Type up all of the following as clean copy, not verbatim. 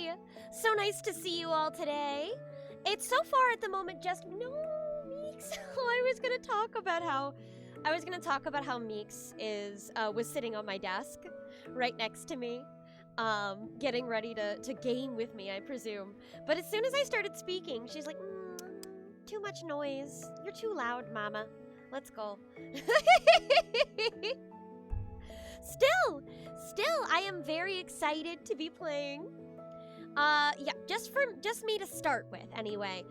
Hi! So nice to see you all today. It's so far at the moment just no Meeks. I was gonna talk about how Meeks was sitting on my desk right next to me, getting ready to game with me, I presume. But as soon as I started speaking, she's like, too much noise. You're too loud, Mama. Let's go. Still, I am very excited to be playing. Yeah, just me to start with, anyway.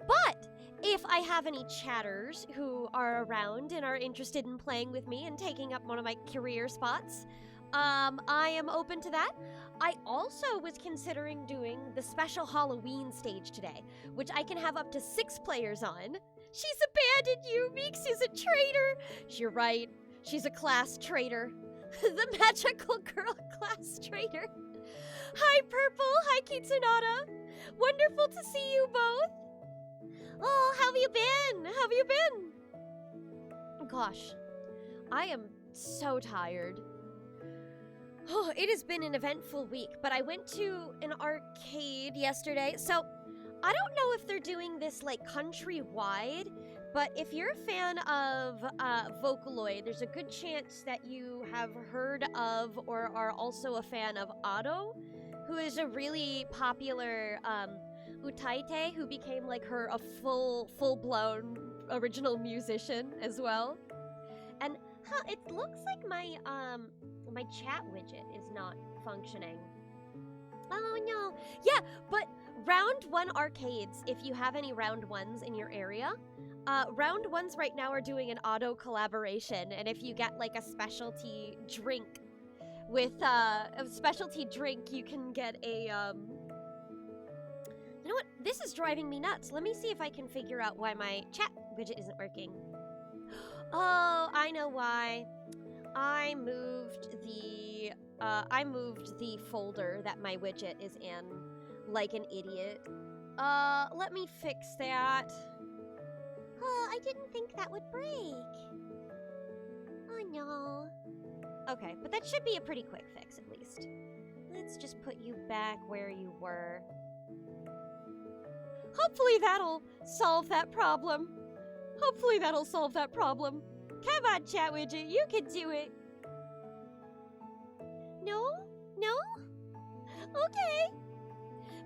But if I have any chatters who are around and are interested in playing with me and taking up one of my career spots, I am open to that. I also was considering doing the special Halloween stage today, which I can have up to 6 players on. She's abandoned you, Meeks is a traitor. You're right, she's a class traitor. The magical girl class traitor. Hi, Purple. Hi, Kitsunada. Wonderful to see you both. Oh, how have you been? How have you been? Gosh, I am so tired. Oh, it has been an eventful week, but I went to an arcade yesterday. So, I don't know if they're doing this, like, countrywide, but if you're a fan of Vocaloid, there's a good chance that you have heard of or are also a fan of Otto, who is a really popular utaite who became like a full-blown original musician as well. And it looks like my my chat widget is not functioning. Oh no. Yeah, but Round 1 arcades, if you have any Round 1s in your area, Round 1s right now are doing an auto collaboration, and if you get like a specialty drink with a specialty drink, you can get a You know what? This is driving me nuts. Let me see if I can figure out why my chat widget isn't working. Oh, I know why. I moved the folder that my widget is in like an idiot. Let me fix that. Oh, I didn't think that would break. Oh no. Okay, but that should be a pretty quick fix at least. Let's just put you back where you were. Hopefully that'll solve that problem. Hopefully that'll solve that problem. Come on, chat widget, you can do it. No? No? Okay.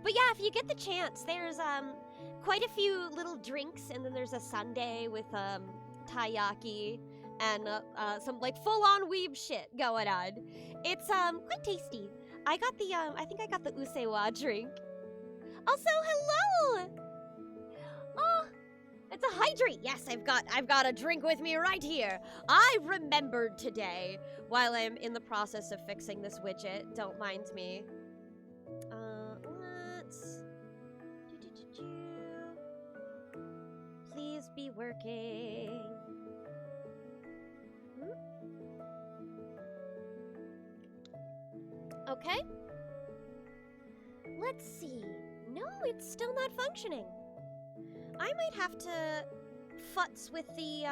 But yeah, if you get the chance, there's quite a few little drinks, and then there's a sundae with taiyaki and some like full-on weeb shit going on. It's quite tasty. I got the I think I got the usewa drink. Also, hello. Oh, it's a hydrate. Yes, I've got a drink with me right here. I remembered today while I'm in the process of fixing this widget. Don't mind me. Let's please be working. Okay. Let's see. No, it's still not functioning. I might have to futz with the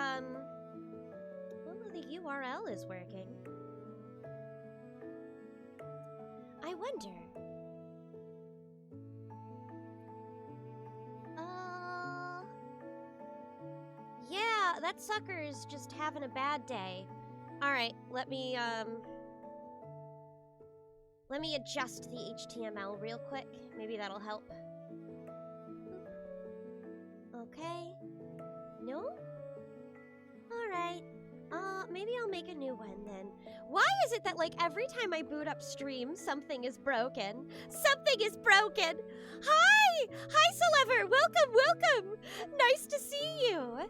the URL is working. I wonder. Yeah, that sucker's just having a bad day. Alright, let me adjust the HTML real quick. Maybe that'll help. Okay. No? Alright. Maybe I'll make a new one then. Why is it that, like, every time I boot up stream, something is broken? Something is broken! Hi! Hi, Celever! Welcome, welcome! Nice to see you!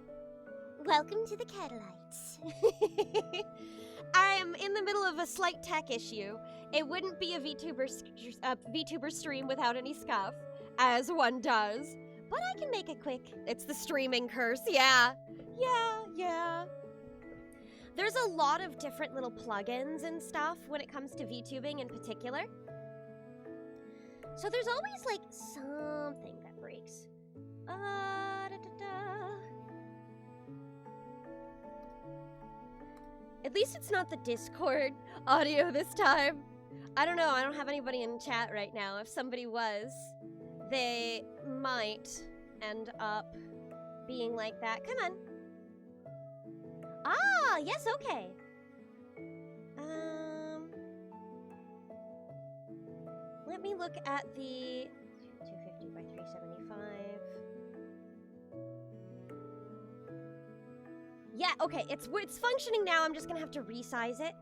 Welcome to the Catalites. I am in the middle of a slight tech issue. It wouldn't be a VTuber stream without any scuff, as one does. But I can make it quick. It's the streaming curse, yeah. Yeah. There's a lot of different little plugins and stuff when it comes to VTubing in particular. So there's always, like, something that breaks. At least it's not the Discord audio this time. I don't know. I don't have anybody in chat right now. If somebody was, they might end up being like that. Come on. Ah, yes, okay. Let me look at the 250 by 375. Yeah, okay, it's functioning now. I'm just gonna have to resize it.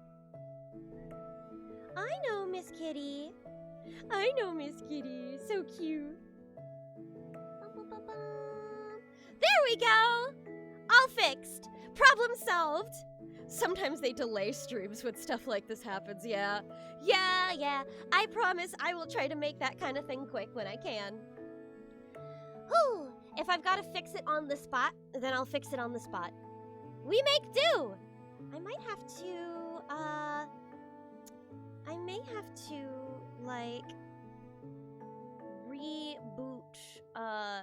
I know, Miss Kitty. I know, Miss Kitty. So cute. There we go! All fixed. Problem solved. Sometimes they delay streams when stuff like this happens, yeah. Yeah. I promise I will try to make that kind of thing quick when I can. Whew. If I've got to fix it on the spot, then I'll fix it on the spot. We make do! I might have to, like, not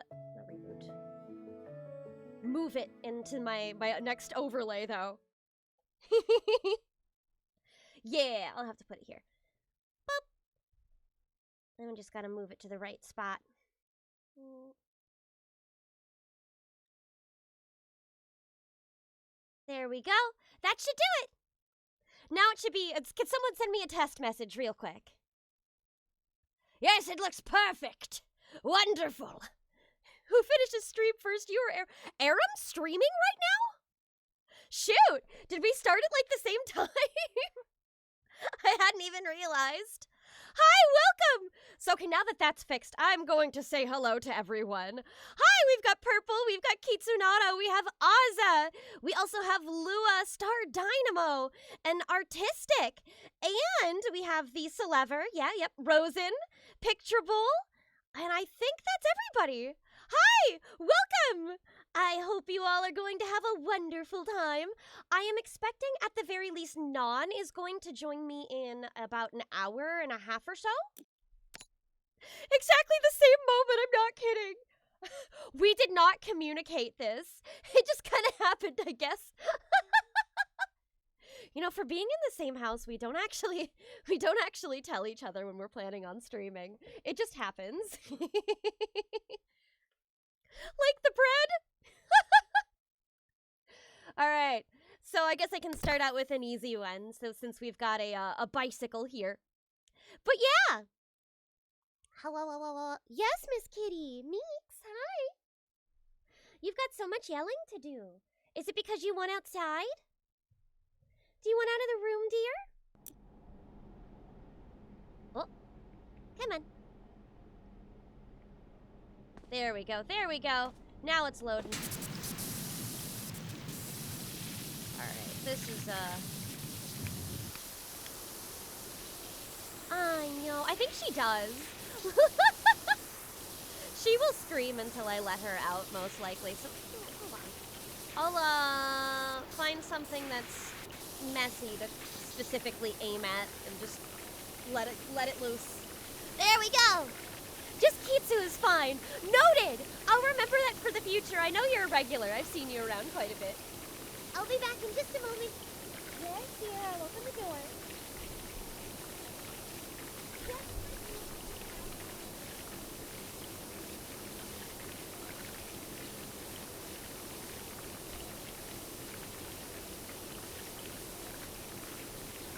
reboot. Move it into my next overlay, though. Yeah, I'll have to put it here. Boop. Then we just gotta move it to the right spot. There we go. That should do it. Now it should be, can someone send me a test message real quick? Yes, it looks perfect. Wonderful. Who finishes stream first? You or Aram streaming right now? Shoot, did we start at like the same time? I hadn't even realized. Hi, welcome! So, okay, now that that's fixed, I'm going to say hello to everyone. Hi, we've got Purple, we've got Kitsunada, we have Aza, we also have Lua, Star Dynamo, and Artistic, and we have the Celever, Rosen, Picturable, and I think that's everybody. Hi, welcome! I hope you all are going to have a wonderful time. I am expecting at the very least Non is going to join me in about an hour and a half or so. Exactly the same moment, I'm not kidding. We did not communicate this. It just kind of happened, I guess. You know, for being in the same house, we don't actually tell each other when we're planning on streaming. It just happens. Like the bread? All right, so I guess I can start out with an easy one, so since we've got a bicycle here. But yeah! Hello. Yes, Miss Kitty. Meeks, hi. You've got so much yelling to do. Is it because you want outside? Do you want out of the room, dear? Oh, come on. There we go. Now it's loading. Alright, this is, I know. I think she does. She will scream until I let her out, most likely. So, hold on. I'll, find something that's messy to specifically aim at and just let it loose. There we go! Just Kitsu is fine. Noted! I'll remember that for the future. I know you're a regular. I've seen you around quite a bit. I'll be back in just a moment. Yes, dear. I'll open the door. Yes.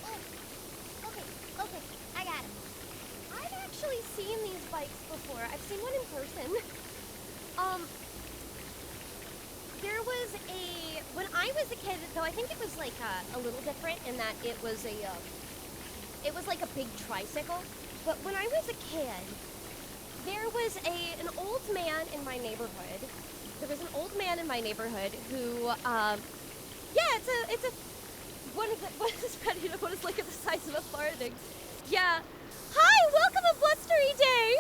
Oh, okay. I got it. I've actually seen these bikes before. I've seen one in person. When I was a kid, though, I think it was like a little different in that it was like a big tricycle. But when I was a kid, there was an old man in my neighborhood. There was an old man in my neighborhood who, what is like the size of a farthing. Yeah. Hi, welcome a blustery day.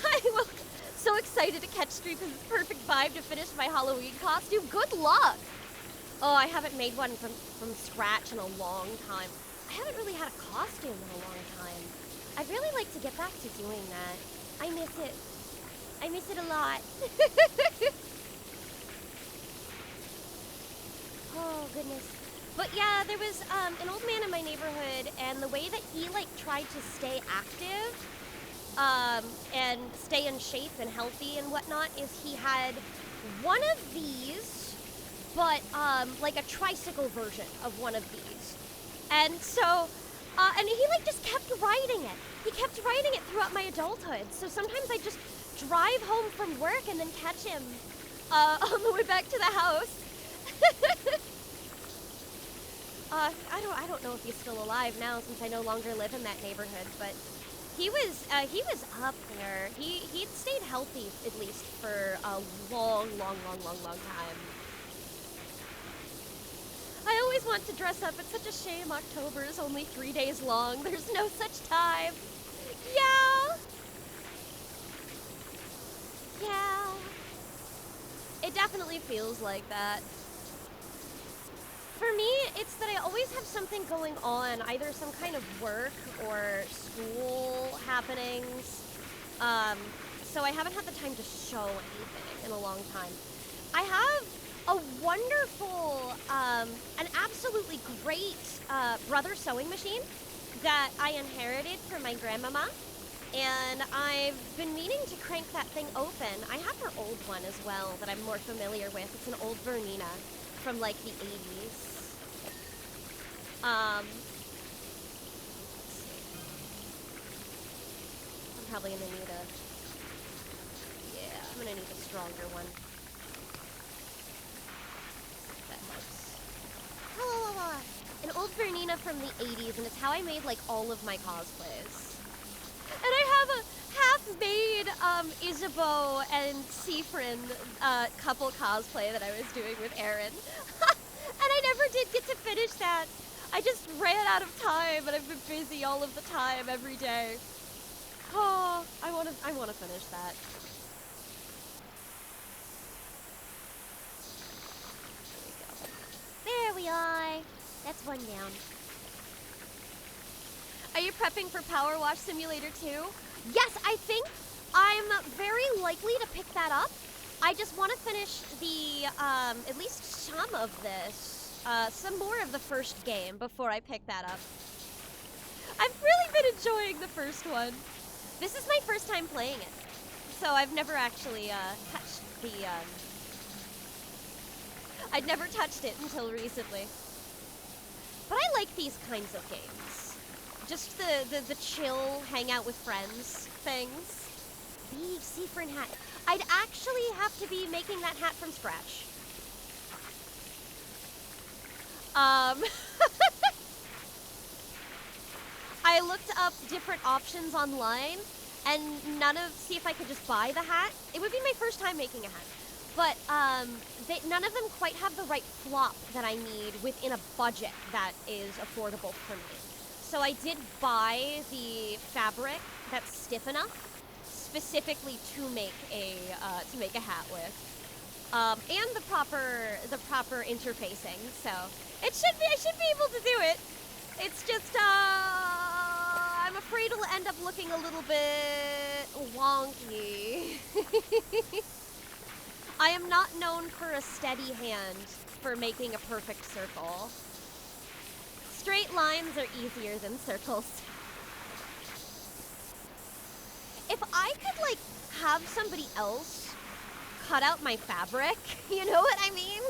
Hi, welcome. So excited to catch stream because it's perfect vibe to finish my Halloween costume. Good luck. Oh, I haven't made one from scratch in a long time. I haven't really had a costume in a long time. I'd really like to get back to doing that. I miss it. I miss it a lot. Oh, goodness. But yeah, there was an old man in my neighborhood, and the way that he like tried to stay active and stay in shape and healthy and whatnot is he had one of these, but like a tricycle version of one of these. And so, and he like just kept riding it. He kept riding it throughout my adulthood. So sometimes I just drive home from work and then catch him on the way back to the house. I don't know if he's still alive now since I no longer live in that neighborhood, but he was up there. He'd stayed healthy at least for a long time. I always want to dress up. It's such a shame October is only 3 days long. There's no such time. Yeah. Yeah. It definitely feels like that. For me, it's that I always have something going on, either some kind of work or school happenings. So I haven't had the time to show anything in a long time. I have a wonderful, an absolutely great brother sewing machine that I inherited from my grandmama. And I've been meaning to crank that thing open. I have her old one as well that I'm more familiar with. It's an old Bernina from like the 80s. Let's see. I'm probably gonna need I'm gonna need a stronger one. That helps. An old Bernina from the 80s, and it's how I made like all of my cosplays. And I have a half-made Isabeau and Systemerrin couple cosplay that I was doing with Aaron. And I never did get to finish that. I just ran out of time, and I've been busy all of the time, every day. Oh, I wanna finish that. There we are. That's one down. Are you prepping for PowerWash Simulator 2? Yes, I think I'm very likely to pick that up. I just want to finish the, at least some of this, some more of the first game before I pick that up. I've really been enjoying the first one. This is my first time playing it, so I've never actually touched the, I'd never touched it until recently. But I like these kinds of games. Just the chill, hang out with friends things. Big Systemerrin hat. I'd actually have to be making that hat from scratch. I looked up different options online, and see if I could just buy the hat. It would be my first time making a hat. But none of them quite have the right flop that I need within a budget that is affordable for me. So I did buy the fabric that's stiff enough, specifically to make a hat with, and the proper interfacing. So I should be able to do it. It's just I'm afraid it'll end up looking a little bit wonky. I am not known for a steady hand for making a perfect circle. Straight lines are easier than circles. If I could, like, have somebody else cut out my fabric, you know what I mean?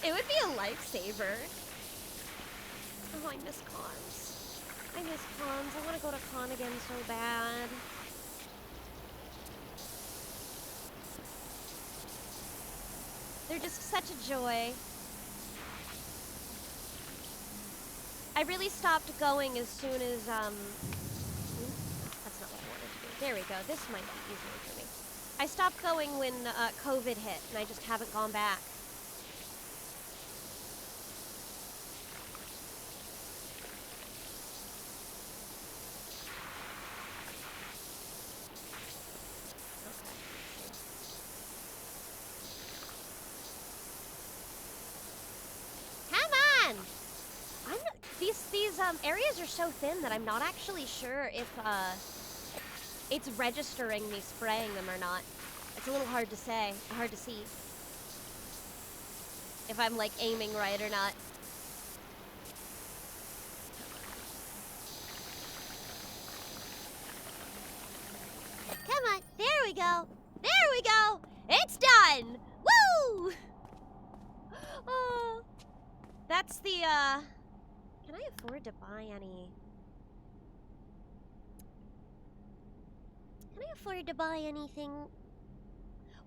It would be a lifesaver. Oh, I miss cons. I miss cons. I want to go to con again so bad. They're just such a joy. I really stopped going as soon as, that's not what I wanted to do. There we go. This might be easier for me. I stopped going when COVID hit, and I just haven't gone back. These areas are so thin that I'm not actually sure if it's registering me spraying them or not. It's a little hard to say, hard to see. if I'm like aiming right or not. Come on, there we go. There we go. It's done. Woo! Oh, that's the can I afford to buy any? Can I afford to buy anything?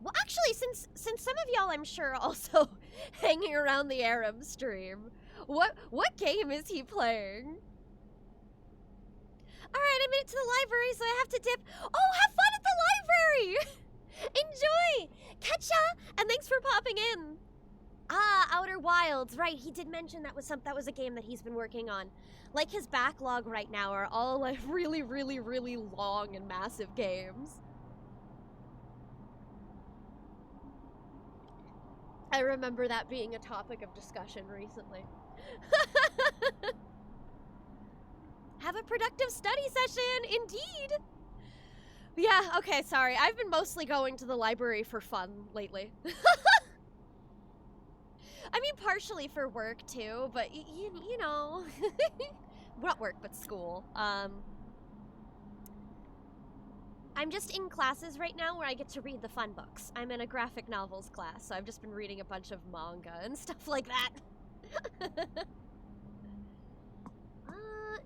Well, actually, since some of y'all, I'm sure, also hanging around the Arab stream, what game is he playing? All right, I made it to the library, so I have to dip. Oh, have fun at the library! Enjoy! Ketcha! And thanks for popping in. Ah, Outer Wilds. Right, he did mention that was a game that he's been working on. Like, his backlog right now are all like really, really, really long and massive games. I remember that being a topic of discussion recently. Have a productive study session, indeed. Yeah, okay, sorry. I've been mostly going to the library for fun lately. I mean, partially for work too, but you know, not work, but school. I'm just in classes right now where I get to read the fun books. I'm in a graphic novels class, so I've just been reading a bunch of manga and stuff like that.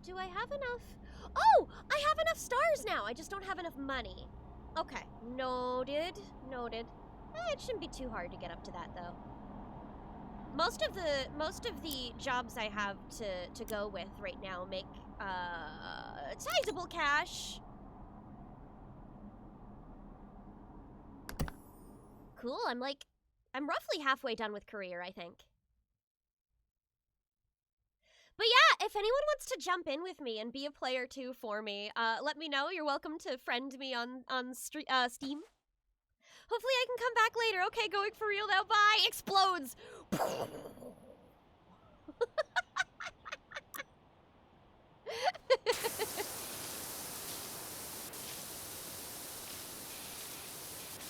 Do I have enough? Oh, I have enough stars now. I just don't have enough money. Okay, noted, noted. It shouldn't be too hard to get up to that though. Most of the jobs I have to go with right now make sizable cash. Cool. I'm roughly halfway done with career, I think. But yeah, if anyone wants to jump in with me and be a player too for me, let me know. You're welcome to friend me on Steam. Hopefully I can come back later. Okay, going for real now. Bye. Explodes.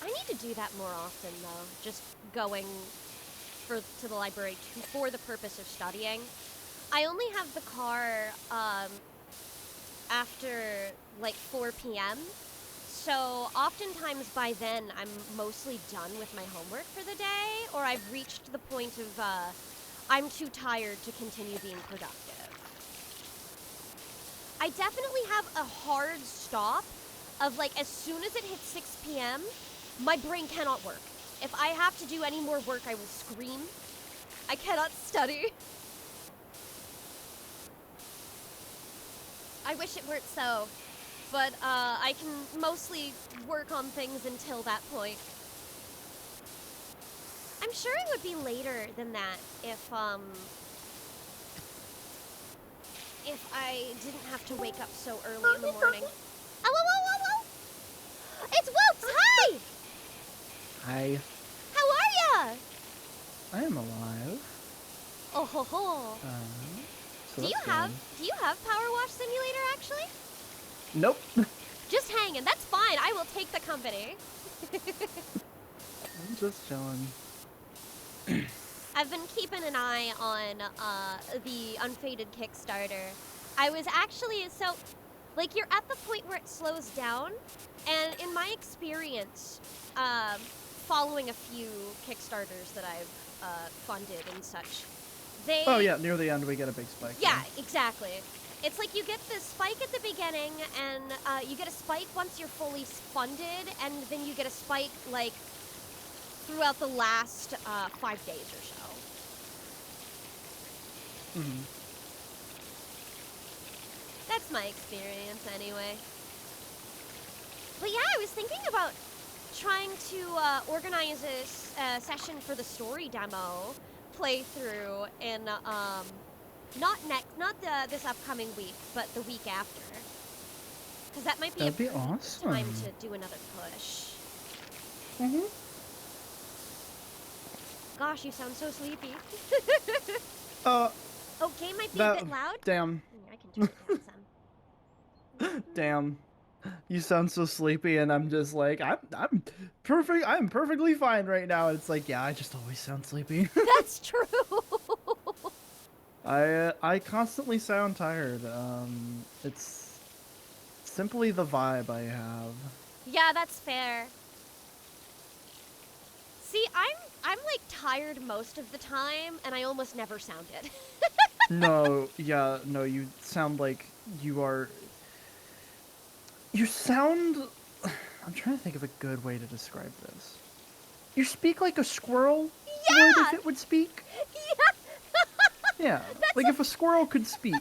I need to do that more often, though. Just going to the library for the purpose of studying. I only have the car after like 4 p.m. So oftentimes by then I'm mostly done with my homework for the day, or I've reached the point of I'm too tired to continue being productive. I definitely have a hard stop of like as soon as it hits 6 p.m., my brain cannot work. If I have to do any more work, I will scream. I cannot study. I wish it weren't so, but I can mostly work on things until that point. I'm sure it would be later than that if I didn't have to wake up so early in the morning. Oh, whoa. It's Whoops! Hi! Hi. How are ya? I am alive. Oh ho ho. So do you have PowerWash Simulator actually? Nope. Just hanging. That's fine. I will take the company. I'm just chilling. I've been keeping an eye on the Unfaded Kickstarter. I was actually like you're at the point where it slows down, and in my experience, following a few Kickstarters that I've funded and such. Oh yeah, near the end we get a big spike. Yeah, exactly. It's like you get the spike at the beginning, and you get a spike once you're fully funded, and then you get a spike like throughout the last 5 days or so. Mm-hmm. That's my experience anyway. But yeah, I was thinking about trying to organize a session for the story demo playthrough in not this upcoming week, but the week after, because that might be awesome. Time to do another push. Mhm. Gosh, you sound so sleepy. Okay, might be a bit loud. Damn. I can turn it down some. Damn. You sound so sleepy, and I'm just like, I'm perfect. I'm perfectly fine right now. And it's like, yeah, I just always sound sleepy. That's true. I constantly sound tired. It's simply the vibe I have. Yeah, that's fair. See, I'm like tired most of the time, and I almost never sound it. No, yeah, no, you sound like you are. You sound. I'm trying to think of a good way to describe this. You speak like a squirrel would Yeah. if it would speak. Yeah. Yeah, like if a squirrel could speak.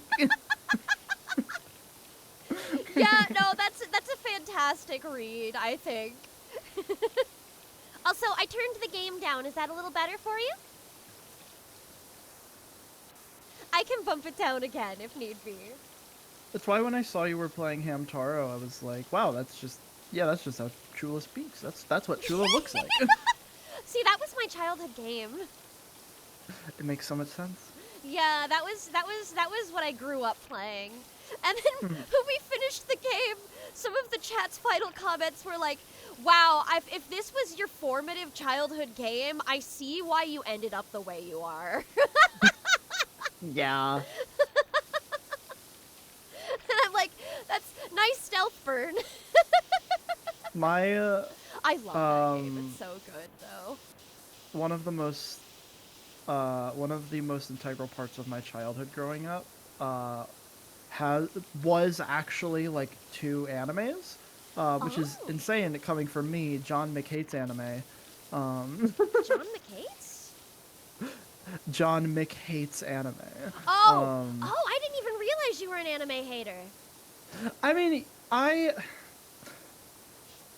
Yeah, no, that's a fantastic read, I think. Also, I turned the game down. Is that a little better for you? I can bump it down again if need be. That's why when I saw you were playing Hamtaro, I was like, wow, that's just how Chula speaks. That's what Chula looks like. See, that was my childhood game. It makes so much sense. Yeah, that was what I grew up playing. And then when we finished the game, some of the chat's final comments were like, wow, if this was your formative childhood game, I see why you ended up the way you are. Yeah. And I'm like, that's nice stealth burn. My I love that game. It's so good, though. one of the most integral parts of my childhood growing up was actually like 2 animes, which is insane coming from me, John McHate's anime. John McHate's? John McHate's anime. Oh, I didn't even realize you were an anime hater. I mean,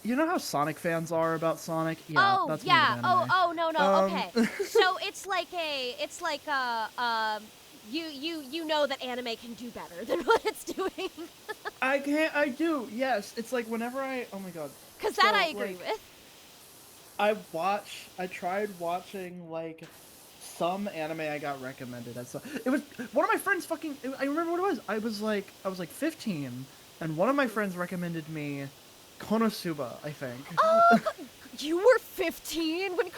you know how Sonic fans are about Sonic? Yeah, Oh, that's yeah. me with anime. No, okay. So it's like you know that anime can do better than what it's doing. I do, yes. It's like whenever oh my god. Because that I agree with. I tried watching like some anime I got recommended. It was one of my friends I remember what it was. I was like 15, and one of my friends recommended me Konosuba, I think. Oh, you were 15 when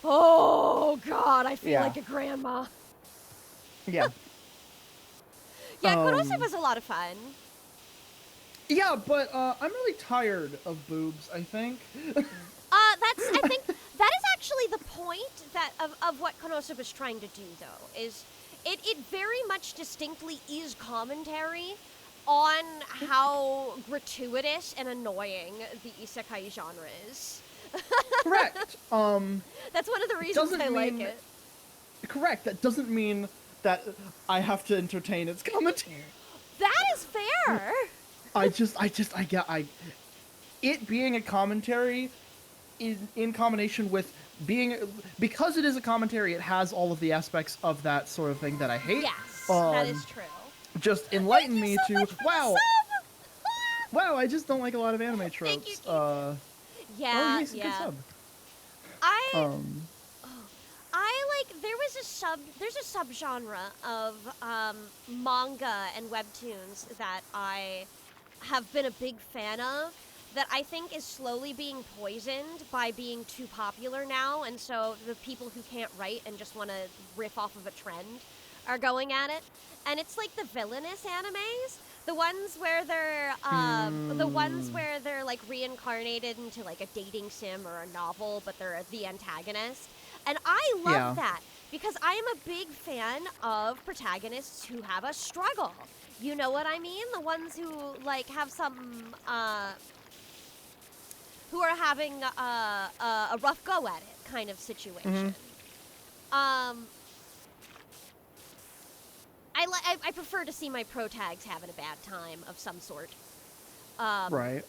Oh god, I feel like a grandma. Yeah. Yeah, Konosuba's a lot of fun. Yeah, but I'm really tired of boobs, I think. I think that is actually the point of what Konosuba's trying to do, though, is it very much distinctly is commentary on how gratuitous and annoying the isekai genre is. Correct. That's one of the reasons I like it. Correct. That doesn't mean that I have to entertain its commentary. That is fair. It being a commentary in combination with because it is a commentary, it has all of the aspects of that sort of thing that I hate. Yes, that is true. Just enlighten me to wow. Sub. Wow, I just don't like a lot of anime tropes. Thank you, yeah, good sub. There's a subgenre of manga and webtoons that I have been a big fan of that I think is slowly being poisoned by being too popular now, and so the people who can't write and just want to riff off of a trend are going at it. And it's like the villainous animes, the ones where they're like reincarnated into like a dating sim or a novel, but they're the antagonist. And I love that because I am a big fan of protagonists who have a struggle. You know what I mean? The ones who like have some who are having a rough go at it kind of situation. Mm-hmm. I prefer to see my protags having a bad time of some sort. Right.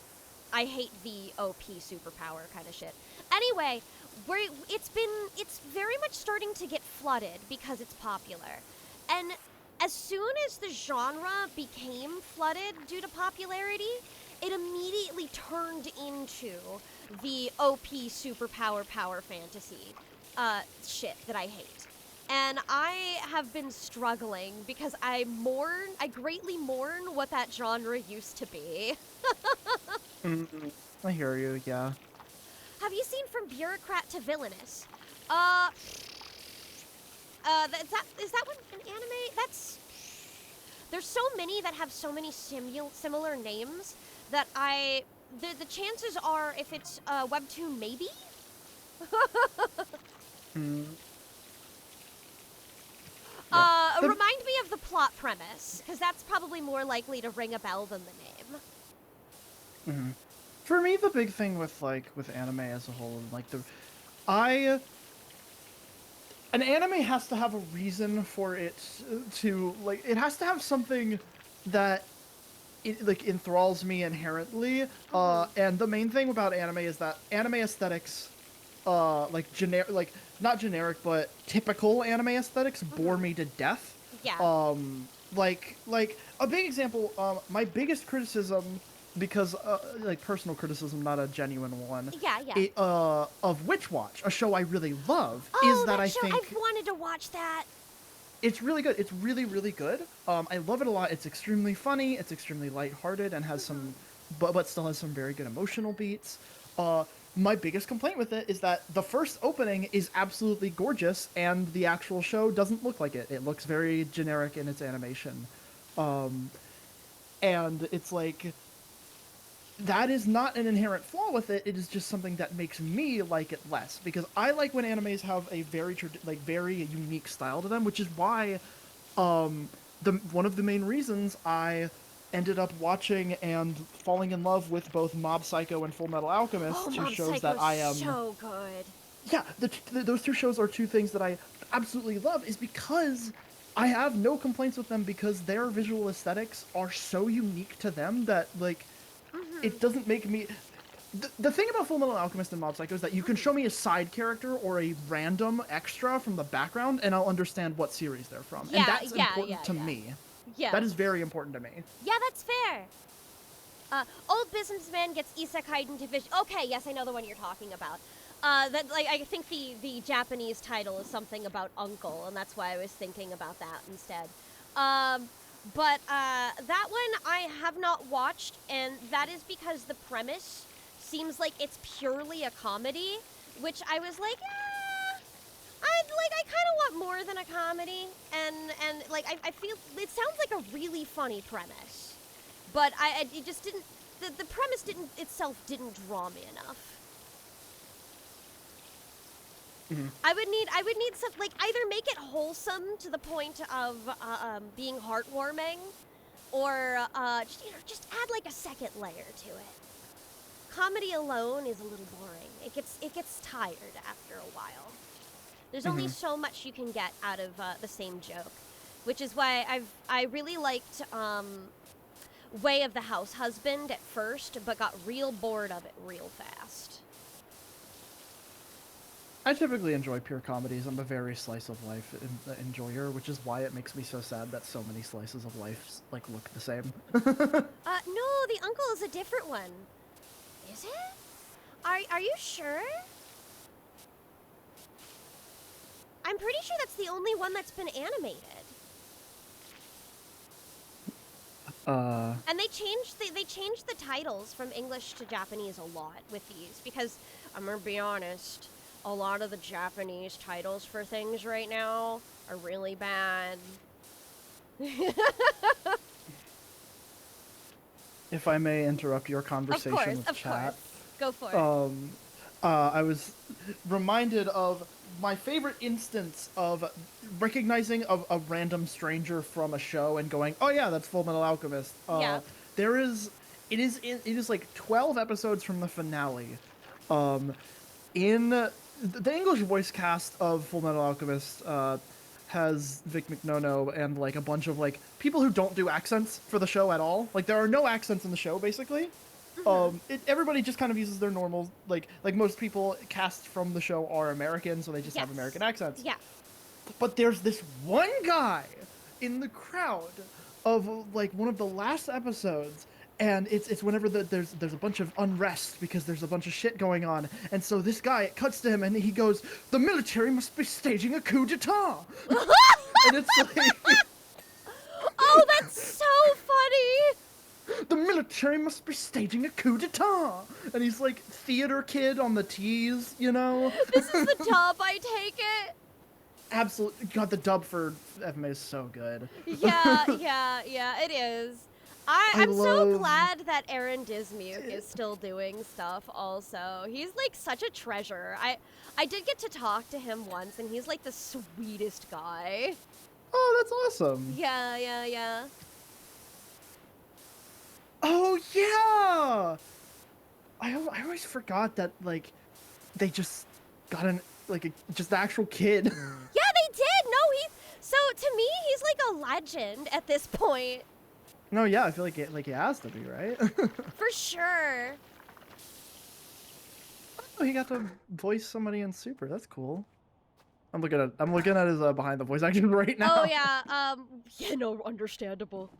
I hate the OP superpower kind of shit. Anyway, it's very much starting to get flooded because it's popular. And as soon as the genre became flooded due to popularity, it immediately turned into the OP superpower power fantasy shit that I hate. And I have been struggling because I greatly mourn what that genre used to be. I hear you, yeah. Have you seen From Bureaucrat to Villainous? Is that one an anime? There's so many that have so many similar names that the chances are, if it's webtoon, maybe. Yeah. Remind me of the plot premise, because that's probably more likely to ring a bell than the name. For me, the big thing with anime as a whole, I an anime has to have a reason for it to it has to have something that it enthralls me inherently. And the main thing about anime is that anime aesthetics, not generic but typical anime aesthetics, bore me to death. Yeah. Like a big example. My biggest criticism, because personal criticism, not a genuine one. Yeah. Of Witch Watch, a show I really love, Oh, is that I show, think I've wanted to watch that. it's really good. It's really, really good. I love it a lot. It's extremely funny. It's extremely lighthearted and has some, but still has some very good emotional beats. My biggest complaint with it is that the first opening is absolutely gorgeous, and the actual show doesn't look like it. It looks very generic in its animation, and it's like, that is not an inherent flaw with it. It is just something that makes me like it less, because I like when animes have a very unique style to them, which is why one of the main reasons I ended up watching and falling in love with both Mob Psycho and Full Metal Alchemist, two Mob shows Psycho's that I am so good. Yeah, those two shows are two things that I absolutely love, is because I have no complaints with them, because their visual aesthetics are so unique to them that it doesn't make me. The thing about Full Metal Alchemist and Mob Psycho is that you can show me a side character or a random extra from the background, and I'll understand what series they're from. Yeah, And that's important to yeah. me. Yeah. That is very important to me. Yeah, that's fair. Old businessman gets isekai'd into vision. Okay, yes, I know the one you're talking about. I think the Japanese title is something about uncle, and that's why I was thinking about that instead. But that one I have not watched, and that is because the premise seems like it's purely a comedy, which I was like, I kind of want more than a comedy, and I feel it sounds like a really funny premise, but it just didn't. The premise itself didn't draw me enough. Mm-hmm. I would need some, either make it wholesome to the point of being heartwarming, or just add a second layer to it. Comedy alone is a little boring. It gets tired after a while. There's only so much you can get out of the same joke, which is why I really liked Way of the House Husband at first, but got real bored of it real fast. I typically enjoy pure comedies. I'm a very slice of life enjoyer, which is why it makes me so sad that so many slices of life look the same. No, the uncle is a different one. Is it? Are you sure? I'm pretty sure that's the only one that's been animated. And they changed the titles from English to Japanese a lot with these, because I'm gonna be honest, a lot of the Japanese titles for things right now are really bad. If I may interrupt your conversation with chat. Go for it. I was reminded of my favorite instance of recognizing a random stranger from a show and going, "Oh yeah, that's Full Metal Alchemist." Yeah. It is 12 episodes from the finale. In the English voice cast of Full Metal Alchemist has Vic McNono and a bunch of people who don't do accents for the show at all. There are no accents in the show, basically. Everybody just kind of uses their normal, like most people cast from the show are American, so they just have American accents. Yeah. But there's this one guy in the crowd of one of the last episodes, and it's whenever there's a bunch of unrest because there's a bunch of shit going on, and so this guy, it cuts to him and he goes, "The military must be staging a coup d'etat." And it's Oh, that's so funny! The military must be staging a coup d'etat. And he's like theater kid on the tees, you know? This is the dub, I take it. Absolutely. God, the dub for FMA is so good. Yeah, it is. I'm so glad that Aaron Dismuke is still doing stuff also. He's like such a treasure. I did get to talk to him once and he's like the sweetest guy. Oh, that's awesome. Yeah. Oh, yeah! I always forgot that, like, they just got just the actual kid. Yeah, they did! No, so to me, he's like a legend at this point. No, yeah, I feel like he has to be, right? For sure. Oh, he got to voice somebody in Super. That's cool. I'm looking at his behind the voice action right now. Oh yeah, yeah, no, understandable.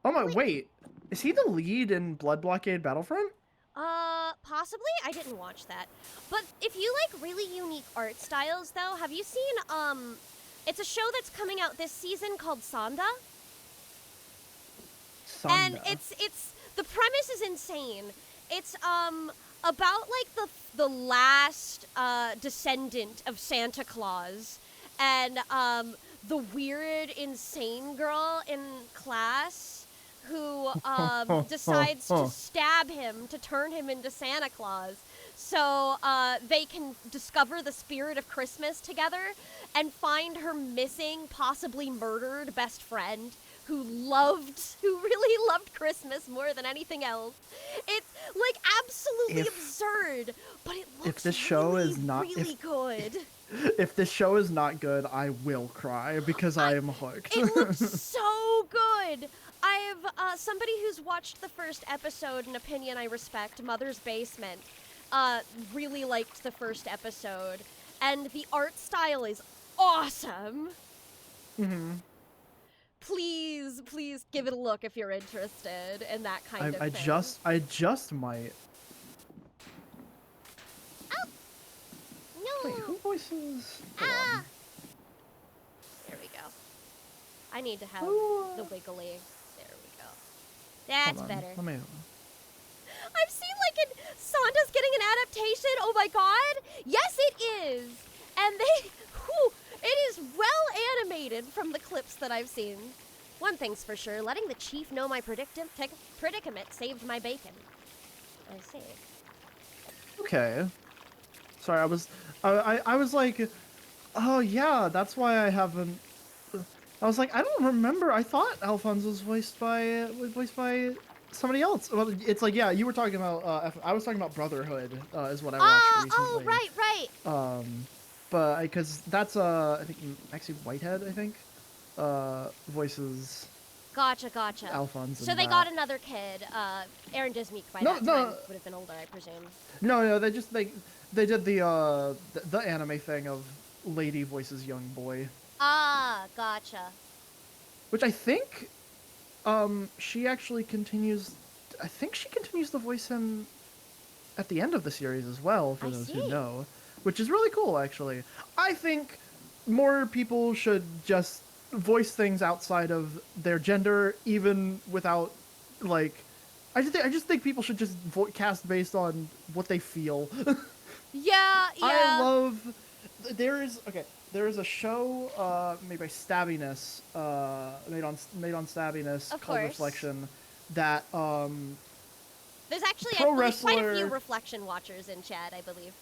Oh my, wait. Is he the lead in Blood Blockade Battlefront? Possibly? I didn't watch that. But if you like really unique art styles though, have you seen, it's a show that's coming out this season called Sonda? And it's the premise is insane. It's about like the last descendant of Santa Claus and the weird insane girl in class who decides to stab him to turn him into Santa Claus. So they can discover the spirit of Christmas together and find her missing, possibly murdered best friend who really loved Christmas more than anything else. It's like absolutely absurd, but it looks if this show really, is not really good. If this show is not good, I will cry because I am hooked. It looks so good. I have somebody who's watched the first episode, an opinion I respect, Mother's Basement, really liked the first episode, and the art style is awesome. Mm-hmm. Please give it a look if you're interested in that kind of thing. I just might. Oh! No! Wait, who voices? Ah! There we go. I need to have the wiggly. There we go. That's better. Let me... I've seen like Sonda's getting an adaptation. Oh my god! Yes, it is. And it is well animated from the clips that I've seen. One thing's for sure, letting the chief know my predicament saved my bacon. I see. Okay. Sorry, I was like, oh yeah, that's why I haven't. I was like, I don't remember. I thought Alphonse was voiced by somebody else. Well, it's like, yeah, you were talking about. I was talking about Brotherhood, is what I watched recently. Oh, right. But because that's I think Maxie Whitehead, I think, voices. Gotcha. Alphonse. So they got another kid. Aaron Dismuke by that time would have been older, I presume. No, they did the anime thing of lady voices young boy. Ah, gotcha. Which I think, she actually continues. I think she continues to voice him at the end of the series as well. For those who know. Which is really cool, actually. I think more people should just voice things outside of their gender, even without, like... I just think people should just cast based on what they feel. Yeah. I love... There is a show made by Stabbiness, made on Stabbiness, called Reflection, that... There's actually quite a few Reflection watchers in chat, I believe.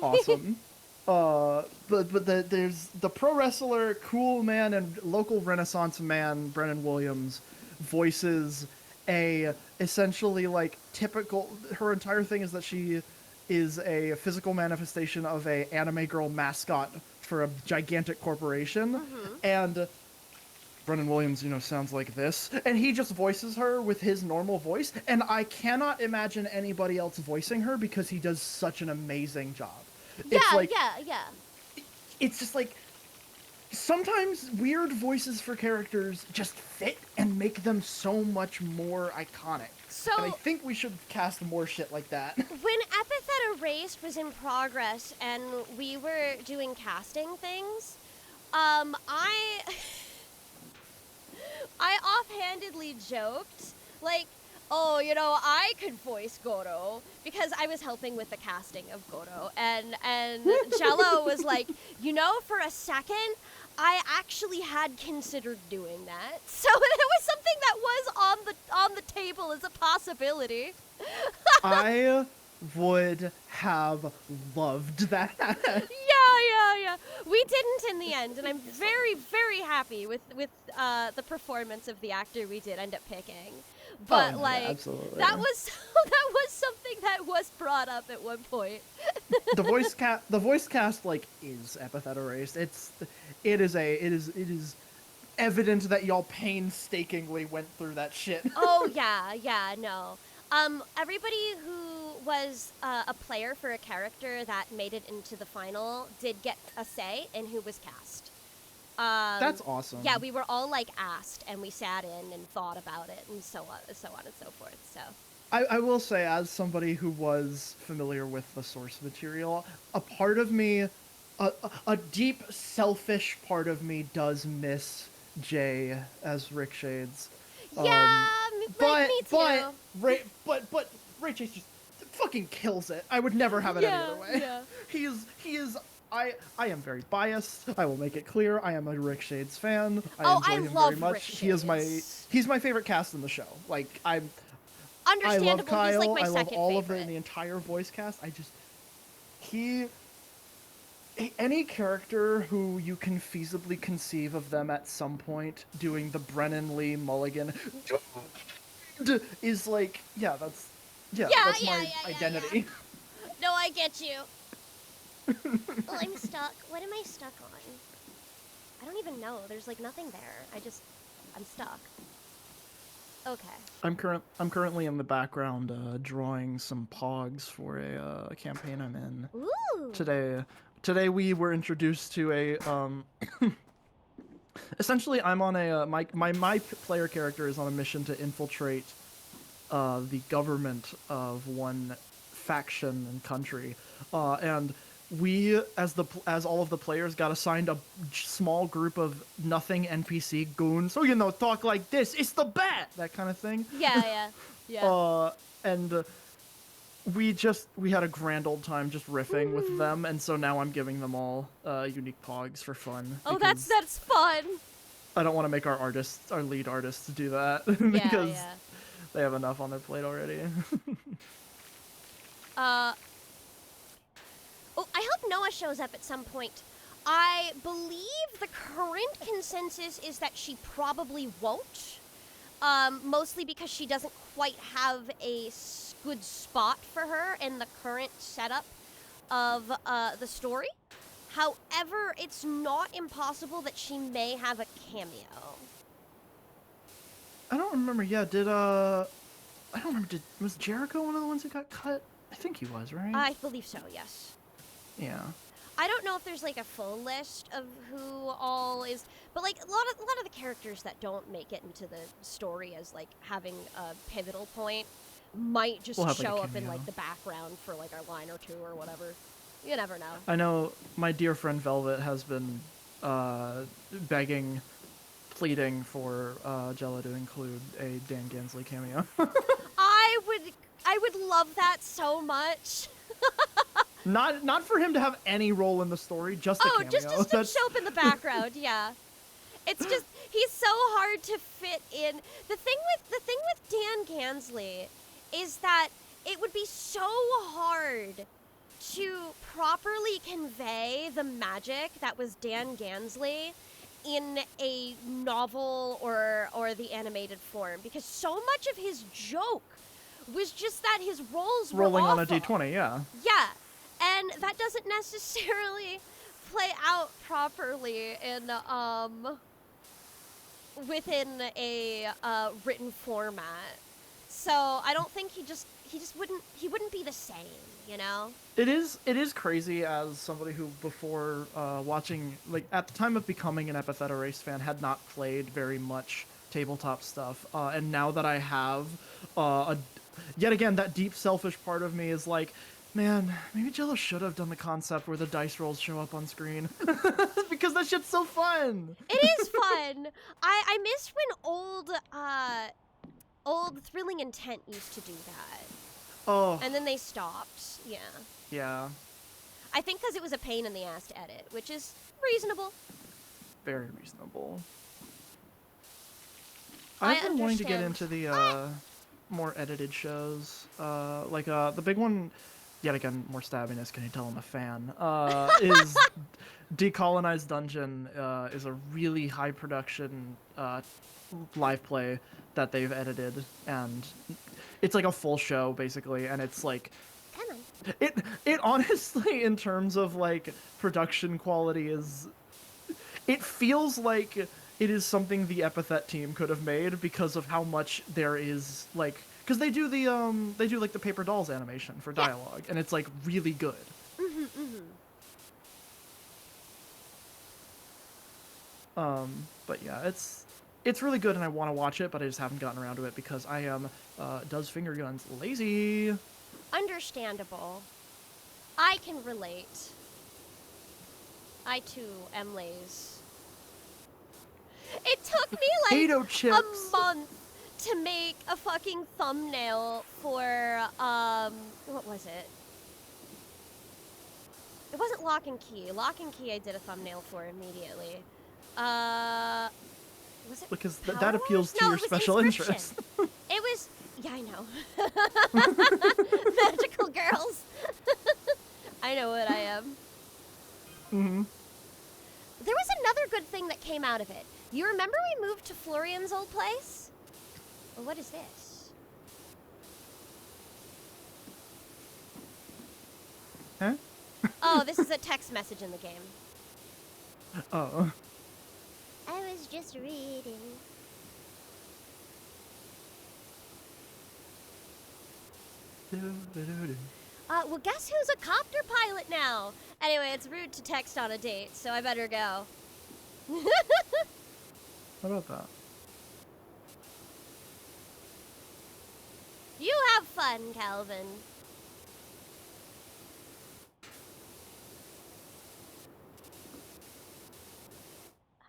Awesome. There's the pro wrestler, cool man, and local Renaissance man Brennan Williams voices essentially like typical. Her entire thing is that she is a physical manifestation of a anime girl mascot for a gigantic corporation, and Brennan Williams, sounds like this, and he just voices her with his normal voice, and I cannot imagine anybody else voicing her because he does such an amazing job. Yeah, it's like, yeah. It's just like, sometimes weird voices for characters just fit and make them so much more iconic. So, and I think we should cast more shit like that. When Epithet Erased was in progress and we were doing casting things, I offhandedly joked Like, oh, you know, I could voice Goro because I was helping with the casting of Goro, and Jello was like, you know, for a second, I actually had considered doing that. So it was something that was on the table as a possibility. I would have loved that. Yeah. We didn't in the end, and I'm very, very happy with the performance of the actor we did end up picking. But Oh, like, yeah, absolutely. that was something that was brought up at one point. The voice cast like is epithet erased. It is evident that y'all painstakingly went through that shit. Oh yeah, no. Everybody who was a player for a character that made it into the final did get a say in who was cast. That's awesome. Yeah, we were all like asked, and we sat in and thought about it, and so on and so forth. So. I will say, as somebody who was familiar with the source material, a part of me, a deep, selfish part of me does miss Jay as Rick Shades. Yeah, me too. But Ray Chase just fucking kills it. I would never have it any other way. Yeah. He is. I am very biased. I will make it clear. I am a Rick Shades fan. I enjoy him love very much. Rick He's my favorite cast in the show. Like I Understandable. love Kyle. He's like my I love second all favorite. of the entire voice cast. Any character who you can feasibly conceive of them at some point doing the Brennan Lee Mulligan is like, that's my identity. Yeah. No, I get you. Oh, I'm stuck. What am I stuck on? I don't even know. There's like nothing there. I'm stuck. Okay. I'm currently in the background drawing some pogs for a campaign I'm in. Ooh. Today we were introduced to a essentially I'm on a my player character is on a mission to infiltrate the government of one faction and country, and we as all of the players got assigned a small group of nothing NPC goons. So talk like this. It's the bat, that kind of thing. Yeah. And we had a grand old time just riffing with them, and so now I'm giving them all unique pogs for fun. Oh, that's fun. I don't want to make our lead artists do that because they have enough on their plate already. Oh, I hope Noah shows up at some point. I believe the current consensus is that she probably won't. Mostly because she doesn't quite have a good spot for her in the current setup of the story. However, it's not impossible that she may have a cameo. I don't remember. Was Jericho one of the ones who got cut? I think he was, right? I believe so, yes. Yeah. I don't know if there's like a full list of who all is, but like a lot of the characters that don't make it into the story as like having a pivotal point might just show up in like the background for like a line or two or whatever. You never know. I know my dear friend Velvet has been pleading for Jello to include a Dan Gansley cameo. I would love that so much. Not for him to have any role in the story, just a cameo. just to show up in the background, yeah. It's just he's so hard to fit in. The thing with Dan Gansley is that it would be so hard to properly convey the magic that was Dan Gansley in a novel or the animated form, because so much of his joke was just that his roles were rolling awful. On a d20, yeah. Yeah, and that doesn't necessarily play out properly in within a written format. So I don't think he wouldn't be the same, you know? It is crazy as somebody who before watching, like at the time of becoming an Epitheta Race fan, had not played very much tabletop stuff, and now that I have, yet again that deep selfish part of me is like, man, maybe Jello should have done the concept where the dice rolls show up on screen. Because that shit's so fun! It is fun! I miss when old Old Thrilling Intent used to do that. Oh. And then they stopped. Yeah. Yeah. I think because it was a pain in the ass to edit, which is reasonable. Very reasonable. I I've been wanting to get understand. into the more edited shows. Like the big one, yet again, more stabbiness. Can you tell I'm a fan? Is Decolonized Dungeon is a really high production live play that they've edited, and it's like a full show basically, and it's like Come on. it honestly, in terms of like production quality, is it feels like it is something the Epithet team could have made because of how much there is, like, because they do like the paper dolls animation for dialogue, and it's like really good. But yeah, it's really good, and I want to watch it, but I just haven't gotten around to it because I am does finger guns lazy. Understandable. I can relate. I too am lazy. It took me like Potato a chips. month to make a fucking thumbnail for what was it? It wasn't Lock and Key. Lock and Key I did a thumbnail for immediately. Was it Because Power that appeals Wash? to No, your it was special Inscription. interest. It was, yeah, I know. Magical girls. I know what I am. Mm-hmm. There was another good thing that came out of it. You remember we moved to Florian's old place? Well, what is this? Huh? Oh, this is a text message in the game. Oh. I was just reading. Well, guess who's a copter pilot now? Anyway, it's rude to text on a date, so I better go. How about that? You have fun, Calvin.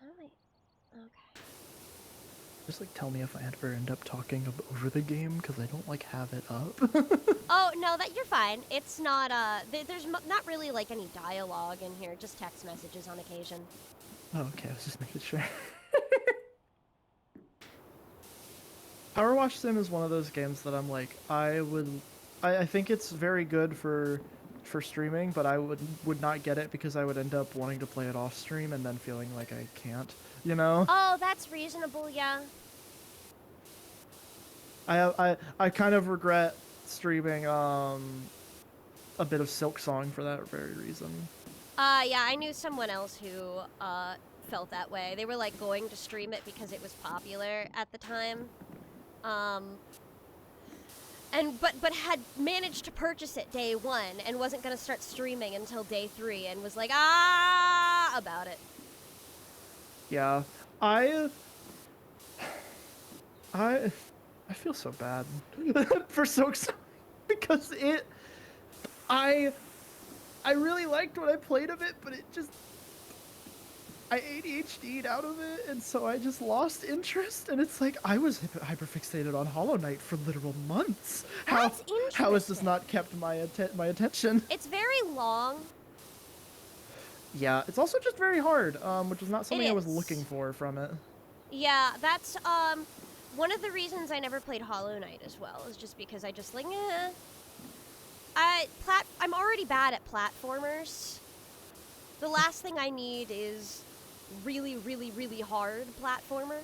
Oh, wait. Okay. Just like tell me if I ever end up talking over the game because I don't like have it up. Oh, no, that you're fine. It's not, there's not really, like, any dialogue in here, just text messages on occasion. Oh, okay, I was just making sure. PowerWash Sim is one of those games that I'm like, I think it's very good for streaming, but I would not get it because I would end up wanting to play it off stream and then feeling like I can't, you know? Oh, that's reasonable, yeah. I kind of regret streaming a bit of Silk Song for that very reason. Yeah, I knew someone else who, felt that way. They were, like, going to stream it because it was popular at the time. But had managed to purchase it day 1 and wasn't gonna start streaming until day 3 and was like, about it. Yeah, I feel so bad for Silk Song because I really liked what I played of it, but it just, I ADHD'd out of it, and so I just lost interest, and it's like, I was hyperfixated on Hollow Knight for literal months. That's How has this interesting. not kept my attention? It's very long. Yeah, it's also just very hard, which is not something I was is. looking for from it. Yeah, that's, one of the reasons I never played Hollow Knight as well, is just because I just, like, I'm already bad at platformers. The last thing I need is really, really, really hard platformer.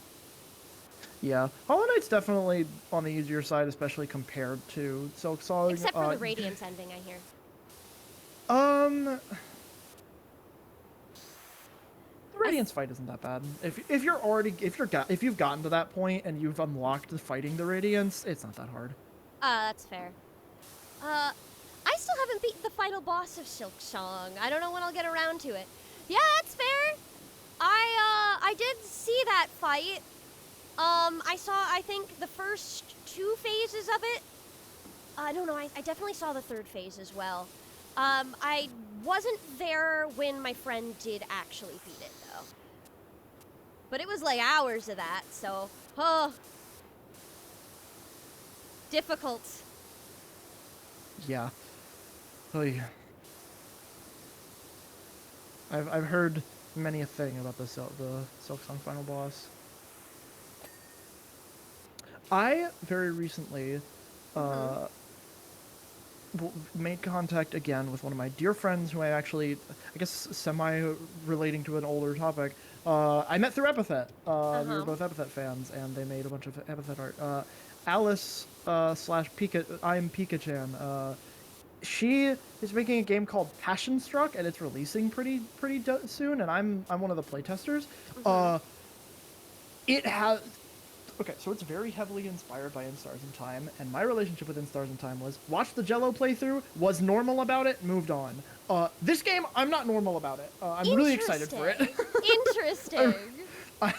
Yeah, Hollow Knight's definitely on the easier side, especially compared to Silk Song. Except for the Radiance ending, I hear. The Radiance fight isn't that bad. If you've gotten to that point and you've unlocked fighting the Radiance, it's not that hard. That's fair. I still haven't beaten the final boss of Silk Song. I don't know when I'll get around to it. Yeah, that's fair. I did see that fight. I saw, I think, the first 2 phases of it. I don't know, I definitely saw the 3rd phase as well. I wasn't there when my friend did actually beat it, though. But it was like hours of that, so, difficult. Yeah. Oy. I've heard many a thing about the Silksong final boss. I very recently made contact again with one of my dear friends who I actually, I guess, semi-relating to an older topic. I met through Epithet. We were both Epithet fans, and they made a bunch of Epithet art. Alice slash Pika, I am Pika-chan. She is making a game called Passion Struck, and it's releasing pretty soon. And I'm one of the playtesters. It has. Okay, so it's very heavily inspired by In Stars in Time, and my relationship with In Stars in Time was watch the Jello playthrough, was normal about it, moved on. This game, I'm not normal about it. I'm really excited for it. Interesting. I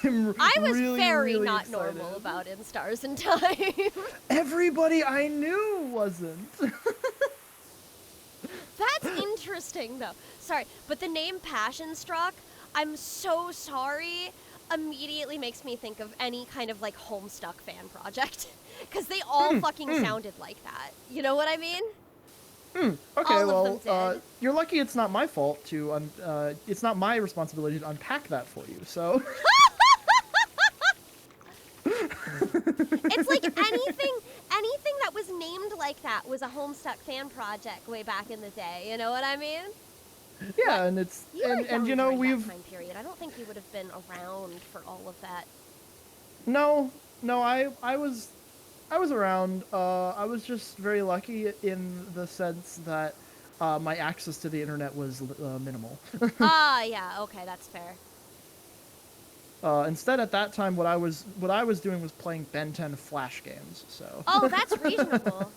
was very really not excited. normal about In Stars in Time. Everybody I knew wasn't. That's interesting, though. Sorry, but the name Passion Struck, I'm so sorry, immediately makes me think of any kind of like Homestuck fan project, because they all fucking sounded like that. You know what I mean? Okay, all well, of them did. you're lucky it's not my fault to it's not my responsibility to unpack that for you. So It's like anything that was named like that was a Homestuck fan project way back in the day. You know what I mean? yeah, and it's You were and you know young during we've that time period. I don't think you would have been around for all of that. no I was around. I was just very lucky in the sense that my access to the internet was minimal. Yeah, okay, that's fair. Instead, at that time, what I was doing was playing Ben 10 Flash games. So. Oh, that's reasonable.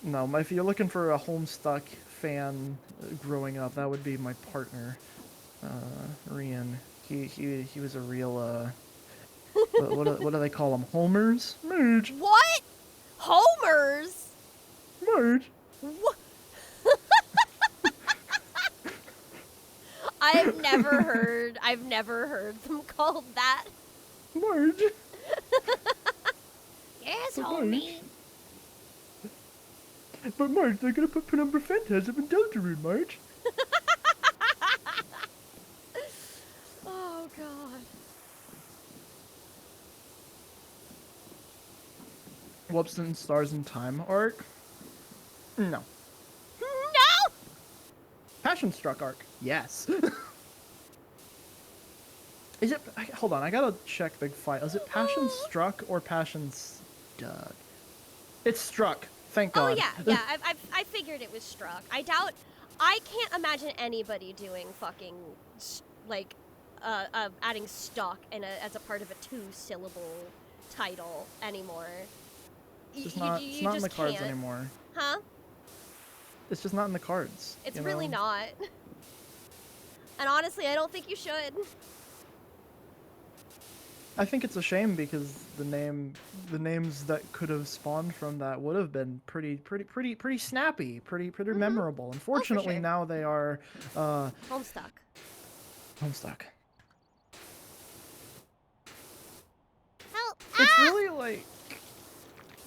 No, if you're looking for a Homestuck fan growing up, that would be my partner, Rian. He was a real what do they call them? Homers? Merge. What? Homers? Merge. What? I've never heard them called that. Merge. Yes, But homie. But Marge, they're gonna put Penumbra Phantasm in Deltarune, Marge. Oh god. Whoops and Stars in Time arc? No. No! Passion Struck arc? Yes. Is it? Hold on, I gotta check the file. Is it Passion Struck or Passion Stuck? It's Struck. Thank God. Oh yeah. I figured it was Struck. I can't imagine anybody doing fucking like adding Stuck as a part of a 2-syllable title anymore. It's not in the cards anymore. Huh? It's just not in the cards. It's really not. And honestly, I don't think you should. I think it's a shame because the names that could have spawned from that would have been pretty snappy, pretty memorable. Unfortunately, sure. now they are Homestuck. Homestuck. Help! It's really like.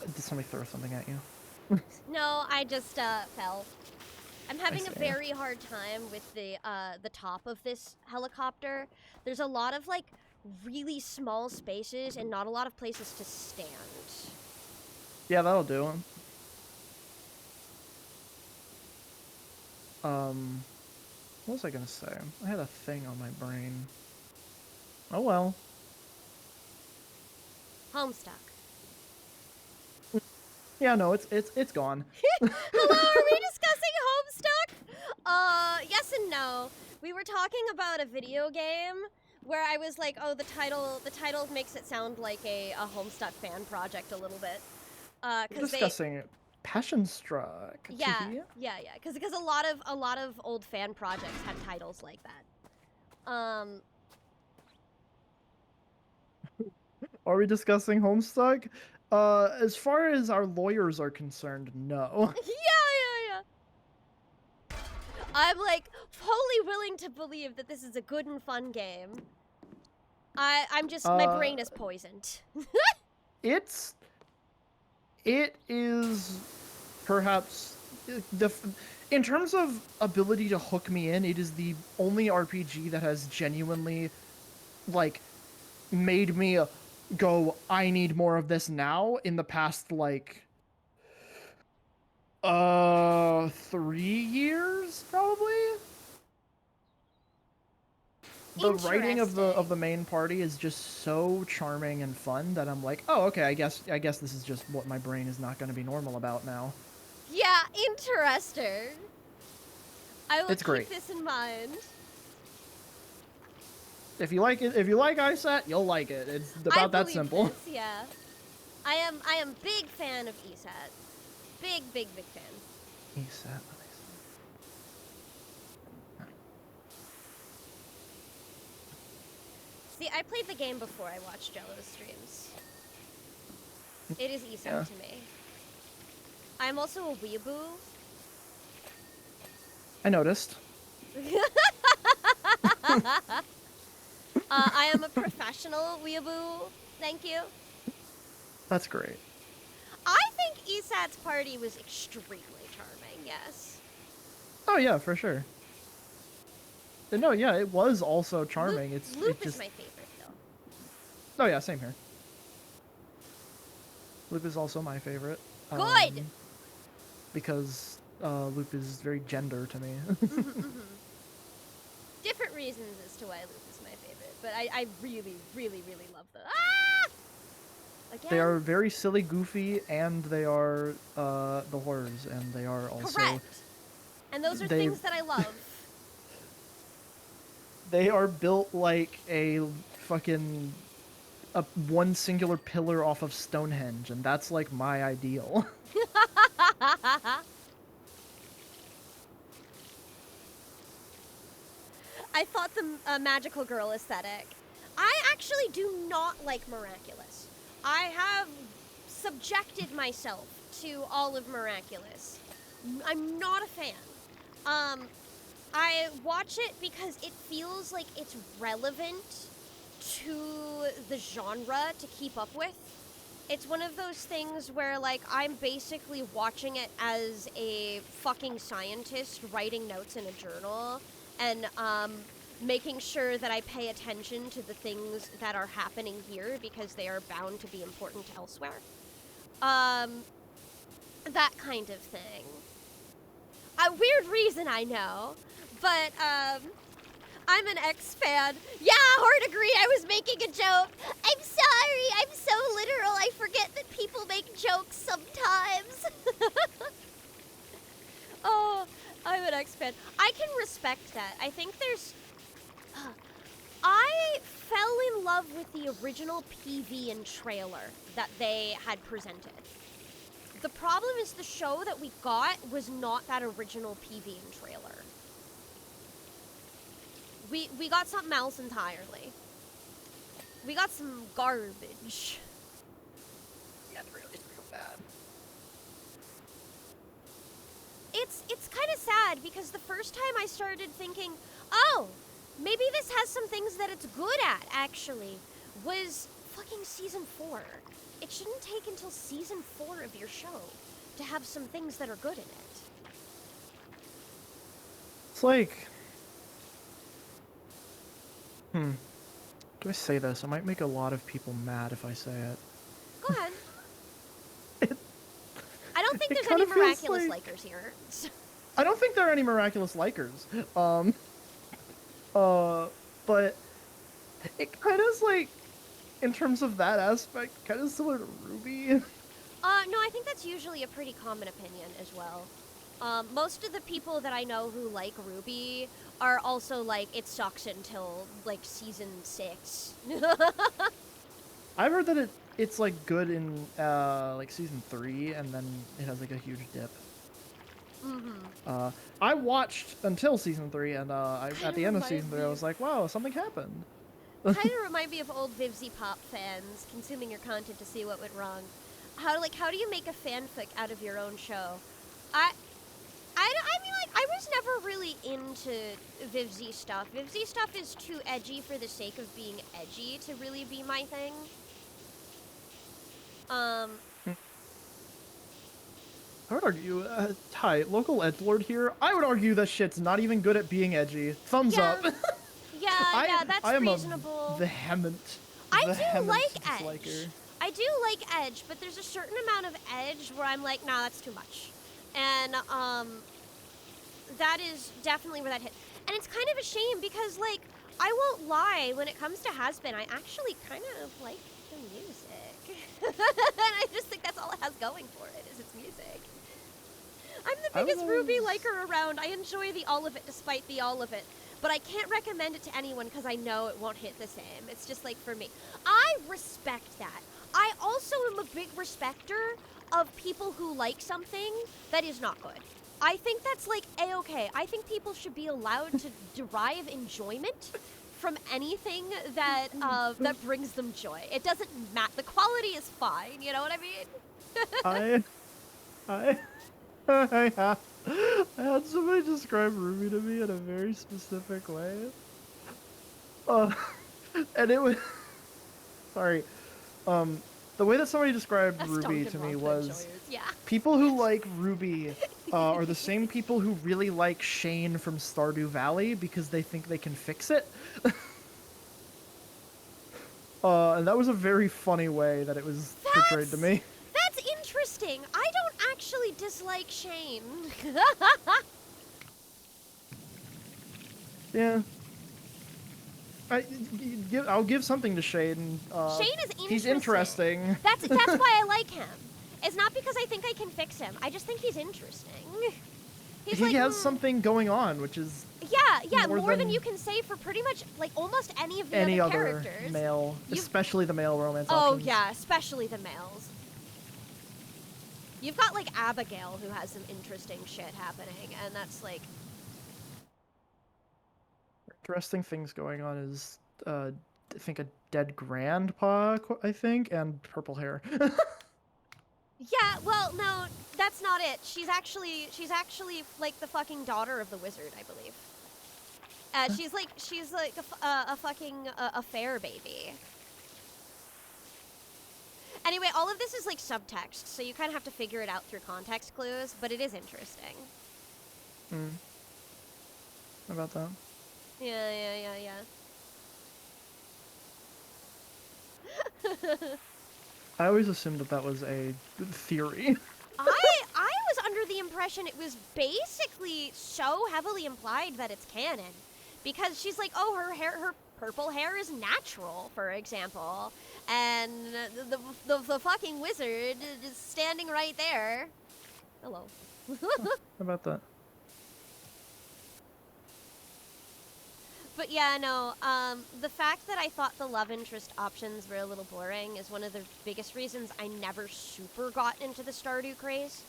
Did somebody throw something at you? No, I just fell. I'm having a see. very hard time with the top of this helicopter. There's a lot of like really small spaces and not a lot of places to stand. Yeah, that'll do. What was I gonna say? I had a thing on my brain. Oh well. Homestuck. Yeah, no, it's gone. Hello, are we discussing Homestuck? Yes and no. We were talking about a video game where I was like, oh, the title makes it sound like a Homestuck fan project a little bit. We're discussing Passion Struck. Yeah. Because a lot of old fan projects had titles like that. Are we discussing Homestuck? As far as our lawyers are concerned, no. Yeah. I'm like wholly willing to believe that this is a good and fun game. I'm just my brain is poisoned. It's It is perhaps in terms of ability to hook me in, it is the only RPG that has genuinely like made me go, I need more of this now in the past like 3 years probably. The writing of the main party is just so charming and fun that I'm like, oh, okay, I guess this is just what my brain is not going to be normal about now. Yeah, interesting. I will It's keep this in mind. If you like it, if you like ISAT, you'll like it. It's about that simple. This, yeah. I am big fan of ESAT. Big fan. ESAT. See, I played the game before I watched Jello's streams. It is ESAT to me. I'm also a weeaboo. I noticed. I am a professional weeaboo. Thank you. That's great. I think ESAT's party was extremely charming, yes. Oh yeah, for sure. No, yeah, it was also charming. Loop is my favorite, though. Oh yeah, same here. Loop is also my favorite. Good! Because Loop is very gender to me. Different reasons as to why Loop is my favorite, but I really, really, really love them. Ah! Again? They are very silly, goofy, and they are the horrors, and they are also... Correct! And those are things that I love. They are built like a fucking... one singular pillar off of Stonehenge, and that's like my ideal. I thought the magical girl aesthetic. I actually do not like Miraculous. I have subjected myself to all of Miraculous. I'm not a fan. I watch it because it feels like it's relevant to the genre to keep up with. It's one of those things where, like, I'm basically watching it as a fucking scientist writing notes in a journal and making sure that I pay attention to the things that are happening here because they are bound to be important elsewhere. That kind of thing. A weird reason, I know, but I'm an X-fan. Yeah, hard agree, I was making a joke. I'm sorry, I'm so literal, I forget that people make jokes sometimes. Oh, I'm an X-fan. I can respect that. I think there's... I fell in love with the original PV and trailer that they had presented. The problem is the show that we got was not that original PV and trailer. We got something else entirely. We got some garbage. Yeah, really real bad. It's kind of sad because the first time I started thinking, oh, maybe this has some things that it's good at, actually, was fucking season 4. It shouldn't take until season 4 of your show to have some things that are good in it. It's like... Do I say this? I might make a lot of people mad if I say it. Go ahead. I don't think there's any miraculous likers here. I don't think there are any miraculous likers. But it kind of is like, in terms of that aspect, kind of similar to Ruby. No, I think that's usually a pretty common opinion as well. Most of the people that I know who like Ruby are also like, it sucks until, like, season 6. I've heard that it's like, good in, like, season 3, and then it has, like, a huge dip. I watched until season 3, and at the end of season 3, I was like, wow, something happened. Kind of remind me of old Whimsy pop fans consuming your content to see what went wrong. How do you make a fanfic out of your own show? I mean, like, I was never really into Vivzy stuff. Vivzy stuff is too edgy for the sake of being edgy to really be my thing. I would argue, hi, local edgelord here. I would argue that shit's not even good at being edgy. Thumbs Yeah. up. Yeah, that's I am reasonable. a vehement, I do vehement like edge. disliker. I do like edge, but there's a certain amount of edge where I'm like, nah, that's too much. And that is definitely where that hit. And it's kind of a shame because, like, I won't lie, when it comes to Has-Been, I actually kind of like the music. And I just think that's all it has going for it, is its music. I'm the biggest Ruby liker around. I enjoy the all of it despite the all of it. But I can't recommend it to anyone because I know it won't hit the same. It's just like for me. I respect that. I also am a big respecter of people who like something that is not good. I think that's like A-okay. I think people should be allowed to derive enjoyment from anything that that brings them joy. It doesn't matter. The quality is fine. You know what I mean? I had somebody describe Ruby to me in a very specific way. And it was sorry. The way that somebody described That's Ruby Duncan to me Rock was enjoyers, yeah. people who like Ruby are the same people who really like Shane from Stardew Valley because they think they can fix it. And that was a very funny way that it was portrayed to me. That's interesting. I don't actually dislike Shane. Yeah. I'll give something to Shane. Shane is interesting. He's interesting. That's why I like him. It's not because I think I can fix him. I just think he's interesting. He's he like, has something going on, which is yeah, more than than you can say for pretty much like almost any of the any other other characters. male, especially the male romance Oh options. yeah, especially the males. You've got like Abigail who has some interesting shit happening, and that's like Interesting things going on is I think a dead grandpa, I think, and purple hair. yeah, well, no, that's not it. She's actually like the fucking daughter of the wizard, I believe. She's like a fucking a fair baby. Anyway, all of this is like subtext, so you kind of have to figure it out through context clues, but it is interesting. How about that? Yeah. I always assumed that was a theory. I was under the impression it was basically so heavily implied that it's canon. Because she's like, oh, her purple hair is natural, for example. And the fucking wizard is standing right there. Hello. How about that? But yeah, no, the fact that I thought the love interest options were a little boring is one of the biggest reasons I never super got into the Stardew craze.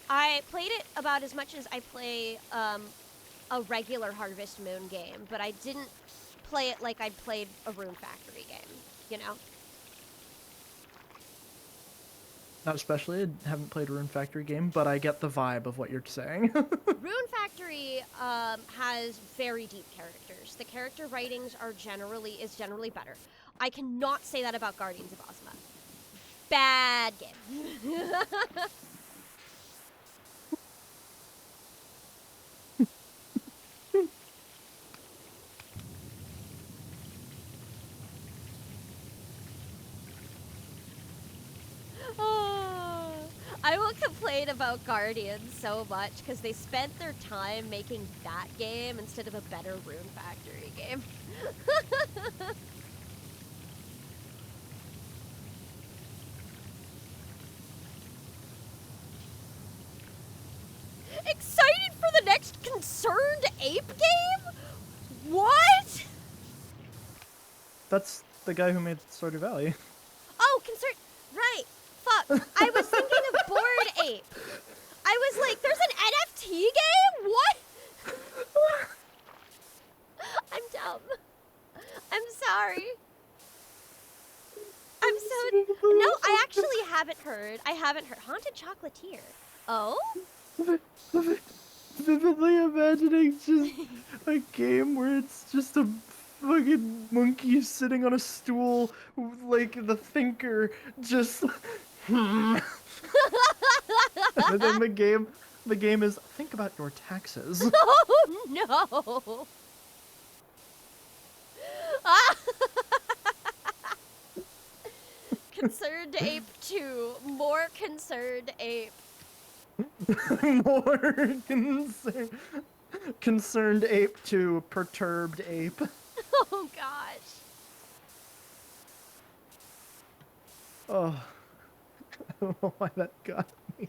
I played it about as much as I play a regular Harvest Moon game, but I didn't play it like I'd played a Rune Factory game, you know? Not especially. I haven't played a Rune Factory game, but I get the vibe of what you're saying. Rune Factory has very deep characters. The character writings are generally better. I cannot say that about Guardians of Ozma. Bad game. I will complain about Guardians so much because they spent their time making that game instead of a better Rune Factory game. Excited for the next Concerned Ape game? What? That's the guy who made Stardew Valley. Oh, right. Fuck. I was thinking of Bored Ape. I was like, there's an NFT game? What? I'm dumb. I'm sorry. No, I actually haven't heard. Haunted Chocolatier. Oh? Vividly imagining just a game where it's just a fucking monkey sitting on a stool, like the thinker, just And then the game is think about your taxes. Oh no! Concerned ape 2. More concerned ape. More concerned ape to perturbed ape. Oh gosh. Oh, I don't know why that got me.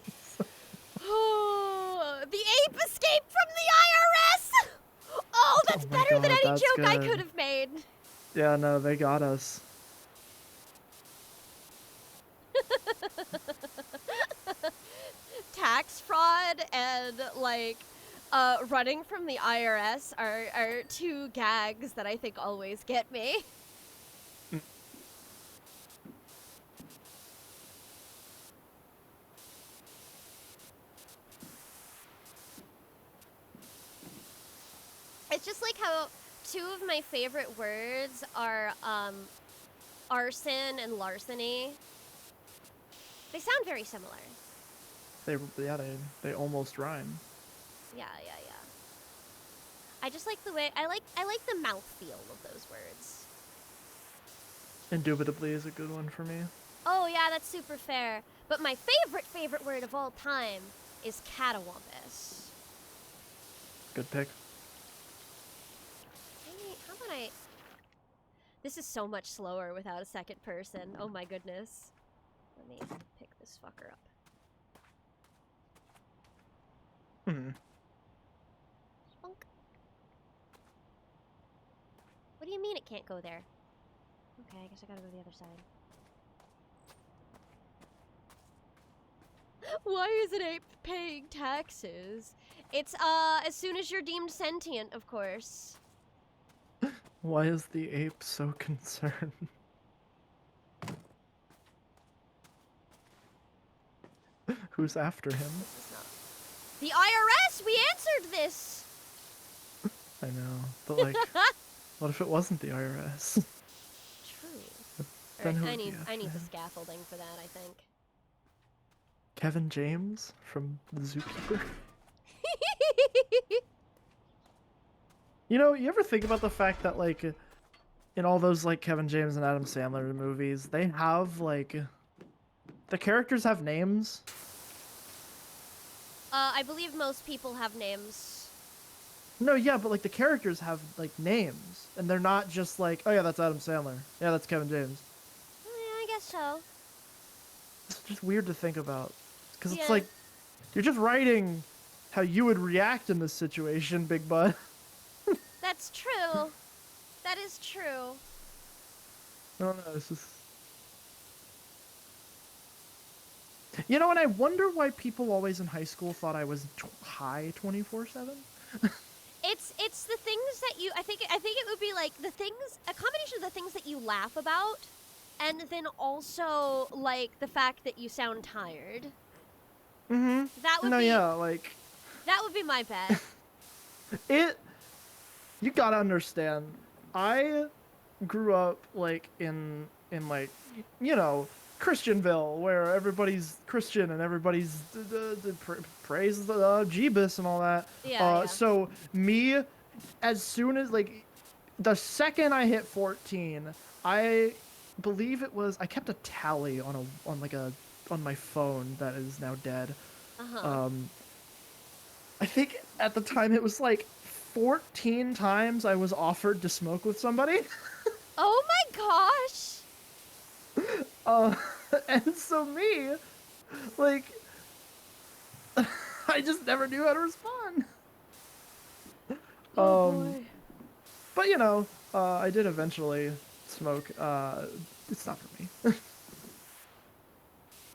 Oh, the ape escaped from the IRS! Oh, that's Oh my better than God, any that's joke I good. could have made. Yeah, no, they got us. Tax fraud and like running from the IRS are two gags that I think always get me. It's just like how two of my favorite words are arson and larceny. They sound very similar. They almost rhyme. Yeah. I just like the way I like the mouthfeel of those words. Indubitably is a good one for me. Oh yeah, that's super fair. But my favorite word of all time is catawampus. Good pick. Hey, how about I... This is so much slower without a second person. Oh my goodness. Let me pick this fucker up. Hmm. Bonk. What do you mean it can't go there? Okay, I guess I gotta go to the other side. Why is an ape paying taxes? It's, as soon as you're deemed sentient, of course. Why is the ape so concerned? Who's after him? This is not... The IRS! We answered this! I know, but like, what if it wasn't the IRS? True. Then who Alright, would be I need after the him? scaffolding for that, I think. Kevin James from The Zookeeper. You know, you ever think about the fact that like, in all those like Kevin James and Adam Sandler movies, they have like, the characters have names. I believe most people have names. No, yeah, but like the characters have like names, and they're not just like, oh yeah, that's Adam Sandler. Yeah, that's Kevin James. Yeah, I guess so. It's just weird to think about, because Yeah. it's like, you're just writing how you would react in this situation, Big Bud. That's true. That is true. No, it's just. You know, and I wonder why people always in high school thought I was high 24/7. It's the things that you I think it would be like the things, a combination of the things that you laugh about and then also like the fact that you sound tired. Mm-hmm. That would No, be yeah, like that would be my bet. you gotta understand, I grew up like in like, you know, Christianville, where everybody's Christian and everybody's praise the Jeebus and all that. Yeah. So me, as soon as like the second I hit 14, I believe it was, I kept a tally on my phone that is now dead. Uh-huh. I think at the time it was like 14 times I was offered to smoke with somebody. Oh my gosh. And so me, like, I just never knew how to respond. Oh boy. But you know, I did eventually smoke. It's not for me.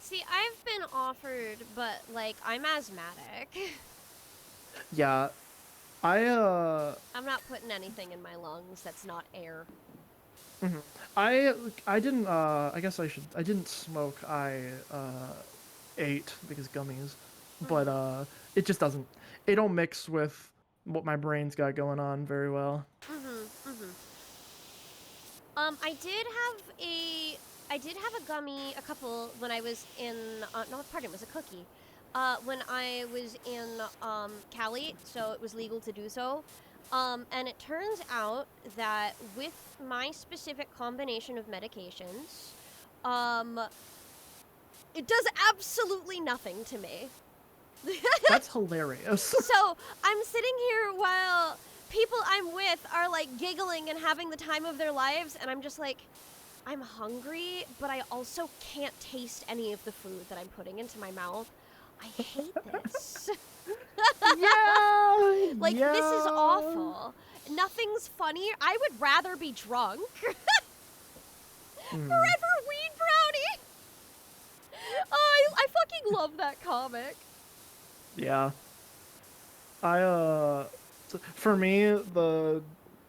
See, I've been offered, but like I'm asthmatic. Yeah, I'm not putting anything in my lungs that's not air. I didn't. I guess I should. I didn't smoke. I ate because gummies, but it just doesn't. It don't mix with what my brain's got going on very well. I did have I did have a gummy, a couple, when I was in, no, pardon, it was a cookie. When I was in, Cali, so it was legal to do so. And it turns out that with my specific combination of medications, it does absolutely nothing to me. That's hilarious. So I'm sitting here while people I'm with are like giggling and having the time of their lives, and I'm just like, I'm hungry, but I also can't taste any of the food that I'm putting into my mouth. I hate this. Yeah. Like, yeah. this is awful. Nothing's funny. I would rather be drunk. Forever Weed Brownie. I fucking love that comic. Yeah. For me, the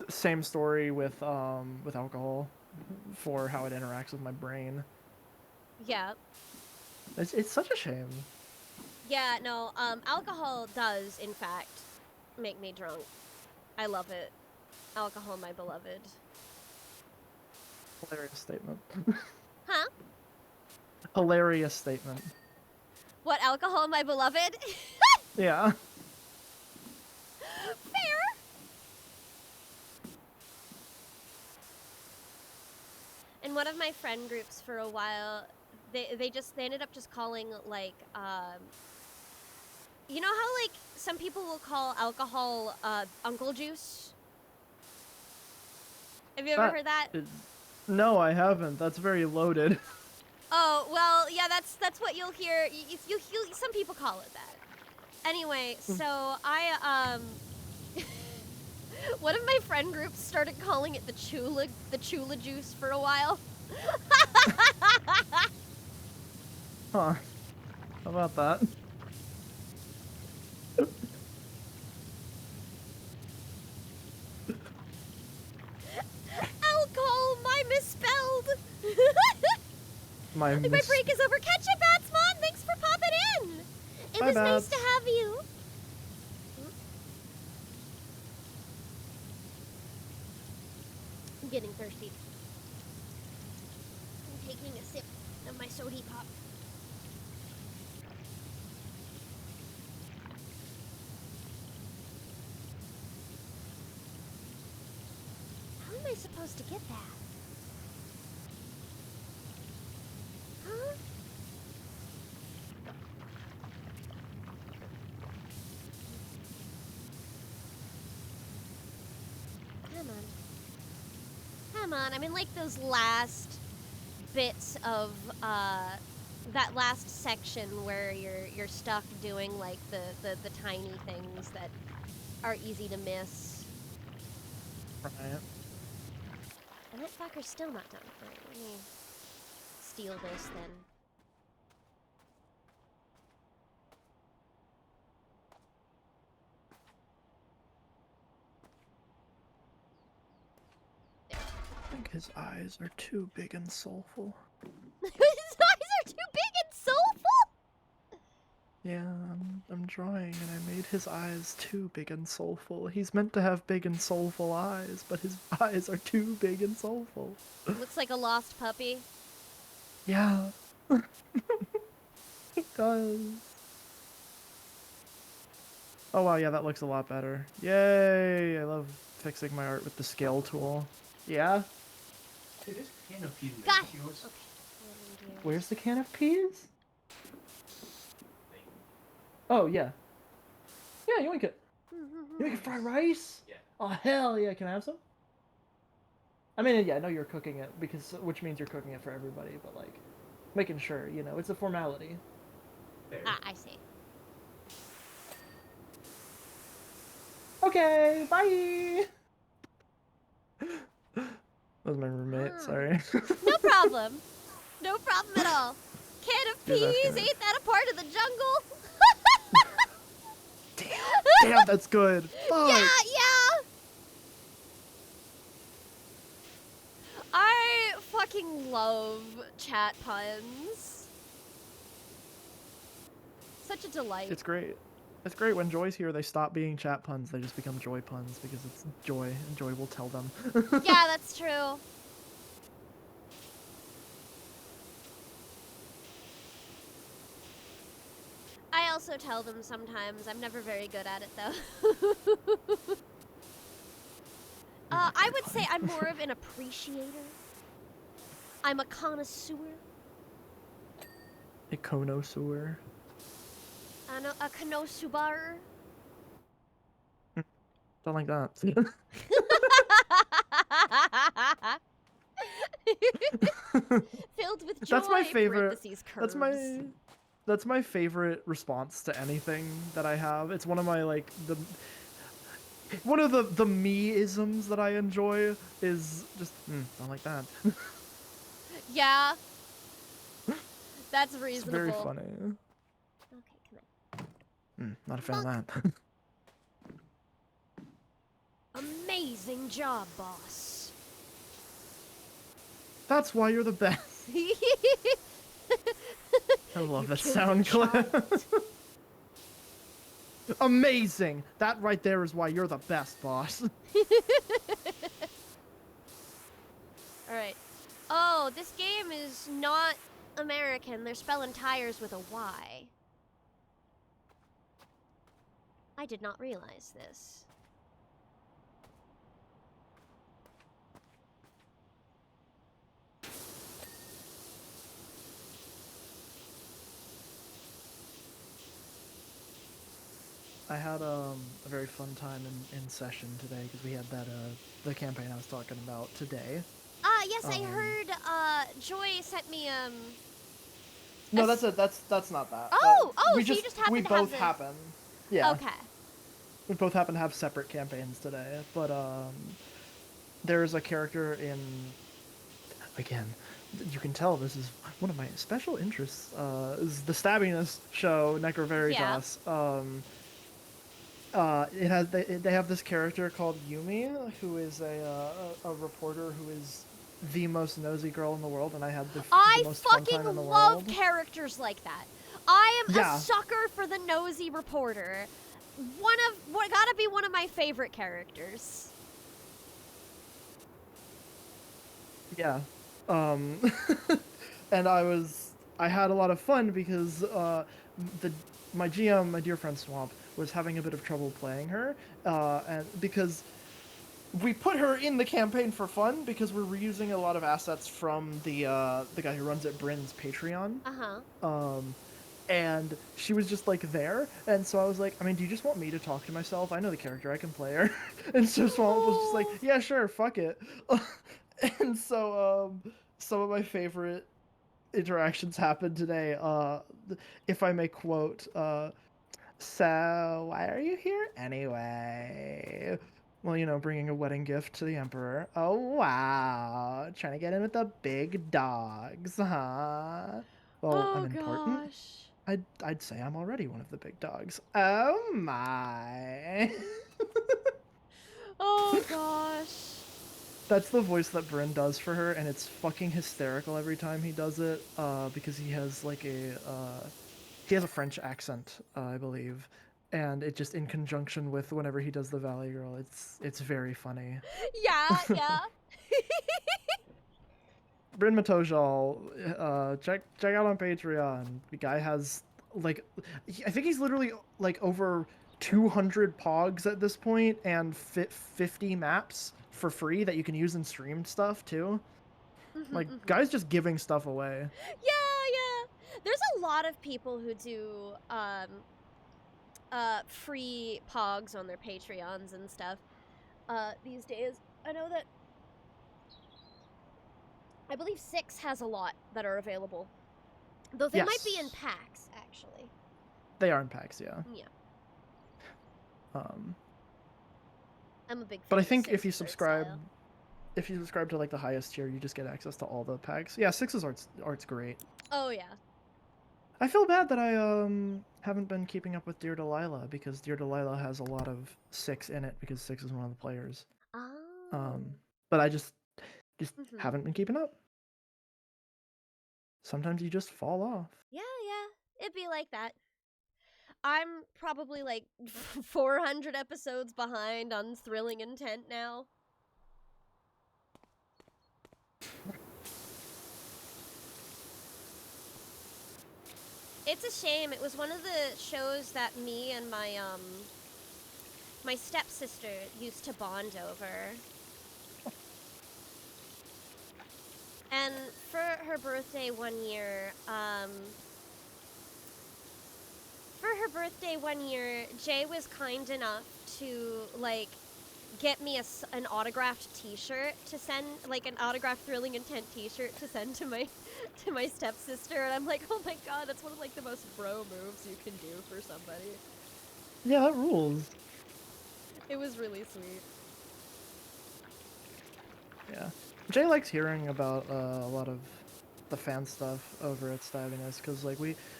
same story with alcohol, for how it interacts with my brain. Yeah. It's such a shame. Yeah, no, alcohol does, in fact, make me drunk. I love it. Alcohol, my beloved. Hilarious statement. Huh? Hilarious statement. What, alcohol, my beloved? Yeah. Fair. In one of my friend groups for a while, they ended up just calling, like, you know how, like, some people will call alcohol, uncle juice? Have you ever heard that? No, I haven't. That's very loaded. Oh, well, yeah, that's what you'll hear. Some people call it that. Anyway, so I, one of my friend groups started calling it the chula juice for a while. Huh. How about that? Alcohol, my misspelled. My break is over. Catch you, Batsmon. Thanks for popping in. It Bye, was nice Bats. to have you. I'm getting thirsty. I'm taking a sip of my sody pop. How am I supposed to get that? Huh? Come on. Come on, I'm in like those last bits of that last section where you're stuck doing like the tiny things that are easy to miss. Right. And that fucker's still not done. Alright, let me steal this then. I think his eyes are too big and soulful. His eyes are too big and soulful! Yeah, I'm drawing and I made his eyes too big and soulful. He's meant to have big and soulful eyes, but his eyes are too big and soulful. Looks like a lost puppy. Yeah. It does. Oh wow, yeah, that looks a lot better. Yay! I love fixing my art with the scale tool. Yeah? Hey, this can of peas is Got it. yours. Okay. Where's the can of peas? Oh, yeah. Yeah, you want it. You make fried rice? Yeah. Oh, hell yeah, can I have some? I mean, yeah, I know you're cooking it, which means you're cooking it for everybody, but, like, making sure, you know, it's a formality. Fair. Ah, I see. Okay, bye! That was my roommate, sorry. No problem. No problem at all. Can of He's peas, asking it. ain't that a part of the jungle? Damn, that's good. Fuck. Yeah, yeah. I fucking love chat puns. Such a delight. It's great. It's great when Joy's here, they stop being chat puns, they just become joy puns because it's Joy, and Joy will tell them. Yeah, that's true. also tell them sometimes. I'm never very good at it, though. You're not I very would say funny. I'm more of an appreciator. I'm a connoisseur. A connoisseur. A connoisseur. Don't like that. Filled with joy. That's my favorite. Parentheses, That's curves. that's my favorite response to anything that I have. It's one of my like one of the me-isms that I enjoy is just don't like that. Yeah. That's It's reasonable. very funny. Okay, come on. Not a fan of that. Amazing job, boss. That's why you're the best. I love that killed sound a child. clip. Amazing. That right there is why you're the best, boss. Alright. Oh, this game is not American. They're spelling tires with a Y. I did not realize this. I had a very fun time in session today because we had that the campaign I was talking about today. Yes, I heard Joy sent me No, a that's not that. Oh, we so you just happened we to have both the- happen. Yeah. Okay. We both happen to have separate campaigns today, but there's a character in. Again, you can tell this is one of my special interests. Is the Stabbiness show Necro Veritas. It has they have this character called Yumi, who is a reporter who is the most nosy girl in the world, and I had the most fun fucking time in the love world. characters like that. I am Yeah. a sucker for the nosy reporter. Gotta be one of my favorite characters. Yeah. And I had a lot of fun because my GM, my dear friend Swamp, was having a bit of trouble playing her, and because we put her in the campaign for fun because we're reusing a lot of assets from the guy who runs it, Bryn's Patreon. And she was just like there, and so I was like, I mean, do you just want me to talk to myself? I know the character, I can play her. And so Swamp was just like, yeah, sure, fuck it. And so some of my favorite interactions happened today. If I may quote, so why are you here anyway? Well, you know, bringing a wedding gift to the Emperor. Oh wow, trying to get in with the big dogs, huh? Well, I'm important. Gosh. I'd say I'm already one of the big dogs. Oh my. Oh gosh. That's the voice that Bryn does for her, and it's fucking hysterical every time he does it, because he has like he has a French accent, I believe, and it just in conjunction with whenever he does the Valley Girl, it's very funny. Yeah. Bryn Matojal, check out on Patreon. The guy has like, I think he's literally like over 200 pogs at this point, and 50 maps for free that you can use in streamed stuff too. Like, guys just giving stuff away. Yeah. There's a lot of people who do free pogs on their Patreons and stuff these days. I know that I believe 6 has a lot that are available. Though they might be in Yes. packs, actually. They are in packs, yeah. Yeah. Um, I'm a big fan but I of think if 6's you art subscribe, style. if you subscribe to like the highest tier, you just get access to all the packs. Yeah, 6's art's great. Oh yeah. I feel bad that I haven't been keeping up with Dear Delilah, because Dear Delilah has a lot of 6 in it because 6 is one of the players. Oh. But I just haven't been keeping up. Sometimes you just fall off. Yeah. It'd be like that. I'm probably like 400 episodes behind on Thrilling Intent now. It's a shame. It was one of the shows that me and my stepsister used to bond over. And for her birthday one year, Jay was kind enough to, like, get me an autographed T-shirt to send, like an autographed Thrilling Intent T-shirt to send to my stepsister, and I'm like, oh my god, that's one of like the most bro moves you can do for somebody. Yeah, that rules. It was really sweet. Yeah. Jay likes hearing about a lot of the fan stuff over at Stabbiness, because like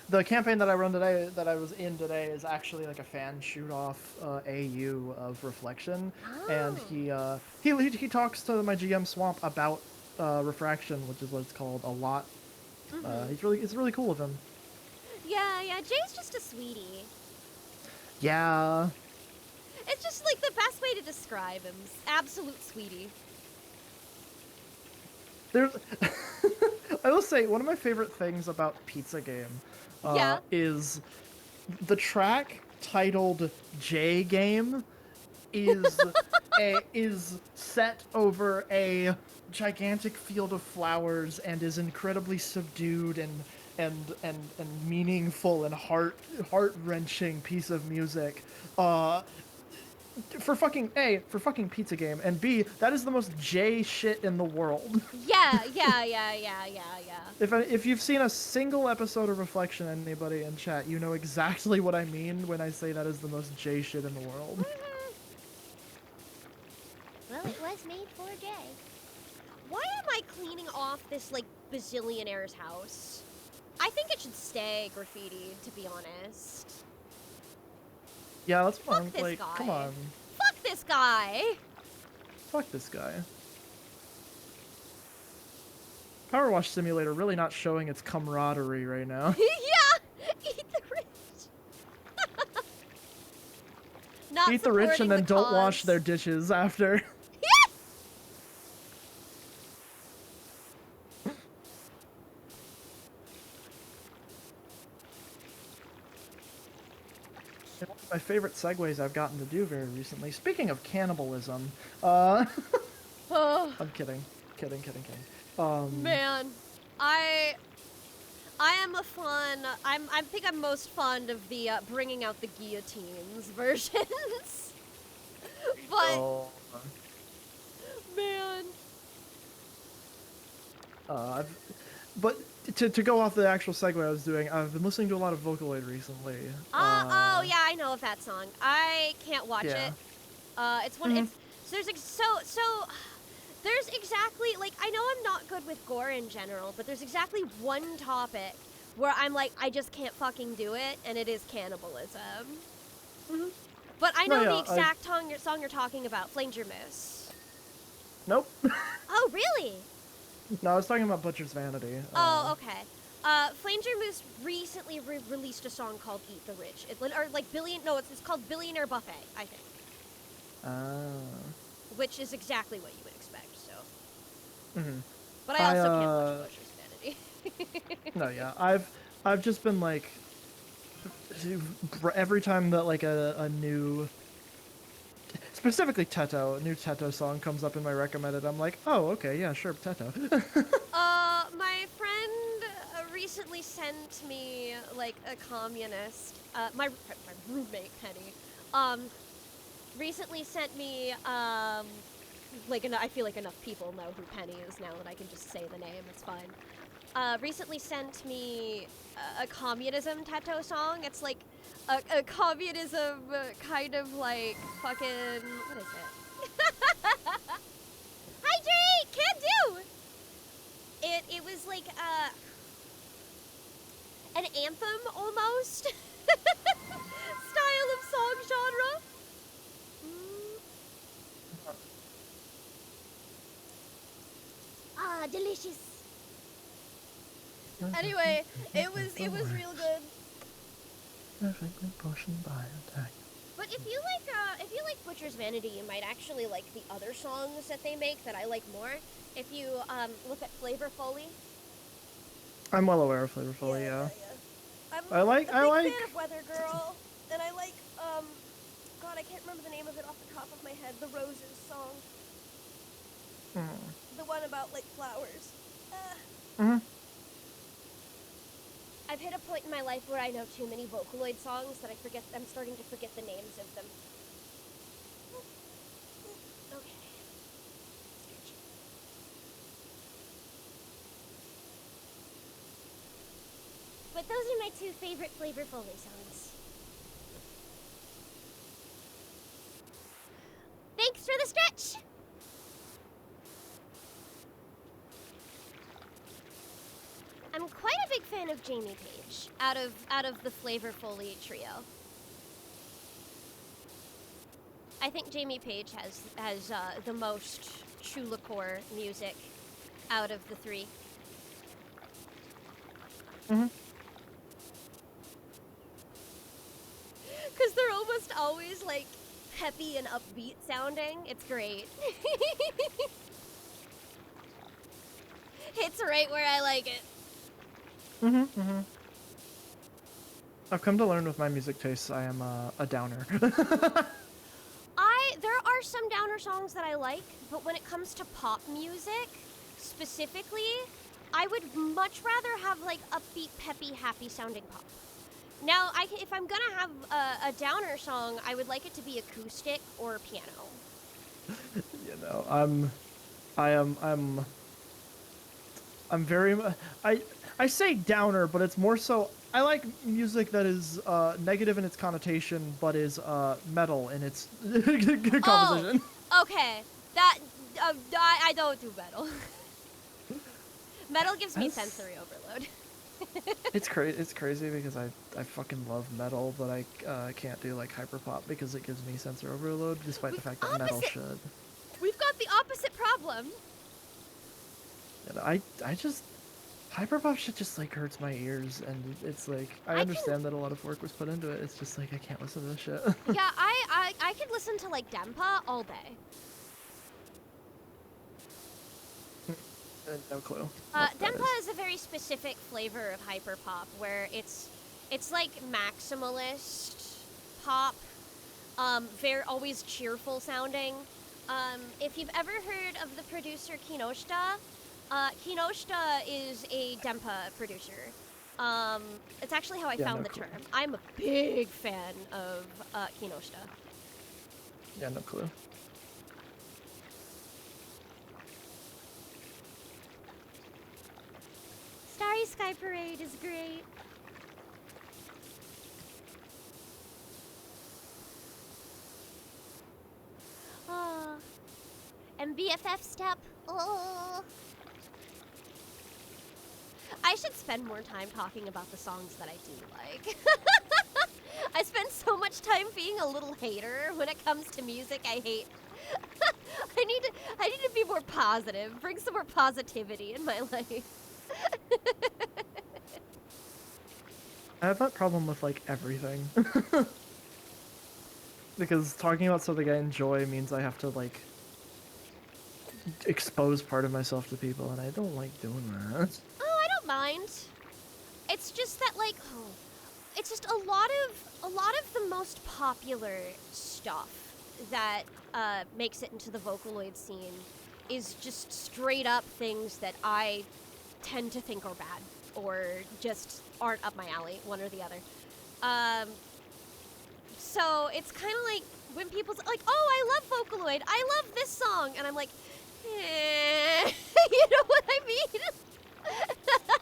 the campaign that I run today, that I was in today, is actually like a fan shoot off AU of Reflection, and he talks to my GM Swamp about Refraction, which is what it's called, a lot. It's really cool of him. Yeah, Jay's just a sweetie. Yeah. It's just like the best way to describe him. Absolute sweetie. There's, I will say, one of my favorite things about Pizza Game is the track titled J Game is set over a gigantic field of flowers and is incredibly subdued and meaningful and heart-wrenching piece of music. For fucking Pizza Game, and B, that is the most J shit in the world. Yeah. If you've seen a single episode of Reflection, anybody in chat, you know exactly what I mean when I say that is the most J shit in the world. Well, it was made for Jay. Why am I cleaning off this, like, bazillionaire's house? I think it should stay graffiti, to be honest. Yeah, that's fine. Fuck this Like, guy. come on. Fuck this guy! Fuck this guy. PowerWash Simulator really not showing its camaraderie right now. Yeah! Eat the rich! Not Eat the rich and then don't wash their dishes after. One of my favorite segues I've gotten to do very recently. Speaking of cannibalism, I'm kidding. Man, I am I think I'm most fond of the bringing out the guillotines versions. But man, but to go off the actual segue I was doing, I've been listening to a lot of Vocaloid recently. Oh yeah, I know of that song. I can't watch it. It's one. It's there's exactly, like, I know I'm not good with gore in general, but there's exactly one topic where I'm like, I just can't fucking do it, and it is cannibalism. But I know the exact song you're talking about, Flanger Moose. Nope. Oh, really? No, I was talking about Butcher's Vanity. Oh, okay. Flanger Moose recently released a song called Eat the Rich. It's called Billionaire Buffet, I think. Which is exactly what you would expect, so. But I also can't watch Butcher's Vanity. No, yeah. I've just been like, every time that like a new, specifically Teto, a new Teto song comes up in my recommended, I'm like, oh, okay, yeah, sure, Teto. My friend recently sent me, like, a communist, my roommate, Penny, recently sent me, I feel like enough people know who Penny is now that I can just say the name, it's fine. Recently sent me a communism Teto song. It's like a communism kind of like fucking, what is it? Hi Drake, can do! It was like an anthem almost style of song genre. Ah, delicious. Anyway, it was real good. Perfectly portioned by attack. But if you like Butcher's Vanity, you might actually like the other songs that they make that I like more. If you look at Flavor Foley. I'm well aware of Flavor Foley, yeah. I'm I like. a big fan of Weather Girl, and I like God, I can't remember the name of it off the top of my head. The Roses song, the one about like flowers. I've hit a point in my life where I know too many Vocaloid songs that I'm starting to forget the names of them. Okay. But those are my two favorite Flavor Foley songs. Thanks for the stretch! I'm quite a big fan of Jamie Page out of the Flavor Foley trio. I think Jamie Page has the most Chulacore music out of the three. Because they're almost always like peppy and upbeat sounding. It's great. It's right where I like it. I've come to learn with my music tastes, I am a downer. There are some downer songs that I like, but when it comes to pop music, specifically, I would much rather have like upbeat, peppy, happy sounding pop. Now, if I'm gonna have a downer song, I would like it to be acoustic or piano. You know, I'm very. I say downer, but it's more so. I like music that is negative in its connotation, but is metal in its composition. Oh, okay. That I don't do metal. Metal gives me sensory overload. It's crazy because I fucking love metal, but I can't do like hyperpop because it gives me sensory overload, despite the fact that metal should. We've got the opposite problem. And I just hyperpop shit just like hurts my ears, and it's like I understand that a lot of work was put into it. It's just like I can't listen to this shit. Yeah, I could listen to like Dempa all day. No clue. Dempa is a very specific flavor of hyperpop where it's like maximalist pop, very always cheerful sounding. If you've ever heard of the producer Kinoshita, Kinoshita is a Dempa producer. It's actually how I found the term. I'm a big fan of Kinoshita. Yeah, no clue. Starry Sky Parade is great. Oh. And BFF Step. Oh. I should spend more time talking about the songs that I do like. I spend so much time being a little hater when it comes to music I hate. I need to be more positive, bring some more positivity in my life. I have that problem with like everything. Because talking about something I enjoy means I have to like expose part of myself to people, and I don't like doing that. Oh, I don't mind. It's just that like, it's just a lot of the most popular stuff that makes it into the Vocaloid scene is just straight up things that I tend to think are bad or just aren't up my alley, one or the other. So it's kind of like when people's like, oh, I love Vocaloid, I love this song, and I'm like, eh, you know what I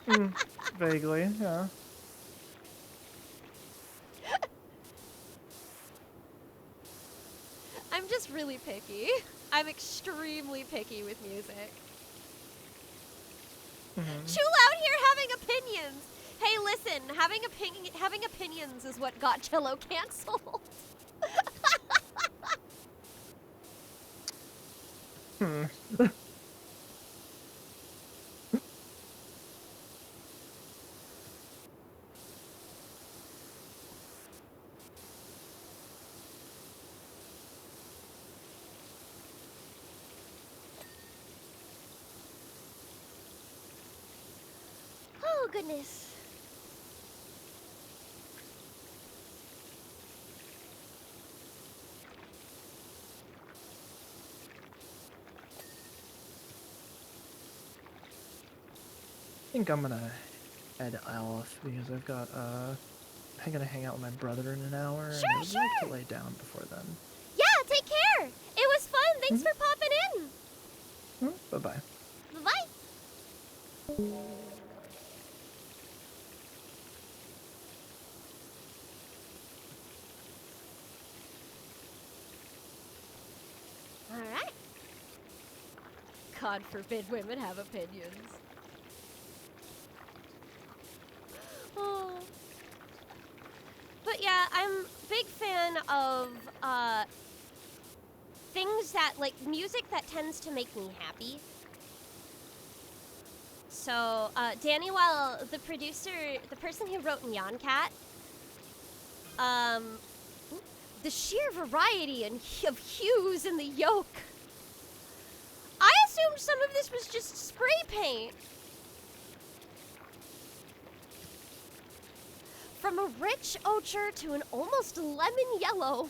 mean? Vaguely, yeah. I'm just really picky. I'm extremely picky with music. Chula out here having opinions. Hey, listen, having opinions is what got Cello canceled. Oh, goodness. think I'm gonna head off because I've got I'm gonna hang out with my brother in an hour, and I would like to lay down before then. Yeah, take care. It was fun. Thanks for popping in. Bye bye. Bye-bye. All right. God forbid women have opinions. Oh. But yeah, I'm a big fan of things that, like, music that tends to make me happy. So, Danny, while the producer, the person who wrote Nyan Cat, the sheer variety of hues in the yolk. I assumed some of this was just spray paint. From a rich ochre to an almost lemon yellow.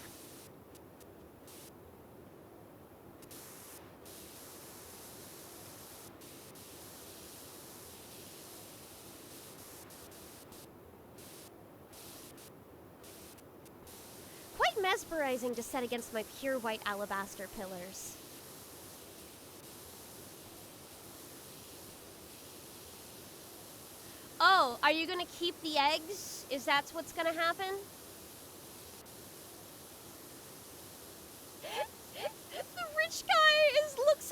Quite mesmerizing to set against my pure white alabaster pillars. Oh, are you gonna keep the eggs? Is that what's gonna happen? The rich guy looks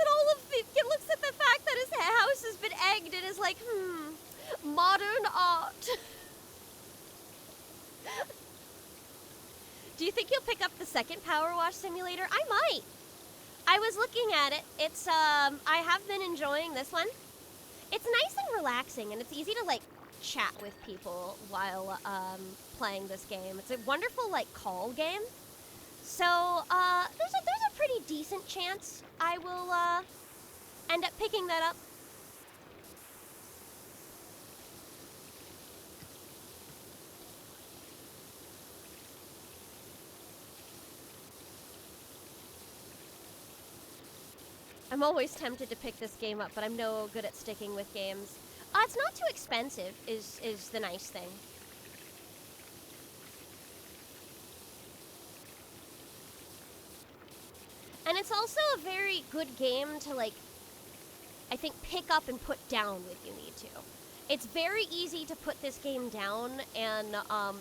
at the fact that his house has been egged and is like, modern art. Do you think you'll pick up the second PowerWash Simulator? I might. I was looking at it. It's, I have been enjoying this one. It's nice and relaxing, and it's easy to, like, chat with people while, playing this game. It's a wonderful, like, call game. So, there's a pretty decent chance I will, end up picking that up. I'm always tempted to pick this game up, but I'm no good at sticking with games. It's not too expensive, is the nice thing. And it's also a very good game to, like, I think pick up and put down if you need to. It's very easy to put this game down and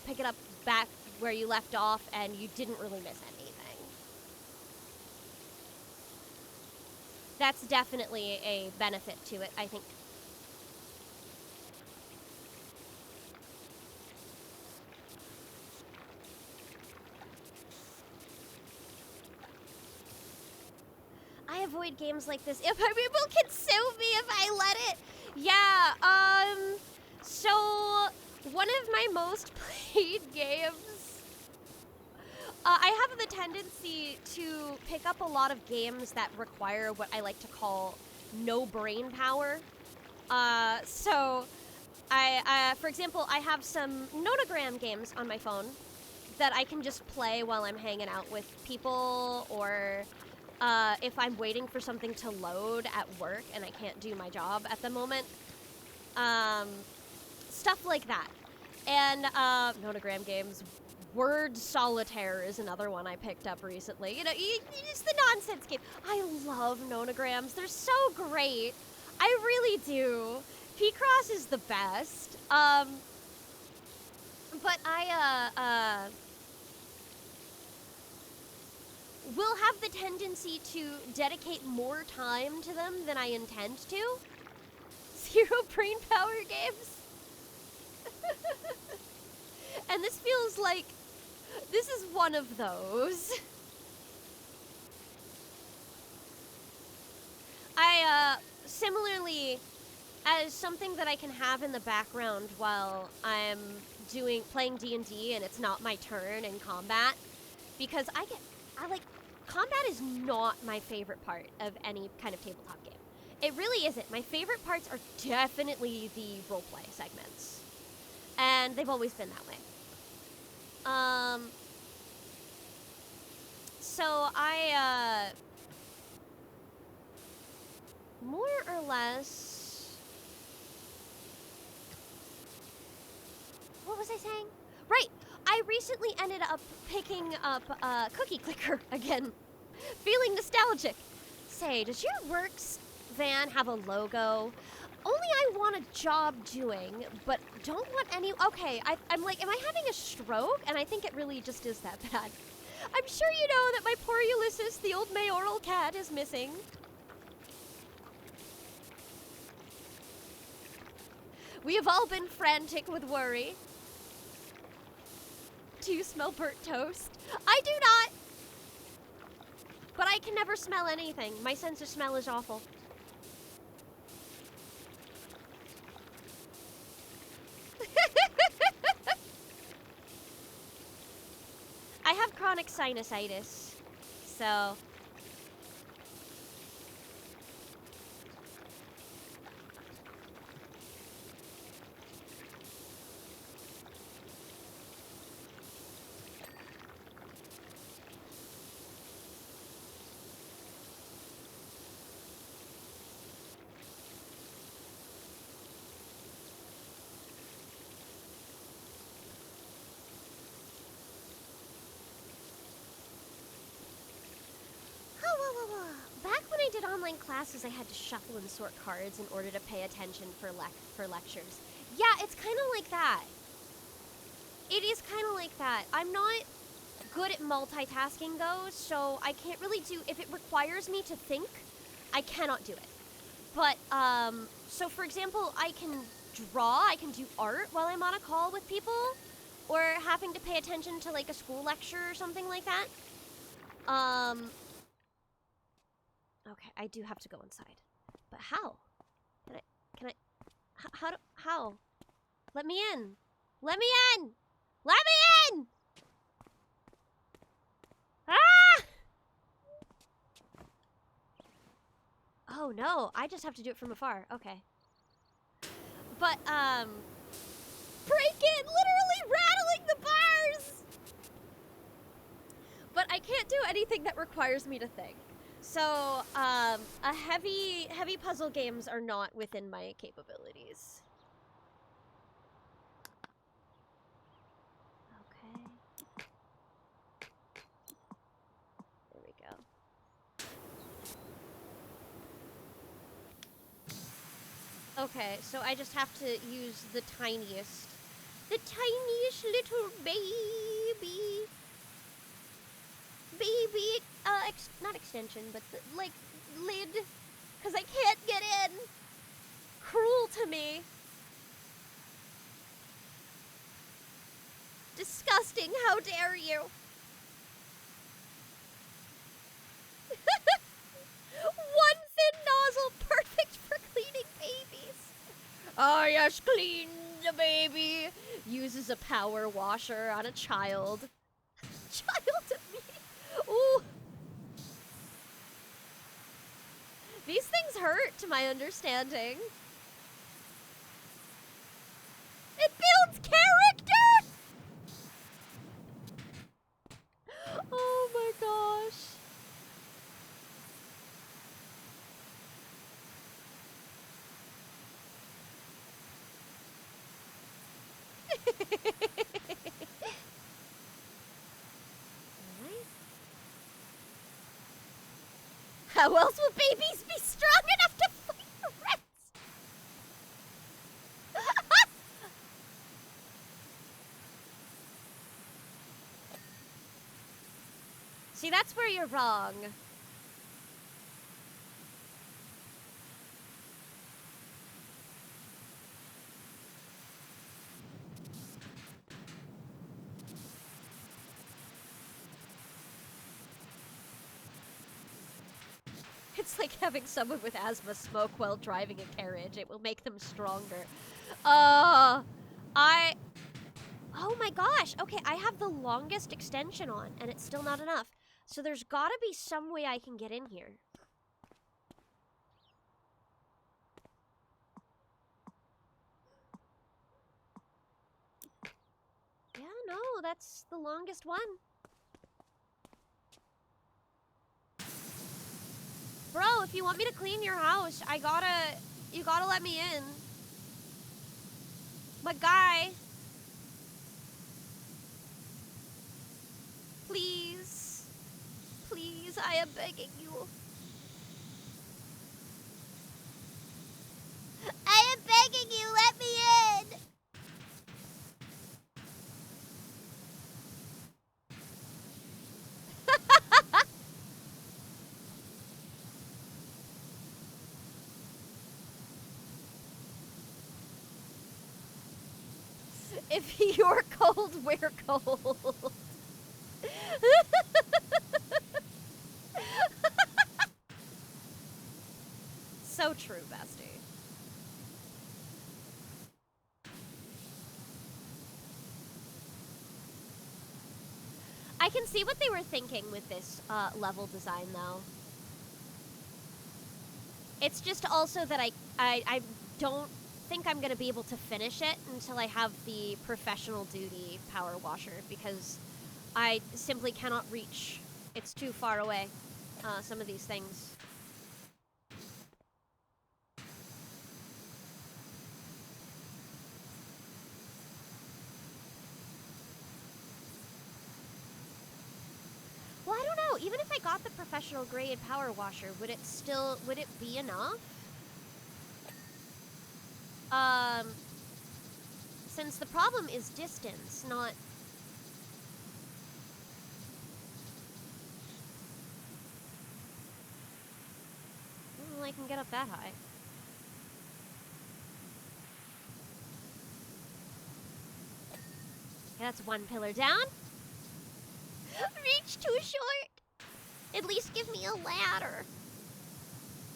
pick it up back where you left off and you didn't really miss anything. That's definitely a benefit to it, I think. I avoid games like this. If people can sue me if I let it. Yeah, so one of my most played games, I have the tendency to pick up a lot of games that require what I like to call no brain power. So for example, I have some nonogram games on my phone that I can just play while I'm hanging out with people, or if I'm waiting for something to load at work and I can't do my job at the moment. Stuff like that. And nonogram games. Word Solitaire is another one I picked up recently. You know, it's the nonsense game. I love nonograms. They're so great. I really do. P-Cross is the best. But I will have the tendency to dedicate more time to them than I intend to. Zero brain power games. And this feels like this is one of those. I, similarly, as something that I can have in the background while I'm playing D&D and it's not my turn in combat, because combat is not my favorite part of any kind of tabletop game. It really isn't. My favorite parts are definitely the roleplay segments. And they've always been that way. So I, more or less what was I saying? Right, I recently ended up picking up Cookie Clicker again. Feeling nostalgic. Say, does your works van have a logo? Only I want a job doing, but don't want any... Okay, I'm like, am I having a stroke? And I think it really just is that bad. I'm sure you know that my poor Ulysses, the old mayoral cat, is missing. We have all been frantic with worry. Do you smell burnt toast? I do not! But I can never smell anything. My sense of smell is awful. I have chronic sinusitis, so... Back when I did online classes, I had to shuffle and sort cards in order to pay attention for lectures. Yeah, it's kind of like that. It is kind of like that. I'm not good at multitasking, though, so I can't really do... If it requires me to think, I cannot do it. But, so for example, I can draw, I can do art while I'm on a call with people, or having to pay attention to, like, a school lecture or something like that. Okay, I do have to go inside. But how? How? Let me in! Let me in! Let me in! Ah! Oh no, I just have to do it from afar. Okay. But, break in! Literally rattling the bars! But I can't do anything that requires me to think. So, heavy puzzle games are not within my capabilities. Okay. There we go. Okay, so I just have to use the tiniest little baby, not extension, but the, like, lid, because I can't get in. Cruel to me. Disgusting, how dare you. One thin nozzle, perfect for cleaning babies. Oh yes, clean the baby. Uses a power washer on a child. Child of me. Ooh. These things hurt, to my understanding. It builds character! Oh my gosh. How else will babies be strong enough to fight rats? See, that's where you're wrong. It's like having someone with asthma smoke while driving a carriage. It will make them stronger. Oh my gosh. Okay, I have the longest extension on, and it's still not enough. So there's gotta be some way I can get in here. Yeah, no, that's the longest one. Bro, if you want me to clean your house, you gotta let me in. My guy. I am begging you. I am begging you, let me in! If you're cold, we're cold. So true, bestie. I can see what they were thinking with this level design, though. It's just also that I don't think I'm going to be able to finish it until I have the professional duty power washer, because I simply cannot reach. It's too far away, some of these things. Well, I don't know. Even if I got the professional grade power washer, would it be enough? Since the problem is distance, not... Well, I can get up that high. Okay, that's one pillar down. Reach too short. At least give me a ladder.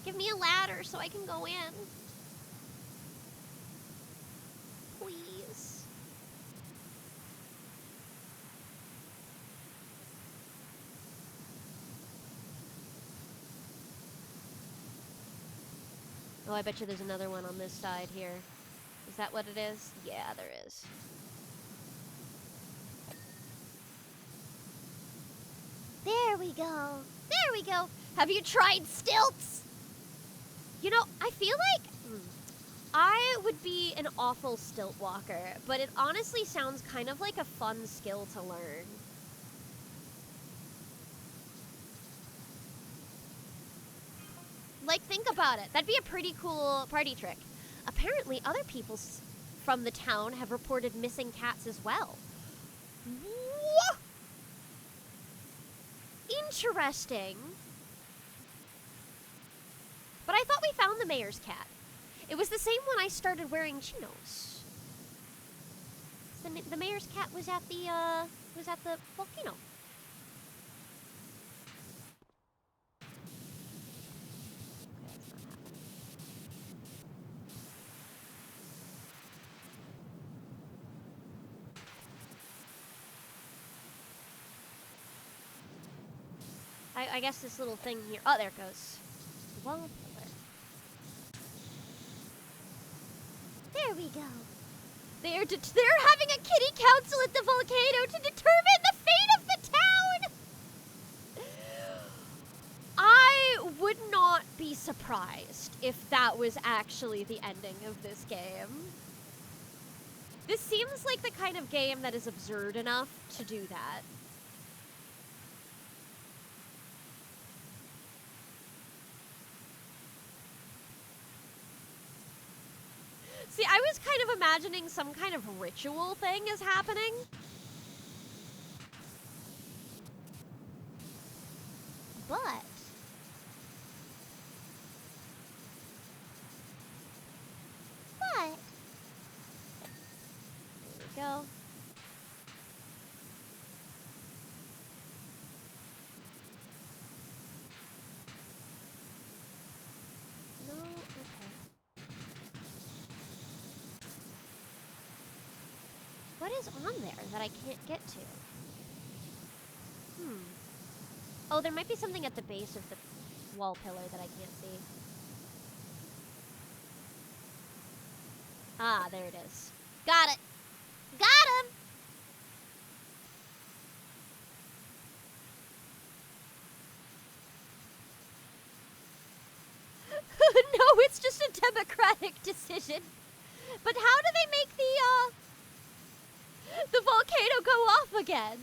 Give me a ladder so I can go in. Please. Oh, I bet you there's another one on this side here. Is that what it is? Yeah, there is. There we go. There we go. Have you tried stilts? You know, I feel like I would be an awful stilt walker, but it honestly sounds kind of like a fun skill to learn. Like, think about it. That'd be a pretty cool party trick. Apparently, other people from the town have reported missing cats as well. What? Interesting. But I thought we found the mayor's cat. It was the same when I started wearing chinos. The mayor's cat was at the volcano. I guess this little thing here. Oh, there it goes. Wall pillar. There we go. They're having a kitty council at the volcano to determine the fate of the town. I would not be surprised if that was actually the ending of this game. This seems like the kind of game that is absurd enough to do that. See, I was kind of imagining some kind of ritual thing is happening. But... There we go. No, okay. What is on there that I can't get to? Oh, there might be something at the base of the wall pillar that I can't see. Ah, there it is. Got it! Got him! No, it's just a democratic decision. But how do they make the volcano go off again?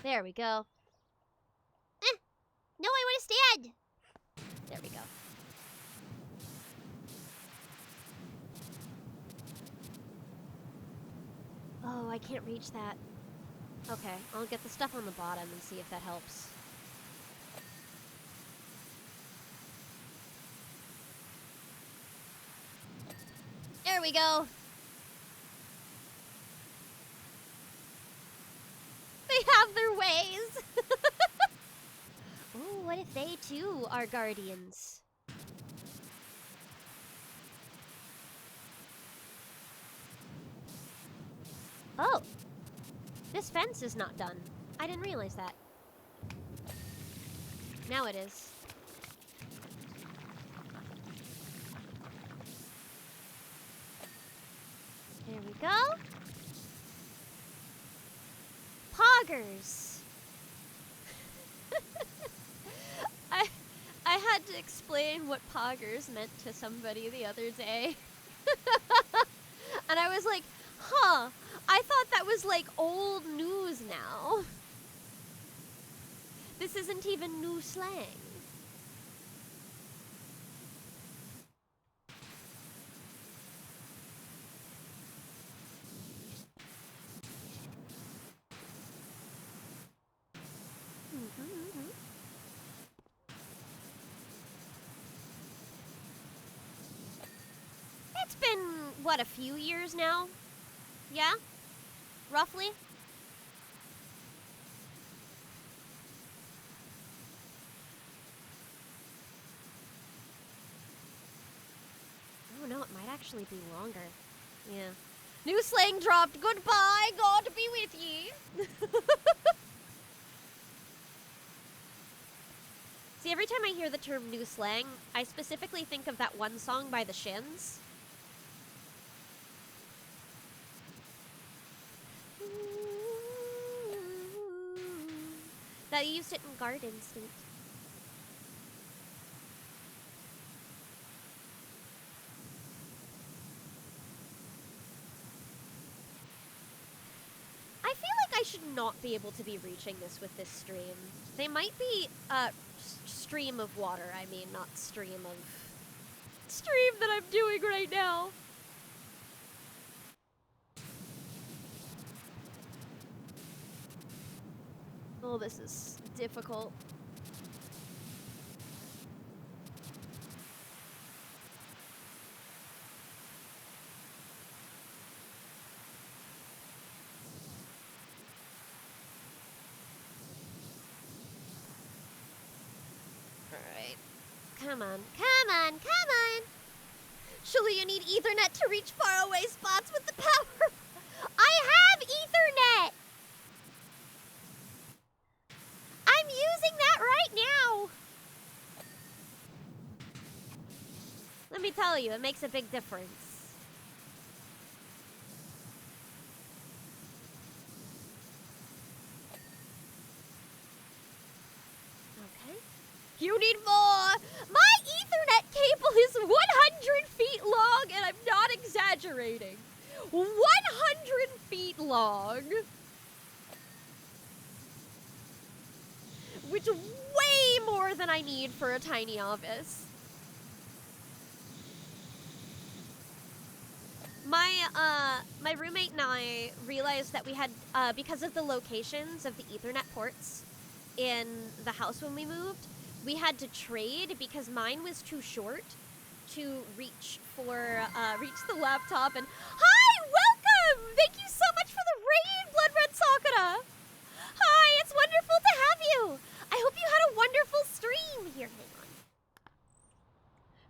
There we go. No, I want to stand. There we go. Oh, I can't reach that. Okay, I'll get the stuff on the bottom and see if that helps. There we go. They have their ways. Oh, what if they too are guardians? Oh, this fence is not done. I didn't realize that. Now it is. There we go. Poggers. I had to explain what poggers meant to somebody the other day. And I was like, huh, I thought that was like old news now. This isn't even new slang. It's been, what, a few years now? Yeah? Roughly? Oh no, it might actually be longer. Yeah. New slang dropped. Goodbye, God be with ye. See, every time I hear the term new slang, I specifically think of that one song by the Shins. That used it in Guard Instinct. I feel like I should not be able to be reaching this with this stream. They might be, stream of water, I mean, not stream that I'm doing right now. Oh, this is difficult. Alright. Come on, come on, come on! Surely you need Ethernet to reach faraway spots with the power. I have Ethernet! I'm using that right now! Let me tell you, it makes a big difference. Okay. You need more! My Ethernet cable is 100 feet long, and I'm not exaggerating. 100 feet long! Which is way more than I need for a tiny office. My roommate and I realized that we had, because of the locations of the Ethernet ports in the house when we moved, we had to trade because mine was too short to reach the laptop. And hi, welcome! Thank you so much for the raid, Blood Red Sakura! Hi, it's wonderful to have you! I hope you had a wonderful stream! Here, hang on.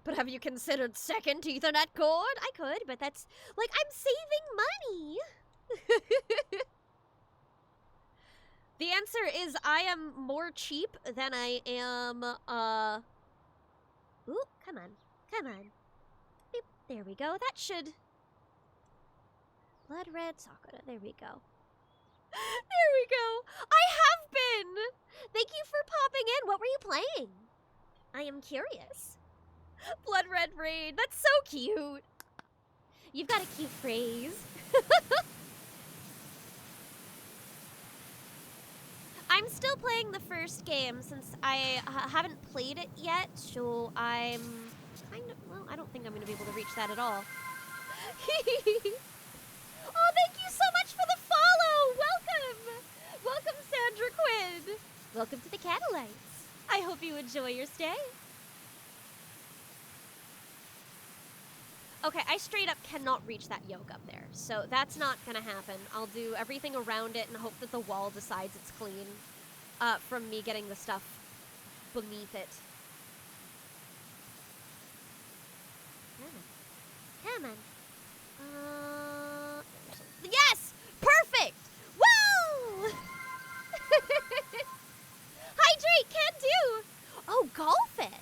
But have you considered second Ethernet cord? I could, but that's, like, I'm saving money! The answer is I am more cheap than I am, Ooh, come on. Come on. Beep. There we go. That should... Blood Red Sakura. There we go. There we go. I have been! Thank you for popping in. What were you playing? I am curious. Blood Red Raid. That's so cute. You've got a cute phrase. I'm still playing the first game since I haven't played it yet, so I'm kind of, well, I don't think I'm going to be able to reach that at all. Oh, thank you so much for the follow! Welcome! Welcome, Sandra Quinn! Welcome to the Catalites. I hope you enjoy your stay. Okay, I straight up cannot reach that yoke up there, so that's not gonna happen. I'll do everything around it and hope that the wall decides it's clean from me getting the stuff beneath it. Come on. Yes! Perfect! Woo! Hydrate can do! Oh, golf it!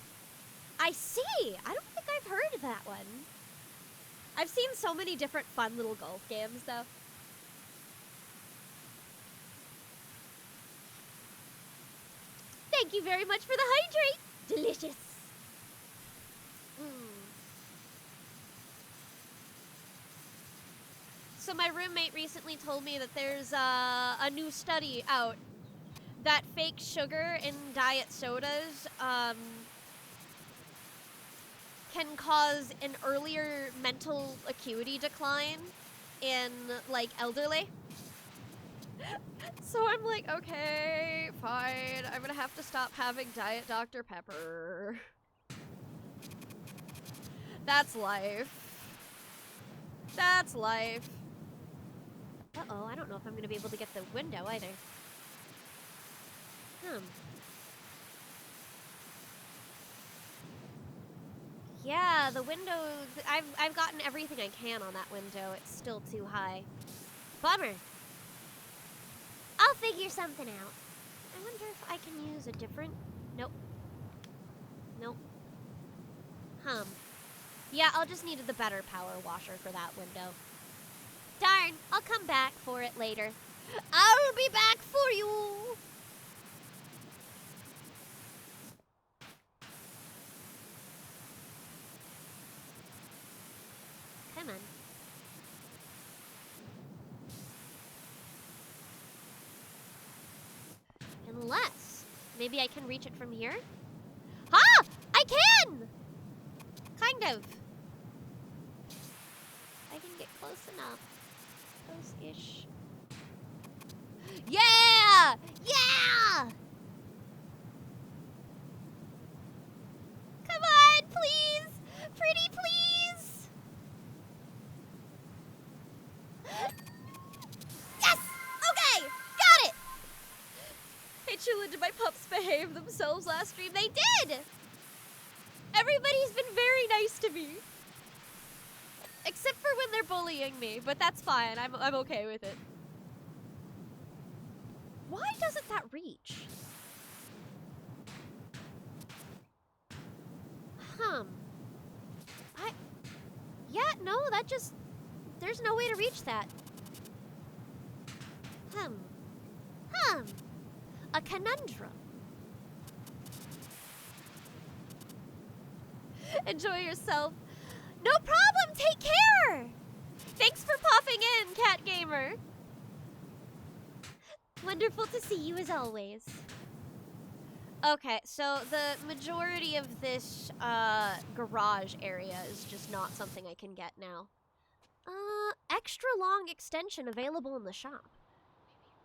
I see! I don't think I've heard of that one. I've seen so many different fun little golf games, though. Thank you very much for the hydrate! Delicious! So my roommate recently told me that there's a new study out that fake sugar in diet sodas can cause an earlier mental acuity decline in, like, elderly. So I'm like, okay, fine. I'm gonna have to stop having Diet Dr. Pepper. That's life. That's life. Uh-oh, I don't know if I'm gonna be able to get the window either. Yeah, the window, I've gotten everything I can on that window. It's still too high. Bummer. I'll figure something out. I wonder if I can use a different... Nope. Nope. Yeah, I'll just need the better power washer for that window. Darn, I'll come back for it later. I'll be back for you! Come on. Unless, maybe I can reach it from here? Ha! I can! Kind of. I can get close enough. Close-ish. Yeah! Yeah! Come on, please! Pretty please! Yes! Okay! Got it! Hey, Chula, did my pups behave themselves last stream? They did! Everybody's been very nice to me. Except for when they're bullying me, but that's fine. I'm okay with it. Why doesn't that reach? Yeah, no, that just... There's no way to reach that. A conundrum. Enjoy yourself. No problem, take care! Thanks for popping in, Cat Gamer. Wonderful to see you as always. Okay, so the majority of this garage area is just not something I can get now. Extra long extension available in the shop.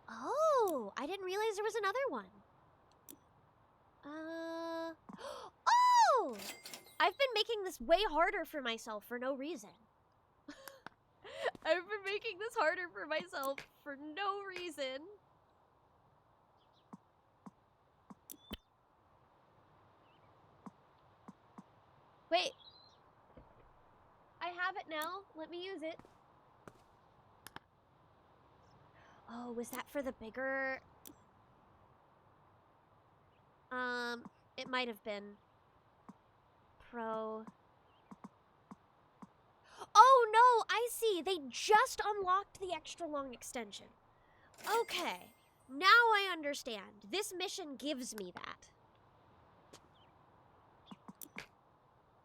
Oh, I didn't realize there was another one. Oh! I've been making this way harder for myself for no reason. I've been making this harder for myself for no reason. Wait. I have it now. Let me use it. Oh, was that for the bigger... it might have been. Pro. Oh, no, I see. They just unlocked the extra long extension. Okay. Now I understand. This mission gives me that.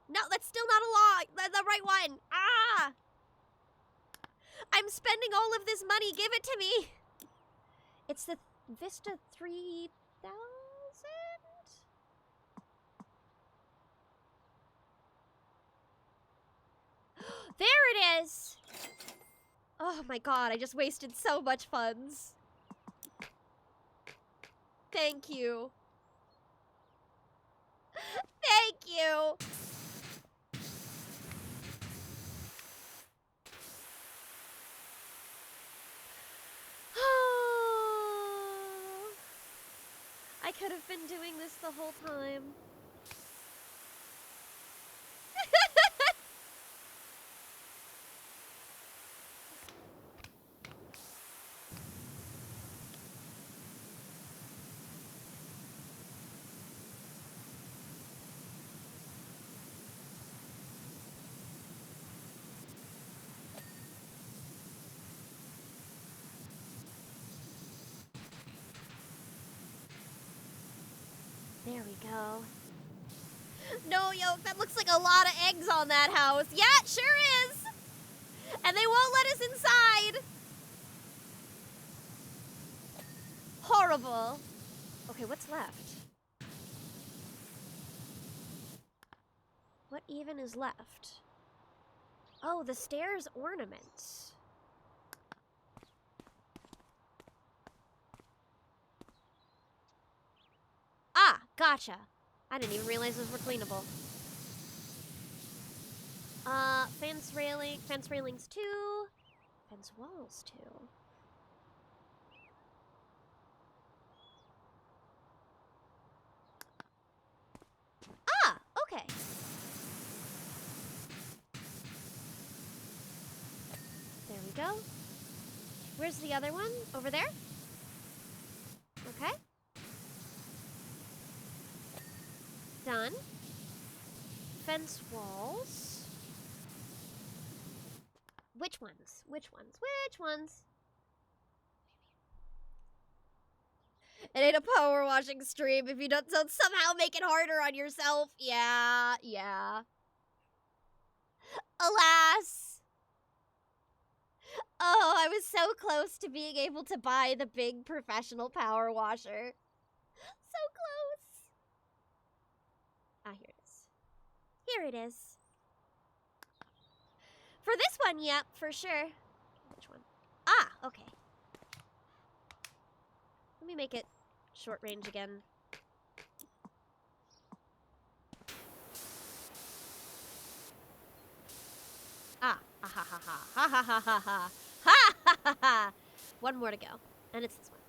No, that's still not a law. The right one. Ah! I'm spending all of this money. Give it to me. It's the Vista 3000? There it is! Oh my god, I just wasted so much funds. Thank you. Thank you! I could have been doing this the whole time. There we go. No, Yoke, that looks like a lot of eggs on that house. Yeah, it sure is. And they won't let us inside. Horrible. Okay, what's left? What even is left? Oh, the stairs ornaments. Ah, gotcha. I didn't even realize those were cleanable. Fence railings 2, fence walls 2. Ah, okay. There we go. Where's the other one? Over there? Okay. Done. Fence walls. Which ones? Which ones? Which ones? It ain't a power washing stream if you don't somehow make it harder on yourself. Yeah, yeah. Alas. Oh, I was so close to being able to buy the big professional power washer. So close. Ah, here it is. Here it is. For this one, yep, for sure. Which one? Ah, okay. Let me make it short range again. Ah, ha ha ha ha ha ha ha ha ha ha ha ha. One more to go, and it's this one.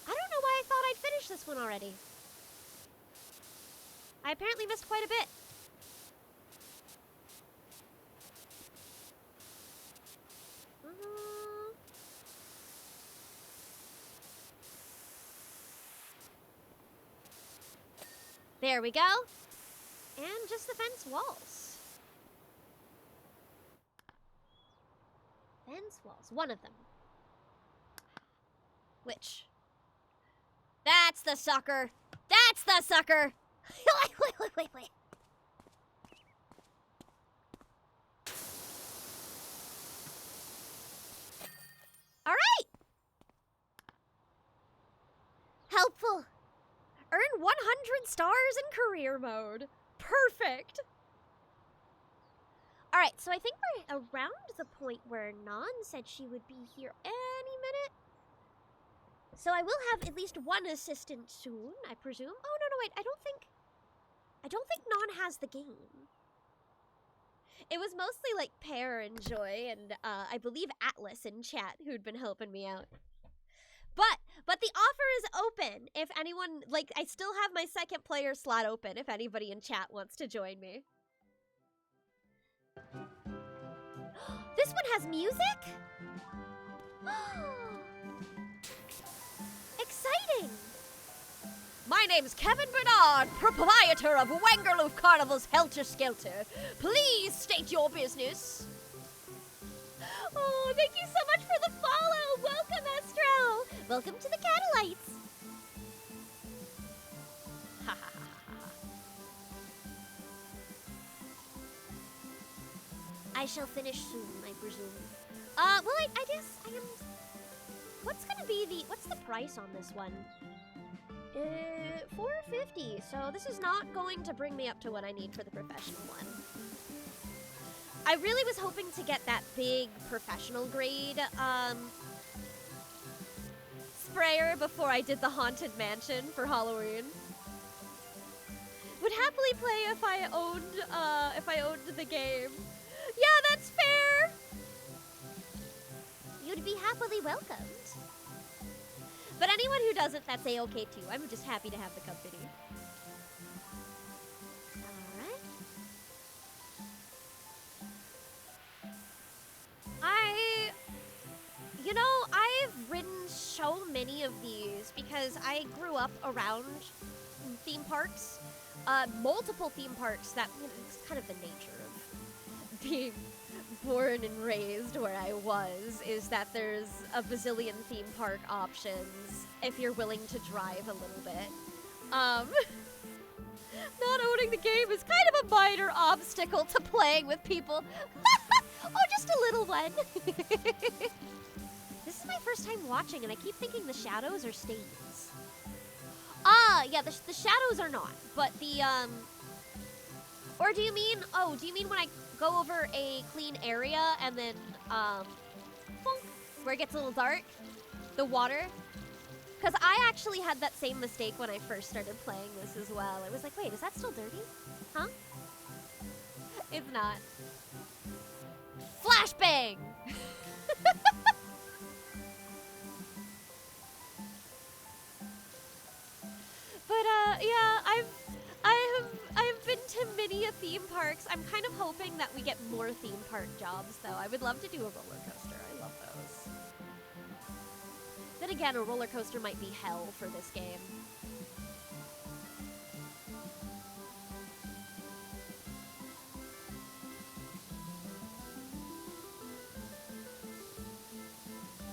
I don't know why I thought I'd finish this one already. I apparently missed quite a bit. There we go. And just the fence walls. Fence walls. One of them. Which? That's the sucker. That's the sucker. Wait. All right. Helpful. Earn 100 stars in career mode. Perfect. All right, so I think we're around the point where Non said she would be here any minute. So I will have at least one assistant soon, I presume. Oh, no, wait, I don't think Non has the game. It was mostly like Pear and Joy and I believe Atlas in chat who'd been helping me out. But the offer is open if anyone, like, I still have my second player slot open if anybody in chat wants to join me. This one has music? Exciting! My name's Kevin Bernard, proprietor of Wengerloof Carnival's Helter Skelter. Please state your business. Oh, thank you so much for the follow. Welcome, Estro. Welcome to the Catalites. Ha ha ha ha. I shall finish soon, I presume. Well, I guess I am... What's the price on this one? $4.50, so this is not going to bring me up to what I need for the professional one. I really was hoping to get that big professional grade, sprayer before I did the Haunted Mansion for Halloween. Would happily play if I owned the game. Yeah, that's fair! You'd be happily welcomed. But anyone who doesn't, that's a-okay too. I'm just happy to have the company. Alright. You know, I've ridden so many of these because I grew up around theme parks. Multiple theme parks that, you know, it's kind of the nature of being born and raised where I was, is that there's a bazillion theme park options if you're willing to drive a little bit. Not owning the game is kind of a minor obstacle to playing with people. Oh, just a little one. This is my first time watching, and I keep thinking the shadows are stains. Yeah, the shadows are not, but the, or do you mean when I go over a clean area and then, bonk, where it gets a little dark? The water? Because I actually had that same mistake when I first started playing this as well. I was like, wait, is that still dirty? Huh? It's not. Flashbang! But, yeah, I've been to many a theme parks. I'm kind of hoping that we get more theme park jobs, though. I would love to do a roller coaster. I love those. Then again, a roller coaster might be hell for this game.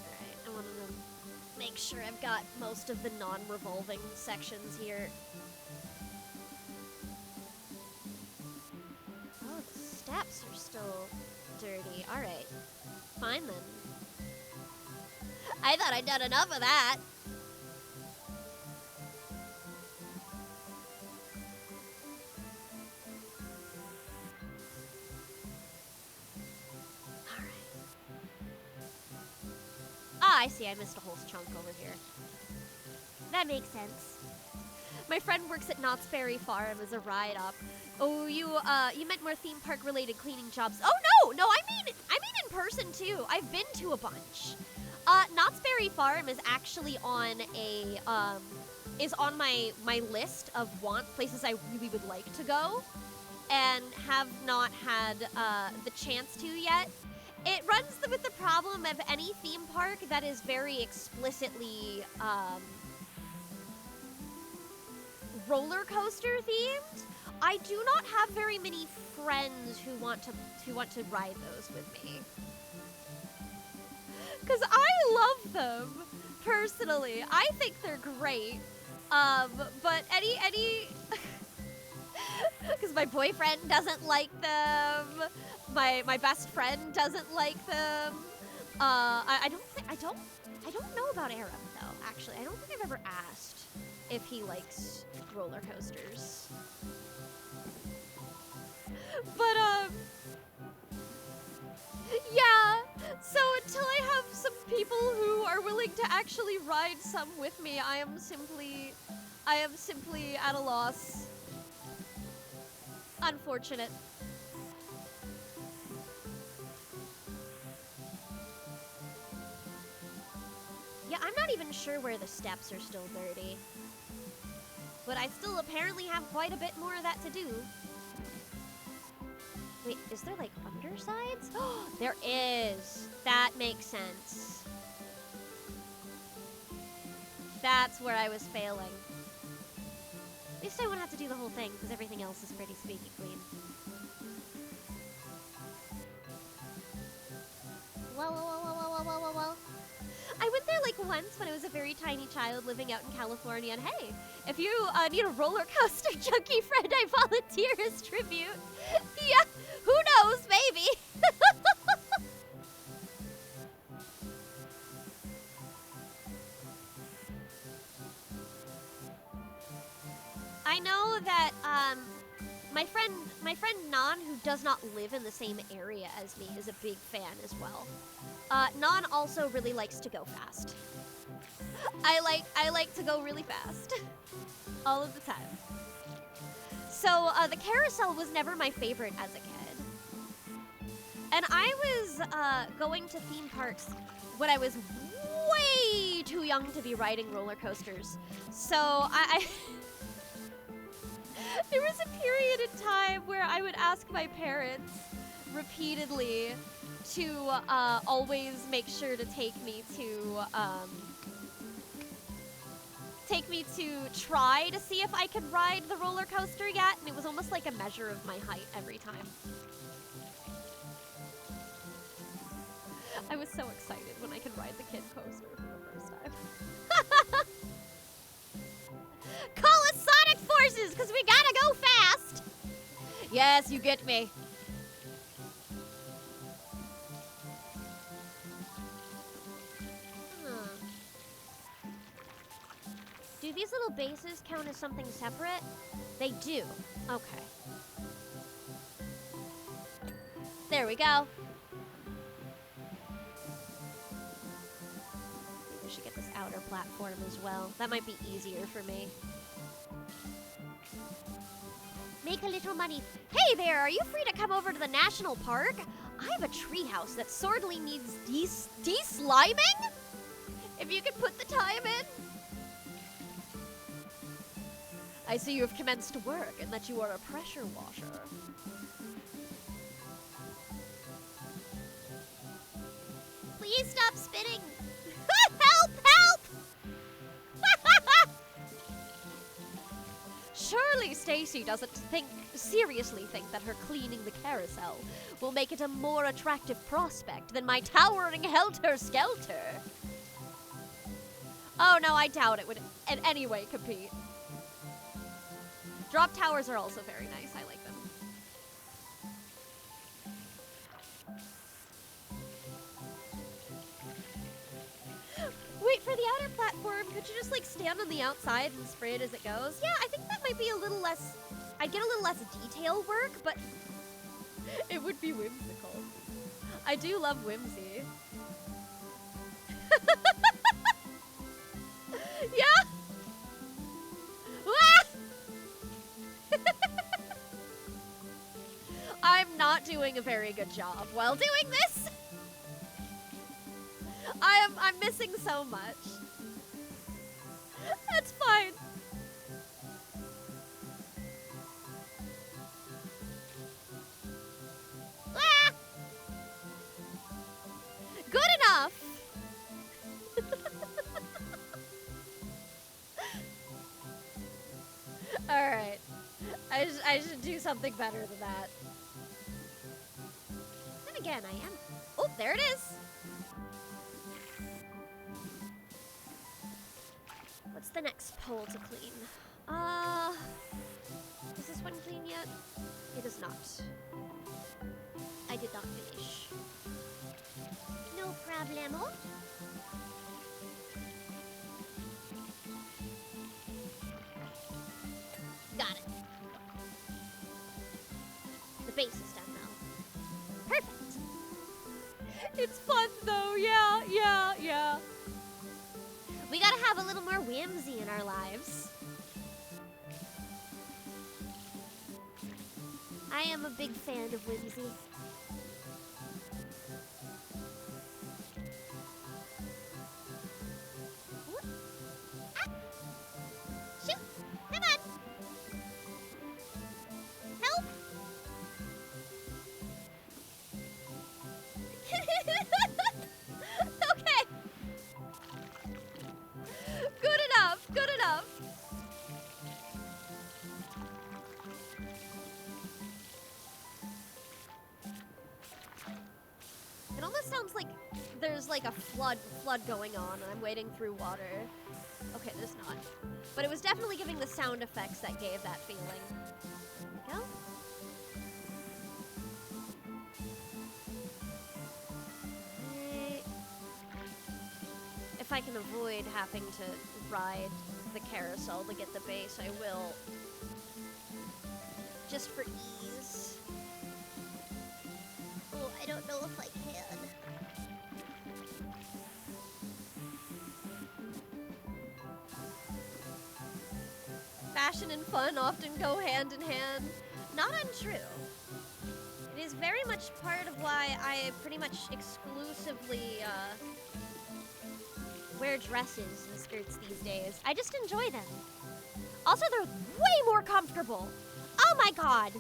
Alright, I want to make sure I've got most of the non-revolving sections here. Oh, the steps are still dirty. Alright. Fine then. I thought I'd done enough of that. Alright. Ah, I see. I missed a whole chunk over here. That makes sense. My friend works at Knott's Berry Farm as a ride-up. Oh, you meant more theme park related cleaning jobs. Oh no, I mean in person too. I've been to a bunch. Knott's Berry Farm is actually on a is on my list of places I really would like to go, and have not had the chance to yet. It runs with the problem of any theme park that is very explicitly roller coaster themed. I do not have very many friends who want to ride those with me. Because I love them, personally. I think they're great. But any... Because my boyfriend doesn't like them. My best friend doesn't like them. I don't know about Aram, though, actually. I don't think I've ever asked if he likes roller coasters. But, yeah, so until I have some people who are willing to actually ride some with me, I am simply at a loss. Unfortunate. Yeah, I'm not even sure where the steps are still dirty. But I still apparently have quite a bit more of that to do. Wait, is there like undersides? Oh, there is. That makes sense. That's where I was failing. At least I won't have to do the whole thing, because everything else is pretty squeaky clean. Well. I went there like once when I was a very tiny child living out in California, and hey, if you need a roller coaster junkie friend, I volunteer as tribute. Yeah, who knows, maybe. I know that my friend Nan, who does not live in the same area as me, is a big fan as well. Nan also really likes to go fast. I like to go really fast, all of the time. So the carousel was never my favorite as a kid, and I was going to theme parks when I was way too young to be riding roller coasters. So I there was a period in time where I would ask my parents repeatedly to always make sure to take me to try to see if I could ride the roller coaster yet, and it was almost like a measure of my height every time. I was so excited when I could ride the kid coaster for the first time. Call us Sonic Forces, because we gotta go fast! Yes, you get me. Do these little bases count as something separate? They do. Okay. There we go. Maybe I should get this outer platform as well. That might be easier for me. Make a little money. Hey there, are you free to come over to the national park? I have a treehouse that sorely needs de-sliming? If you could put the time in. I see you have commenced work and that you are a pressure washer. Please stop spitting. Help! Help! Surely Stacy doesn't seriously think that her cleaning the carousel will make it a more attractive prospect than my towering helter-skelter. Oh no, I doubt it would in any way compete. Drop towers are also very nice. I like them. Wait, for the outer platform, could you just like stand on the outside and spray it as it goes? Yeah, I think that might be a little less... I'd get a little less detail work, but it would be whimsical. I do love Whimsy. Yeah! I'm not doing a very good job while doing this. I'm missing so much. That's fine. Ah! Good enough. All right. I should do something better than that. Then again, I am... Oh, there it is! What's the next pole to clean? Is this one clean yet? It is not. I did not finish. No problemo. Got it. The base is done now. Perfect. It's fun though, yeah. We gotta have a little more whimsy in our lives. I am a big fan of Whimsy. Ah. Shoot! Come on! Help! Okay. Good enough, good enough. It almost sounds like there's like a flood going on and I'm wading through water. Okay, there's not. But it was definitely giving the sound effects that gave that feeling. There we go. If I can avoid having to ride the carousel to get the base, I will. Just for ease. Oh, I don't know if I can. Fashion and fun often go hand in hand. Not untrue. It is very much part of why I pretty much exclusively wear dresses and skirts these days. I just enjoy them. Also, they're way more comfortable. Oh my god.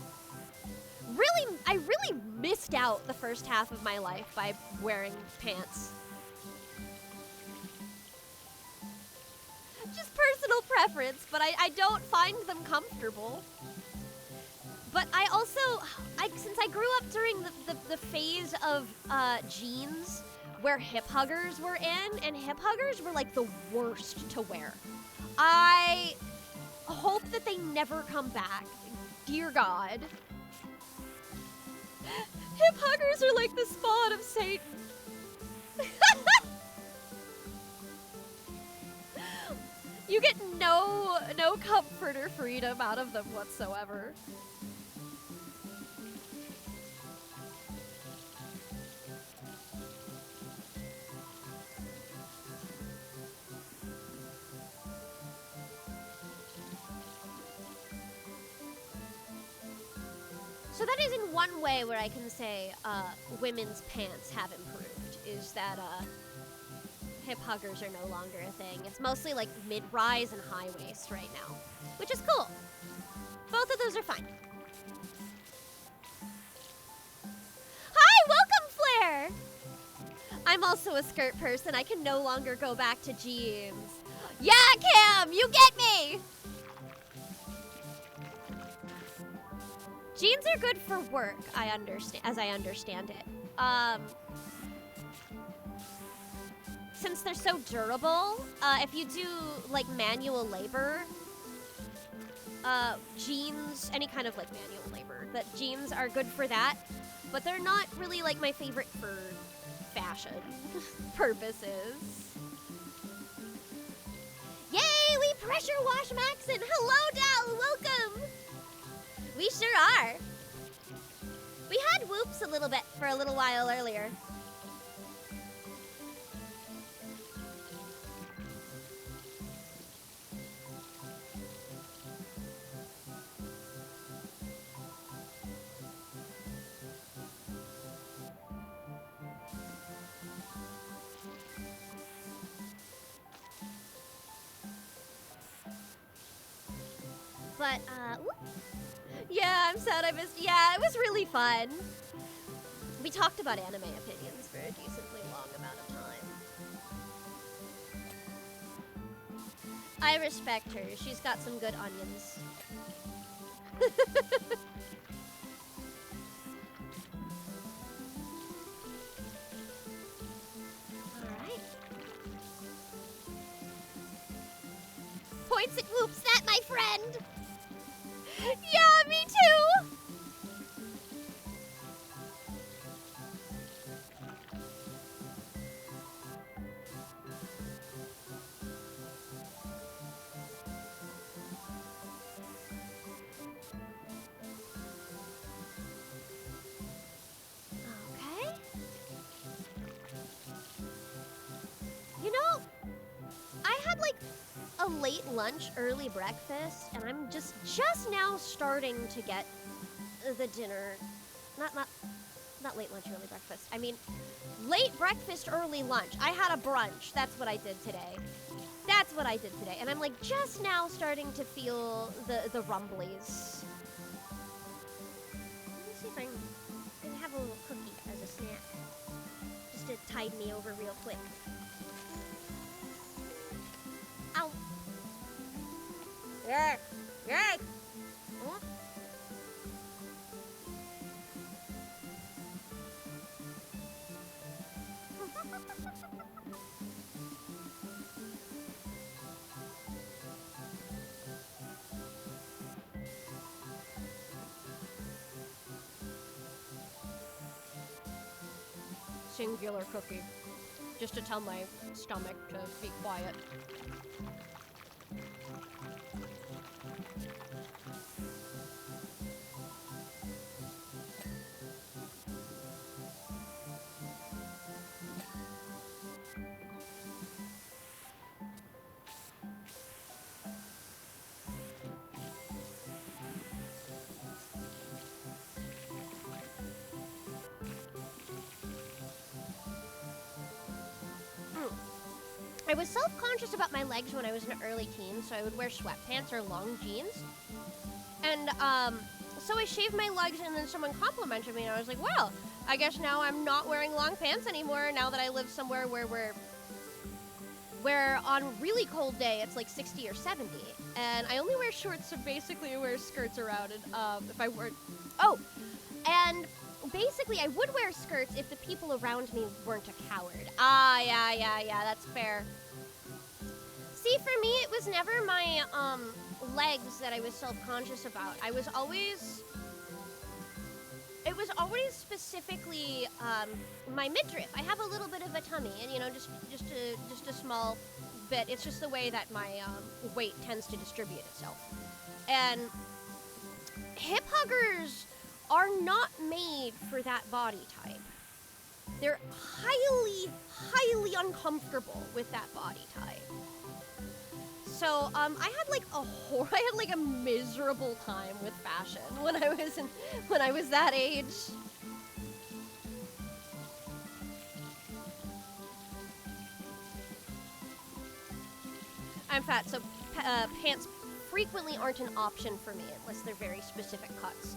Really, I really missed out the first half of my life by wearing pants. Just personal preference, but I don't find them comfortable. But I also, since I grew up during the phase of jeans where hip huggers were in, and hip huggers were like the worst to wear. I hope that they never come back. Dear God. Hip huggers are like the spawn of Satan. You get no comfort or freedom out of them whatsoever. So that is in one way where I can say women's pants have improved, is that hip huggers are no longer a thing. It's mostly like mid-rise and high waist right now, which is cool. Both of those are fine. Hi, welcome, Flair! I'm also a skirt person. I can no longer go back to jeans. Yeah, Cam, you get me! Jeans are good for work, as I understand it. Since they're so durable, if you do like manual labor, jeans, any kind of like manual labor, that jeans are good for that, but they're not really like my favorite for fashion purposes. Yay, we pressure wash Maxon! Hello, Dal, welcome! We sure are. We had whoops a little bit for a little while earlier. But, whoop. Yeah, I'm sad I missed. Yeah, it was really fun. We talked about anime opinions for a decently long amount of time. I respect her. She's got some good onions. Alright. Points at whoops, that my friend! Yeah, me too! Okay. You know, I had like a late lunch, early breakfast, and I'm just now starting to get the dinner. Not late lunch, early breakfast. I mean, late breakfast, early lunch. I had a brunch. That's what I did today. That's what I did today. And I'm like just now starting to feel the rumblies. Let me see if I can have a little cookie as a snack. Just to tide me over real quick. Ow. Yeah. Yeah. Huh? Singular cookie. Just to tell my stomach to be quiet. was self-conscious about my legs when I was an early teen, so I would wear sweatpants or long jeans. And so I shaved my legs, and then someone complimented me, and I was like, well, I guess now I'm not wearing long pants anymore now that I live somewhere where on a really cold day it's like 60 or 70, and I only wear shorts, so basically I wear skirts around it. If I were, and basically I would wear skirts if the people around me weren't a coward. Yeah, that's fair. See, for me, it was never my legs that I was self-conscious about. It was always specifically my midriff. I have a little bit of a tummy, and you know, just a small bit. It's just the way that my weight tends to distribute itself. And hip huggers are not made for that body type. They're highly, highly uncomfortable with that body type. So I had like a miserable time with fashion when I was that age. I'm fat, so pants frequently aren't an option for me unless they're very specific cuts.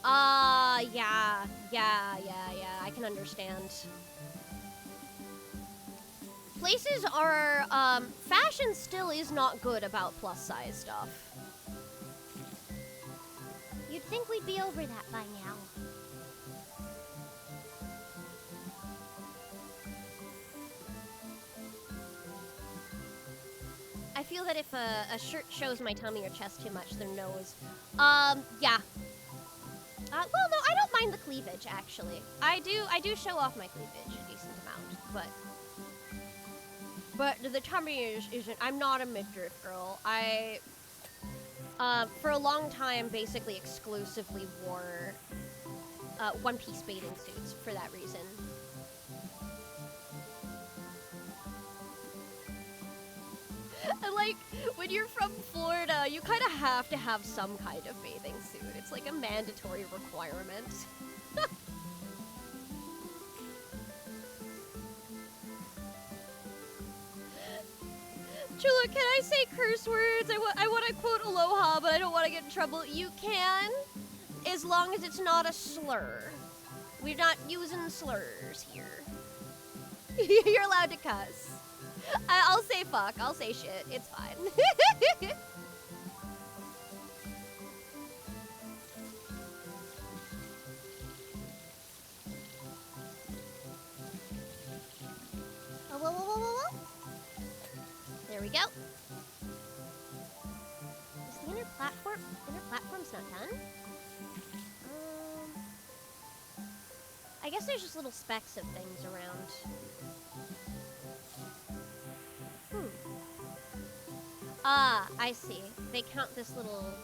Yeah, I can understand. Places are, fashion still is not good about plus size stuff. You'd think we'd be over that by now. I feel that if a shirt shows my tummy or chest too much, then nose. Yeah. Well, no, I don't mind the cleavage, actually. I do show off my cleavage a decent amount, but the tummy isn't. I'm not a midriff girl. I, for a long time, basically exclusively wore one-piece bathing suits for that reason. And like, when you're from Florida, you kind of have to have some kind of bathing suit. It's like a mandatory requirement. Chula, can I say curse words? I want to quote aloha, but I don't want to get in trouble. You can, as long as it's not a slur. We're not using slurs here. You're allowed to cuss. I'll say fuck. I'll say shit. It's fine. Whoa. There we go. Is the inner platform's not done? I guess there's just little specks of things around. Ah, I see. They count this little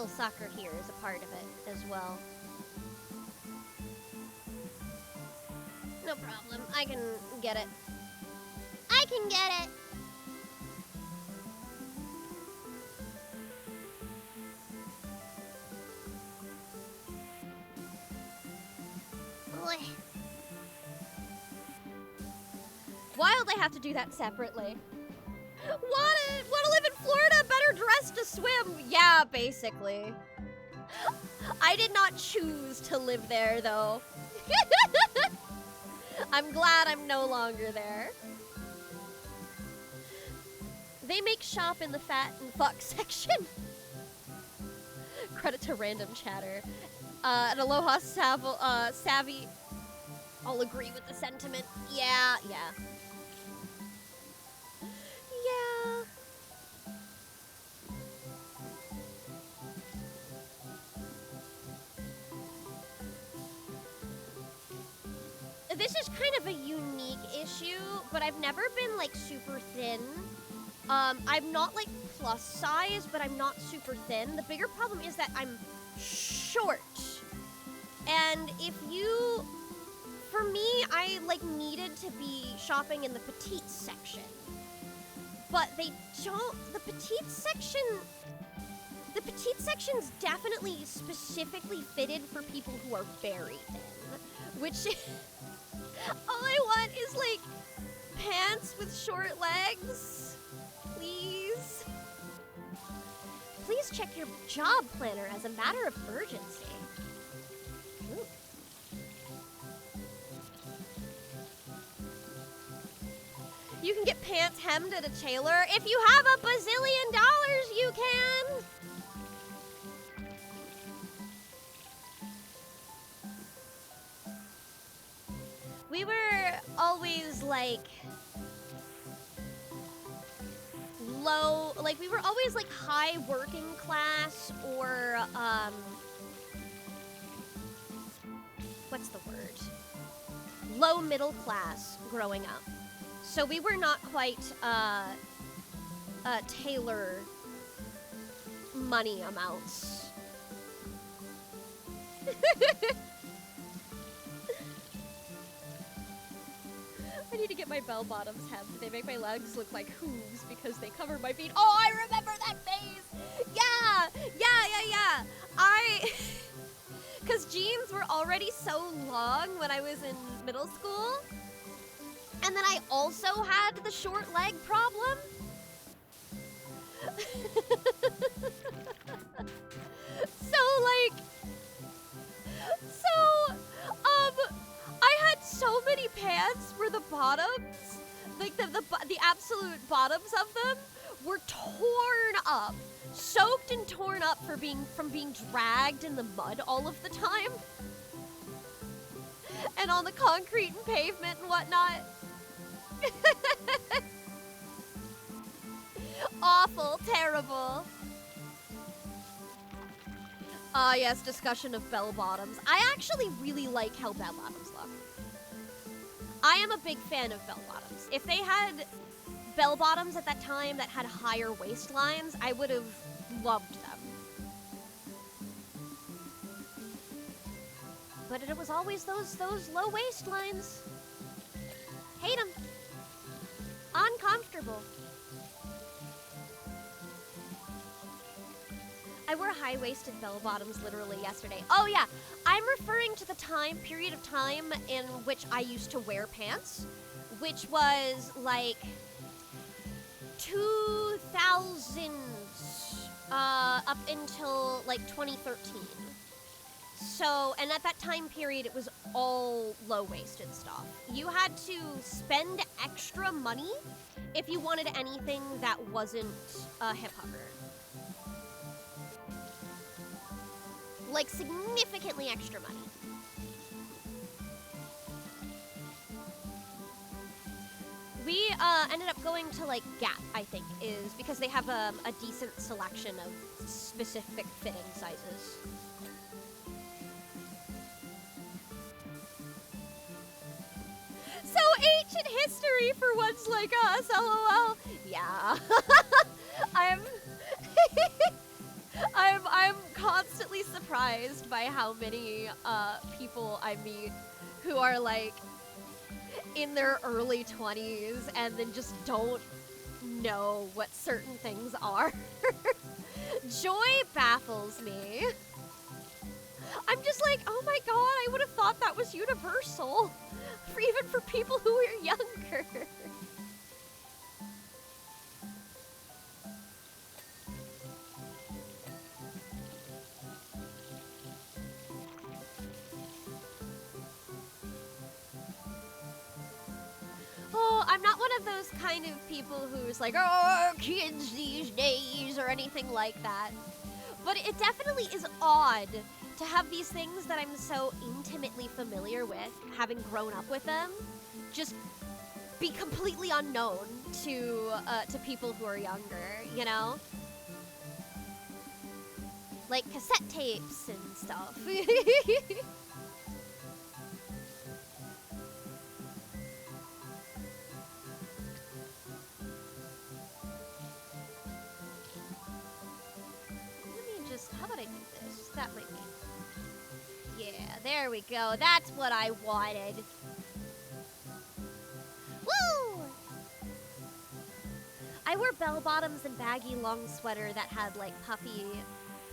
sucker here as a part of it as well. No problem. I can get it. I can get it! Boy. Wild I have to do that separately. Wanna live in Florida, better dressed to swim. Yeah, basically. I did not choose to live there, though. I'm glad I'm no longer there. They make shop in the fat and fuck section. Credit to random chatter. And aloha savvy. I'll agree with the sentiment. Yeah. This is kind of a unique issue, but I've never been, like, super thin. I'm not, like, plus size, but I'm not super thin. The bigger problem is that I'm short. And for me, I, like, needed to be shopping in the petite section. But the petite section's definitely specifically fitted for people who are very thin, which all I want is like pants with short legs? Please? Please check your job planner as a matter of urgency. Ooh. You can get pants hemmed at a tailor. If you have $1 bazillion, you can. We were always like low, like we were always like high working class or what's the word? Low middle class growing up. So we were not quite tailor money amounts. I need to get my bell bottoms hemmed. They make my legs look like hooves because they cover my feet. Oh, I remember that phase! Yeah! Because jeans were already so long when I was in middle school. And then I also had the short leg problem. I had so many pants where the bottoms, like the absolute bottoms of them, were torn up, soaked and torn up from being dragged in the mud all of the time, and on the concrete and pavement and whatnot. Awful, terrible. Ah, yes, discussion of bell bottoms. I actually really like how bell bottoms look. I am a big fan of bell bottoms. If they had bell bottoms at that time that had higher waistlines, I would have loved them. But it was always those low waistlines. Hate them. Uncomfortable. I wore high-waisted bell-bottoms literally yesterday. Oh yeah, I'm referring to the period of time in which I used to wear pants, which was like 2000s up until like 2013. So, and at that time period, it was all low-waisted stuff. You had to spend extra money if you wanted anything that wasn't a hip hopper. Like, significantly extra money. We ended up going to, like, Gap, I think, is because they have a decent selection of specific fitting sizes. So ancient history for ones like us, lol. Yeah. I'm constantly surprised by how many people I meet who are like in their early 20s and then just don't know what certain things are. Joy baffles me. I'm just like, oh my god, I would have thought that was universal, even for people who are younger. Oh, I'm not one of those kind of people who's like, oh, kids these days, or anything like that. But it definitely is odd to have these things that I'm so intimately familiar with, having grown up with them, just be completely unknown to people who are younger, you know? Like cassette tapes and stuff. How about I do this? That might be... Yeah, there we go. That's what I wanted. Woo! I wore bell bottoms and baggy long sweater that had like puffy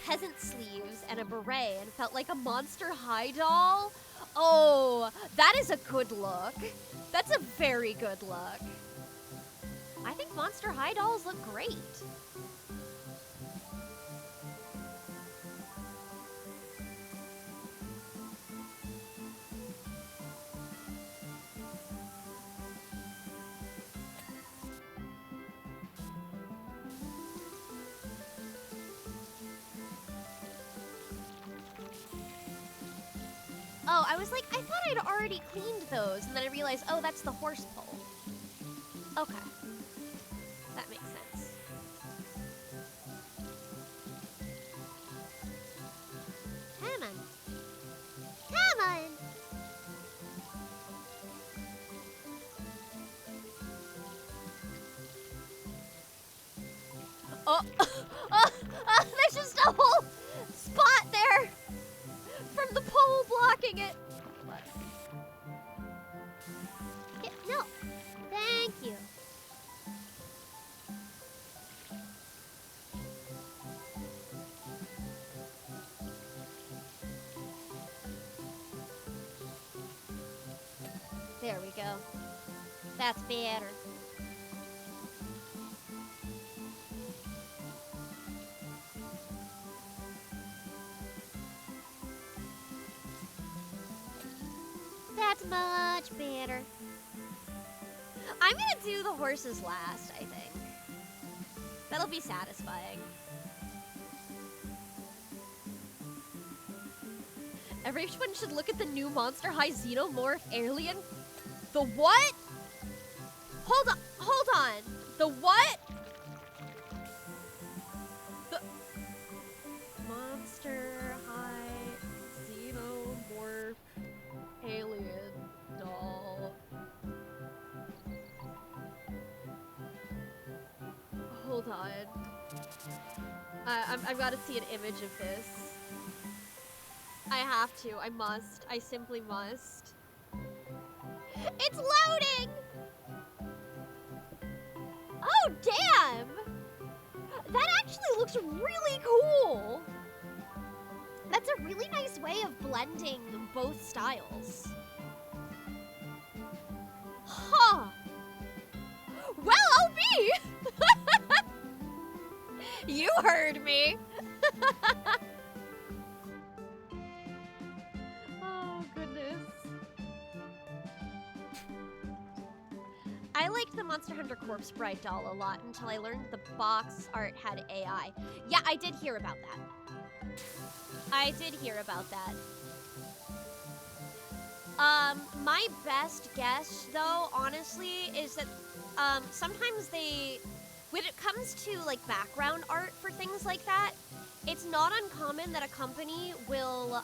peasant sleeves and a beret and felt like a Monster High doll. Oh, that is a good look. That's a very good look. I think Monster High dolls look great. Oh, I was like, I thought I'd already cleaned those, and then I realized, oh, that's the horse pole. Okay. That makes sense. Come on. Come on! Oh, there's just a whole spot there from the pole blocking it. Yeah, no, thank you. There we go. That's better. That's much better. I'm gonna do the horses last, I think. That'll be satisfying. Everyone should look at the new Monster High Xenomorph alien. The what? Hold on. The what? The Monster High Xenomorph alien doll. Hold on. I've got to see an image of this. I have to. I must. I simply must. It's loading! Oh, damn! That actually looks really cool! That's a really nice way of blending both styles. Huh. Well, I'll be! You heard me! Oh, goodness. I liked the Monster Hunter Corpse Bride doll a lot until I learned the box art had AI. Yeah, I did hear about that. I did hear about that. My best guess, though, honestly, is that sometimes when it comes to like background art for things like that, it's not uncommon that a company will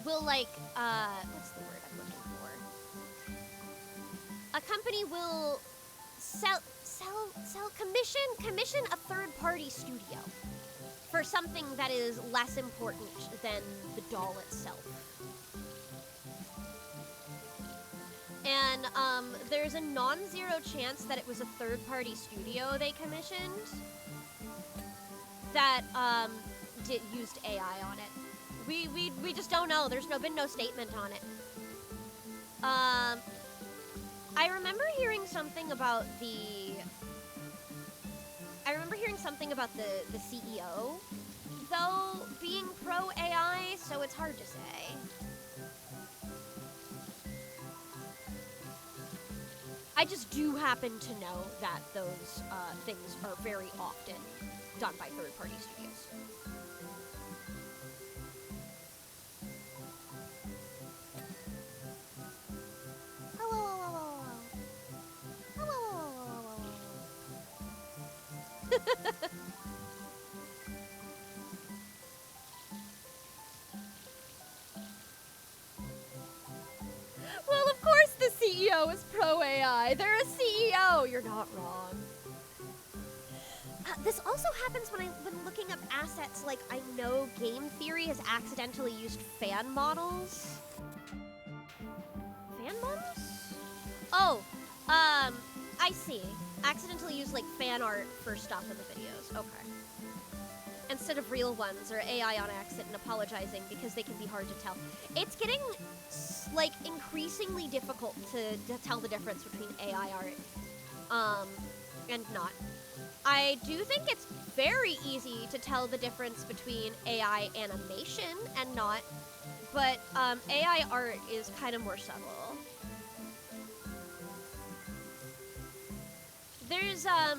like what's the word I'm looking for? A company will commission a third-party studio for something that is less important than the doll itself. And there's a non-zero chance that it was a third-party studio they commissioned that used AI on it. We just don't know. There's been no statement on it. I remember hearing something about the CEO, though, being pro AI, so it's hard to say. I just do happen to know that those things are very often done by third-party studios. Well, of course the CEO is pro AI. They're a CEO. You're not wrong. This also happens when I've been looking up assets. Like, I know Game Theory has accidentally used fan models. Fan models? Oh, I see. Accidentally used like fan art for stuff in the videos. Okay. instead of real ones or AI on accident and apologizing because they can be hard to tell. It's getting like increasingly difficult to tell the difference between AI art and not. I do think it's very easy to tell the difference between AI animation and not, but AI art is kind of more subtle. There's a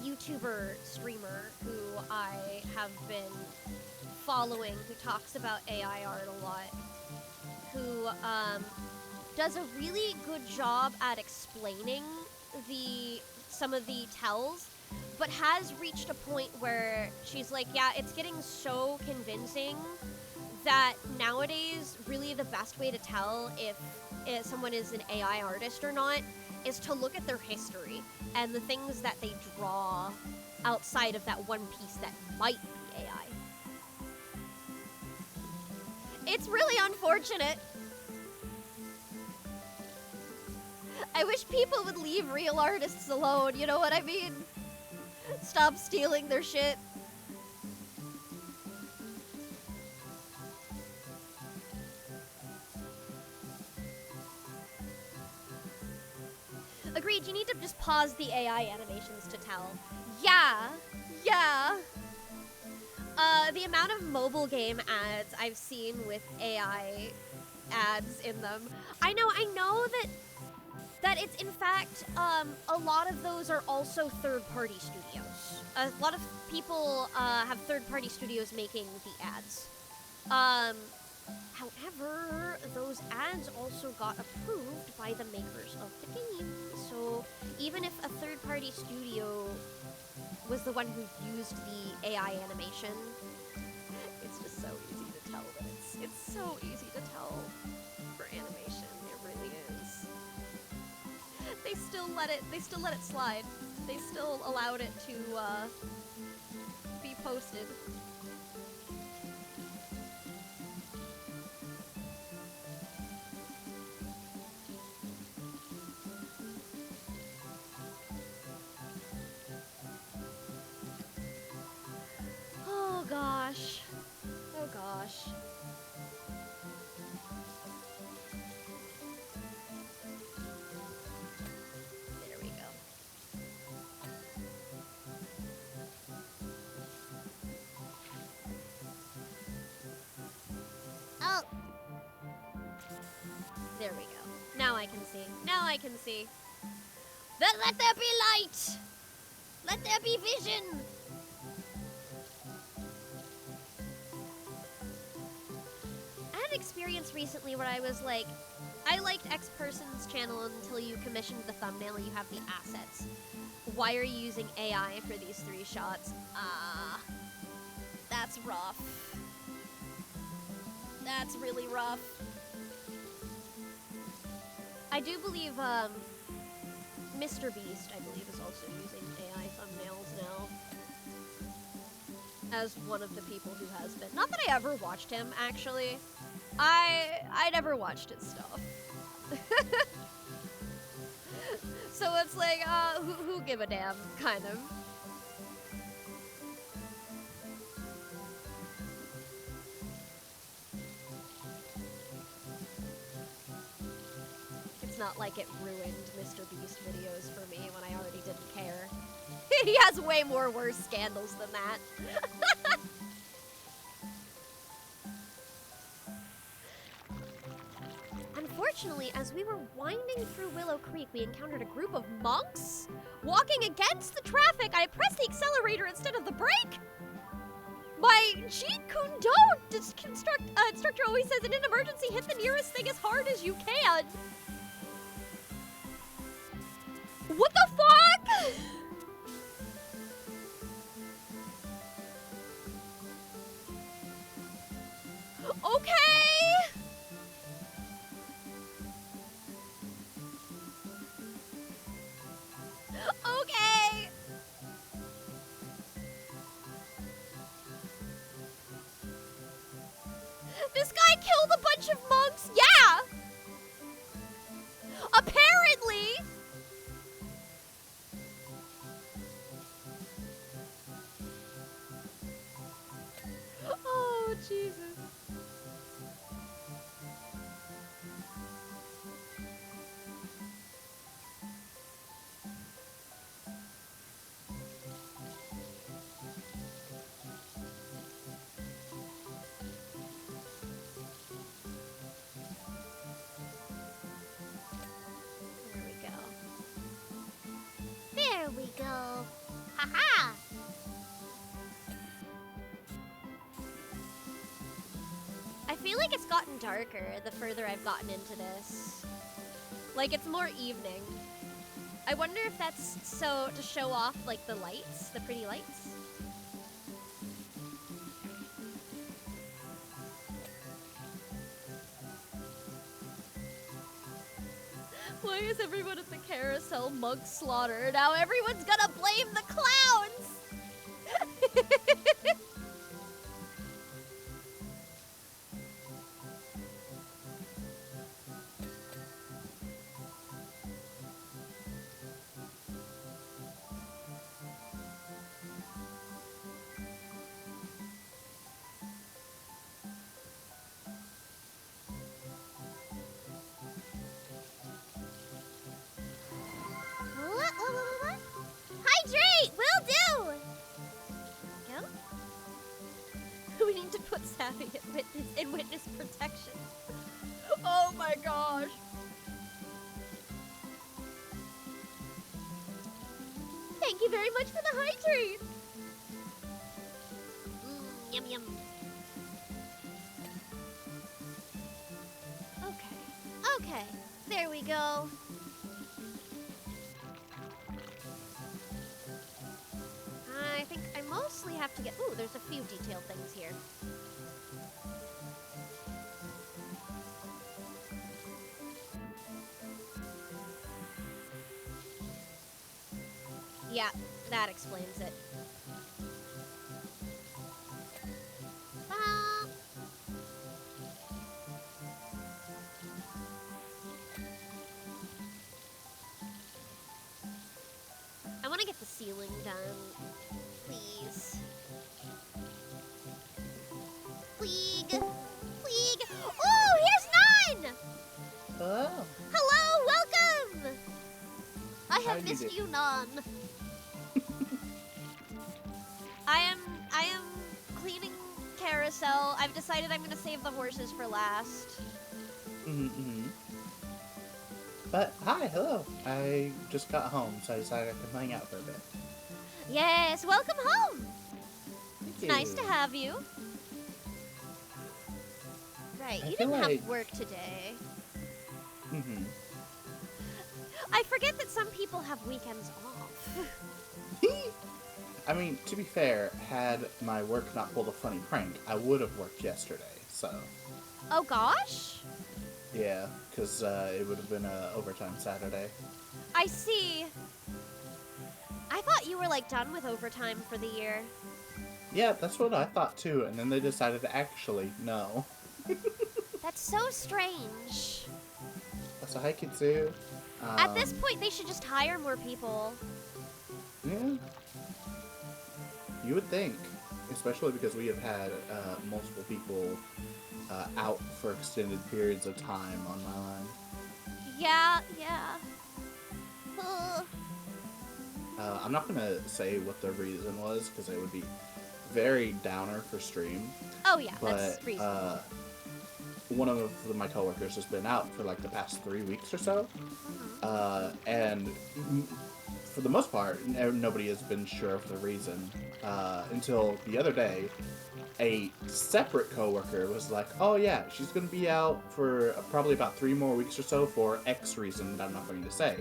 YouTuber streamer who I have been following who talks about AI art a lot, who does a really good job at explaining some of the tells, but has reached a point where she's like, yeah, it's getting so convincing that nowadays really the best way to tell if someone is an AI artist or not is to look at their history and the things that they draw outside of that one piece that might be AI. It's really unfortunate. I wish people would leave real artists alone, you know what I mean? Stop stealing their shit. Agreed, you need to just pause the AI animations to tell. Yeah. The amount of mobile game ads I've seen with AI ads in them. I know that it's in fact, a lot of those are also third-party studios. A lot of people have third-party studios making the ads. However, those ads also got approved by the makers of the game. So even if a third-party studio was the one who used the AI animation, it's just so easy to tell that it's so easy to tell for animation. It really is. They still let it slide. They still allowed it to be posted. Oh gosh. Oh gosh. There we go. Oh! There we go. Now I can see. Now I can see. Let there be light! Let there be vision! I had an experience recently where I was like, I liked X person's channel until you commissioned the thumbnail and you have the assets. Why are you using AI for these 3 shots? That's rough. That's really rough. I do believe, Mr. Beast, I believe, is also using AI thumbnails now. As one of the people who has been. Not that I ever watched him, actually. I never watched his stuff. So it's like, who give a damn, kind of. It's not like it ruined Mr. Beast videos for me when I already didn't care. He has way more worse scandals than that. Unfortunately, as we were winding through Willow Creek, we encountered a group of monks walking against the traffic. I pressed the accelerator instead of the brake. My Jeet Kune Do instructor always says in an emergency, hit the nearest thing as hard as you can. What the fuck? Okay. Okay. This guy killed a bunch of monks? Yeah! Apparently! Jesus. There we go. There we go. Ha-ha! I feel like it's gotten darker the further I've gotten into this. Like, it's more evening. I wonder if that's so to show off, like, the lights, the pretty lights. Why is everyone at the carousel mug slaughter? Now everyone's gonna blame the clowns! What? Hydrate! Will do! Go. We need to put Savvy in witness protection. Oh my gosh. Thank you very much for the hydrate. Yum yum. Okay, there we go. I think I mostly have to get... Ooh, there's a few detailed things here. Yeah, that explains it. I want to get the ceiling done. Please. Please. Please. Oh, here's None! Hello. Hello, welcome! I How have you missed doing? you, None. I am cleaning carousel. I've decided I'm gonna save the horses for last. But hi, hello. I just got home, so I decided I could hang out for a bit. Yes, welcome home. Thank It's nice to have you. Right, I you feel didn't like- have work today. Mhm. I forget that some people have weekends off. I mean, to be fair, had my work not pulled a funny prank, I would have worked yesterday. So Oh gosh? yeah, because it would have been a overtime Saturday. I see. I thought you were like done with overtime for the year. Yeah, that's what I thought too. And then they decided to actually no. That's so strange. That's a Haikitsu. At this point, they should just hire more people. Yeah. You would think, especially because we have had multiple people out for extended periods of time on my line. Yeah. Ugh. I'm not going to say what the reason was, because it would be very downer for stream. Oh yeah, But that's reasonable. one of my coworkers has been out for like the past 3 weeks or so. And for the most part, nobody has been sure of the reason until the other day. A separate coworker was like, "Oh yeah, she's going to be out for probably about 3 more weeks or so for X reason that I'm not going to say."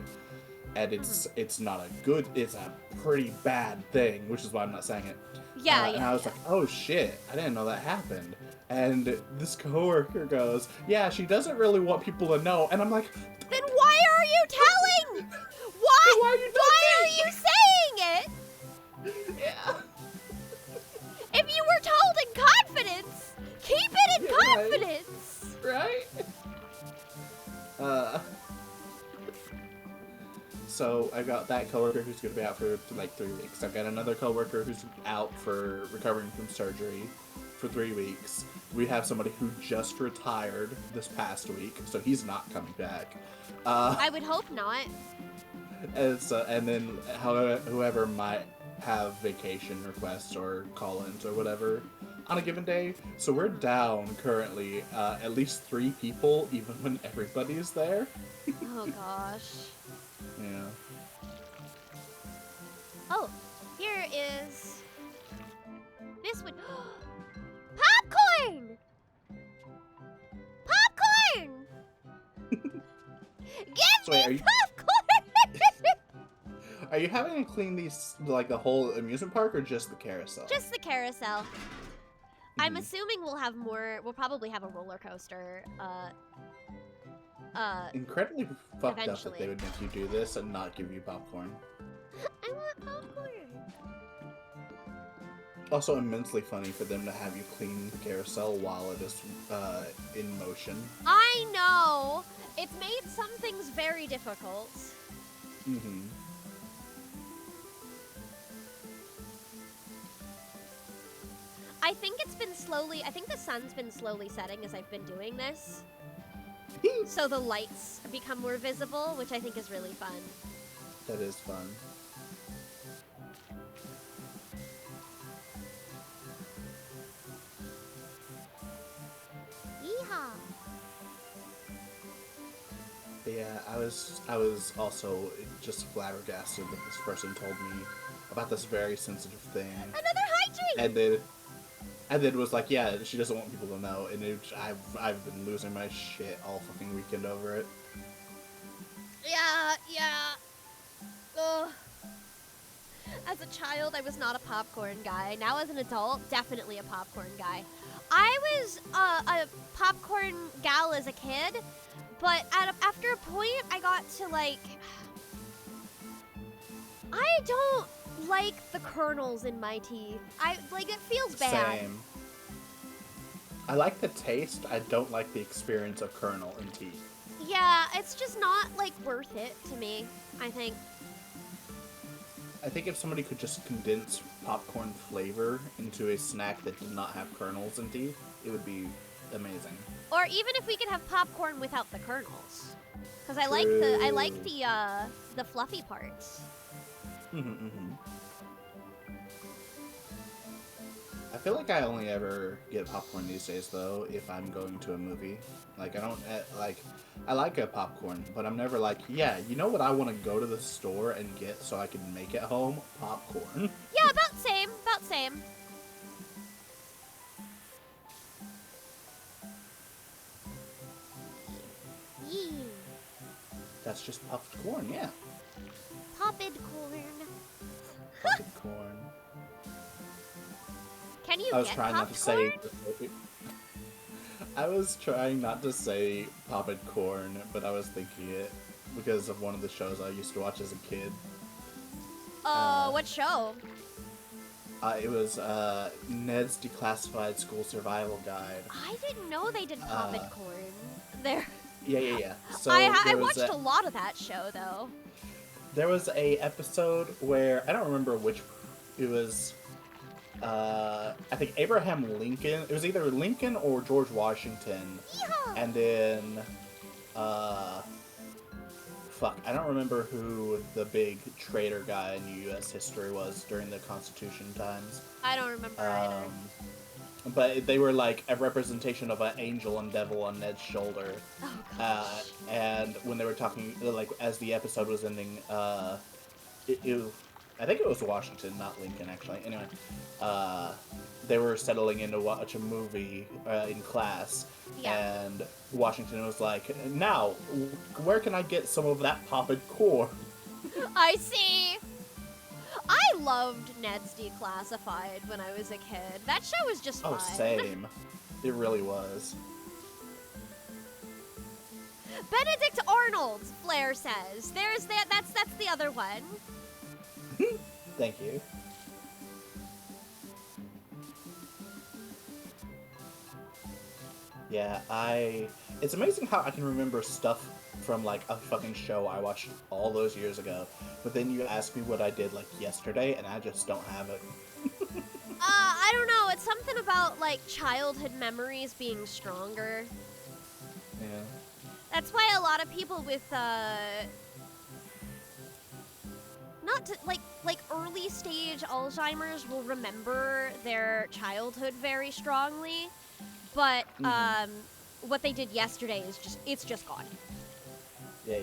And it's not a good, it's a pretty bad thing, which is why I'm not saying it. Yeah, And I was like, "Oh shit, I didn't know that happened." And this coworker goes, "Yeah, she doesn't really want people to know." And I'm like, Then why are you telling? Why? Why are you Why are you saying it? "Yeah." If you were told in confidence, keep it in Yeah, right. confidence. Right? So I got that coworker who's going to be out for like 3 weeks. I've got another coworker who's out for recovering from surgery for 3 weeks. We have somebody who just retired this past week, so he's not coming back. I would hope not. And then whoever might have vacation requests or call-ins or whatever on a given day. So we're down currently at least 3 people, even when everybody's there. Oh gosh. Yeah. Oh, here is this one. Popcorn! Popcorn! Give So wait, me popcorn! Are you having to clean these, like, the whole amusement park or just the carousel? Just the carousel. I'm Mhm. assuming we'll have more. We'll probably have a roller coaster. Incredibly fucked up that Eventually. they would make you do this and not give you popcorn. I want popcorn. Also immensely funny for them to have you clean the carousel while it is in motion. I know. It's made some things very difficult. Mm-hmm. I think it's been slowly. I think the sun's been slowly setting as I've been doing this. So the lights become more visible, which I think is really fun. That is fun. Yeehaw! But yeah, I was also just flabbergasted that this person told me about this very sensitive thing, Another hydrant! and then was like, yeah, she doesn't want people to know, and I've been losing my shit all fucking weekend over it. Yeah. Ugh. As a child, I was not a popcorn guy. Now as an adult, definitely a popcorn guy. I was a popcorn gal as a kid, but after a point, I got to like... I don't like the kernels in my teeth. It feels bad. Same. I like the taste, I don't like the experience of kernel in teeth. Yeah, it's just not, like, worth it to me, I think. I think if somebody could just condense popcorn flavor into a snack that did not have kernels in teeth, it would be amazing. Or even if we could have popcorn without the kernels. Because I like the fluffy parts. I feel like I only ever get popcorn these days, though, if I'm going to a movie. Like, I don't, I like a popcorn, but I'm never like, yeah, you know what I want to go to the store and get so I can make at home? Popcorn. Yeah, about same. Yee. That's just puffed corn, yeah. Popped corn. Puffed corn. Can you I was get trying not to popcorn? say... I was trying not to say popped corn, but I was thinking it because of one of the shows I used to watch as a kid. What show? It was Ned's Declassified School Survival Guide. I didn't know they did popped corn. There. Yeah. So I there was watched a lot of that show though. There was a episode where I don't remember which it was. I think Abraham Lincoln. It was either Lincoln or George Washington. Yeehaw! And then, fuck, I don't remember who the big traitor guy in U.S. history was during the Constitution times. I don't remember either. But they were like a representation of an angel and devil on Ned's shoulder. Oh gosh. And when they were talking, like, as the episode was ending, I think it was Washington, not Lincoln, actually. Anyway, they were settling in to watch a movie in class, Yeah. and Washington was like, now, where can I get some of that popped corn? I see. I loved Ned's Declassified when I was a kid. That show was just fun. Oh, same. It really was. Benedict Arnold, Flair says. There's that. That's the other one. Thank you. Yeah, it's amazing how I can remember stuff from, like, a fucking show I watched all those years ago, but then you ask me what I did, like, yesterday, and I just don't have it. I don't know. it's something about, like, childhood memories being stronger. Yeah. That's why a lot of people with, not to, like early stage Alzheimer's will remember their childhood very strongly, but, what they did yesterday is it's just gone. Yeah.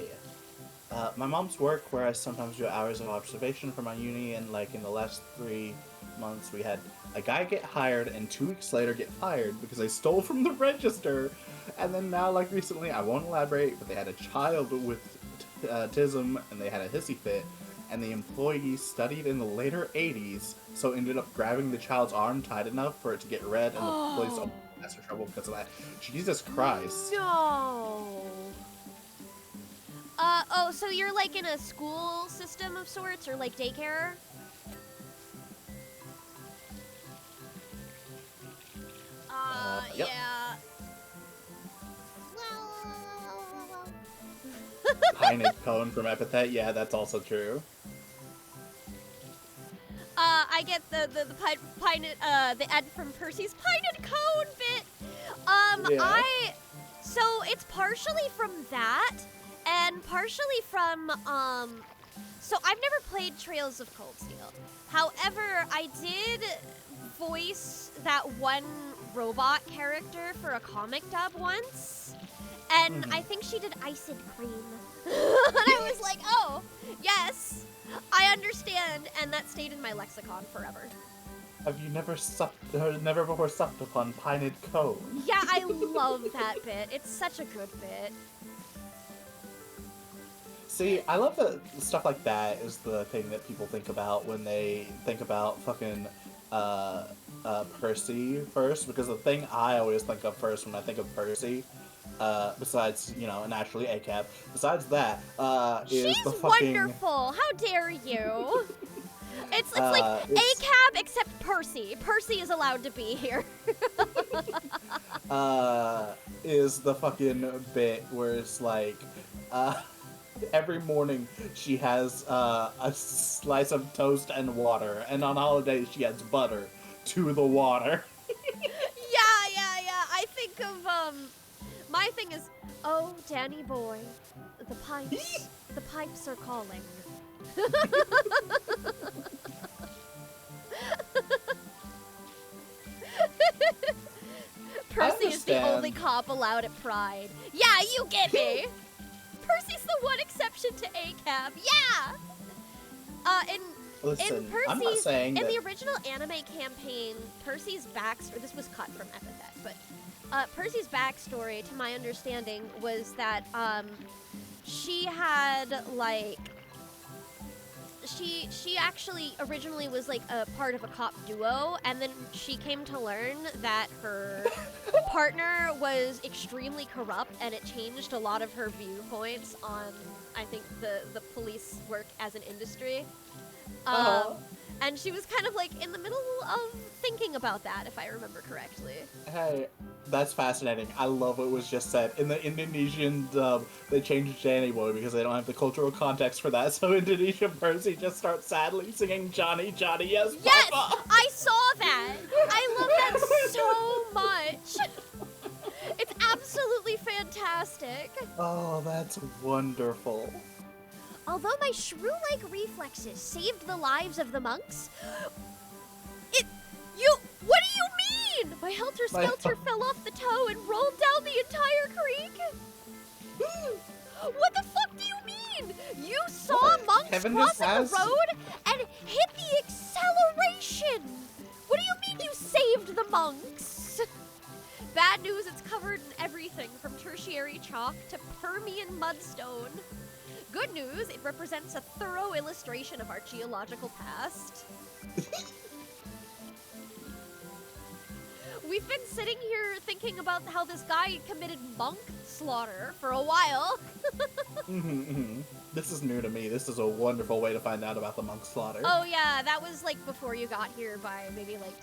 My mom's work, where I sometimes do hours of observation for my uni, and like in the last 3 months, we had a guy get hired and 2 weeks later get fired because they stole from the register. And then now, like recently, I won't elaborate, but they had a child with autism and they had a hissy fit. And the employee studied in the later 80s, so ended up grabbing the child's arm tight enough for it to get red, and the police asked for trouble because of that. Jesus Christ. No. So you're like in a school system of sorts, or like daycare? Yep. Yeah. Piney cone from Epithet, yeah, that's also true. I get the Ed from Percy's pine and cone bit. Yeah. So it's partially from that, and partially from, so I've never played Trails of Cold Steel. However, I did voice that one robot character for a comic dub once, and I think she did Iced Cream. And I was like, oh, yes, I understand, and that stayed in my lexicon forever. Have you never before supped upon pined cone? Yeah, I love that bit. It's such a good bit. See, I love that stuff like that is the thing that people think about when they think about fucking Percy first, because the thing I always think of first when I think of Percy, besides, you know, naturally ACAB, besides that, is She's the fucking... wonderful! How dare you! It's like ACAB except Percy. Percy is allowed to be here. Is the fucking bit where it's like, every morning she has a slice of toast and water, and on holidays she adds butter to the water. Yeah. I think of, my thing is, oh, Danny boy, the pipes are calling. Percy is the only cop allowed at Pride. Yeah, you get me. Percy's the one exception to ACAB. Yeah. Listen, in Percy's, I'm not saying in that... the original anime campaign, Percy's backstory. This was cut from Epithet, but Percy's backstory, to my understanding, was that she had like. She actually originally was like a part of a cop duo, and then she came to learn that her partner was extremely corrupt, and it changed a lot of her viewpoints on, I think, the police work as an industry. And she was kind of like in the middle of thinking about that, if I remember correctly. Hey, that's fascinating. I love what was just said. In the Indonesian dub, they changed Danny Boy because they don't have the cultural context for that, so Indonesian Percy just starts sadly singing Johnny, Johnny, yes, Papa! Yes! I saw that! I love that so much! It's absolutely fantastic. Oh, that's wonderful. Although my shrew-like reflexes saved the lives of the monks, what do you mean? My helter-skelter fell off the toe and rolled down the entire creek? What the fuck do you mean? You saw monks crossing the road and hit the acceleration! What do you mean you saved the monks? Bad news, it's covered in everything from tertiary chalk to Permian mudstone. Good news, it represents a thorough illustration of our geological past. We've been sitting here thinking about how this guy committed monk slaughter for a while. This is new to me. This is a wonderful way to find out about the monk slaughter. Oh yeah, that was like before you got here by maybe like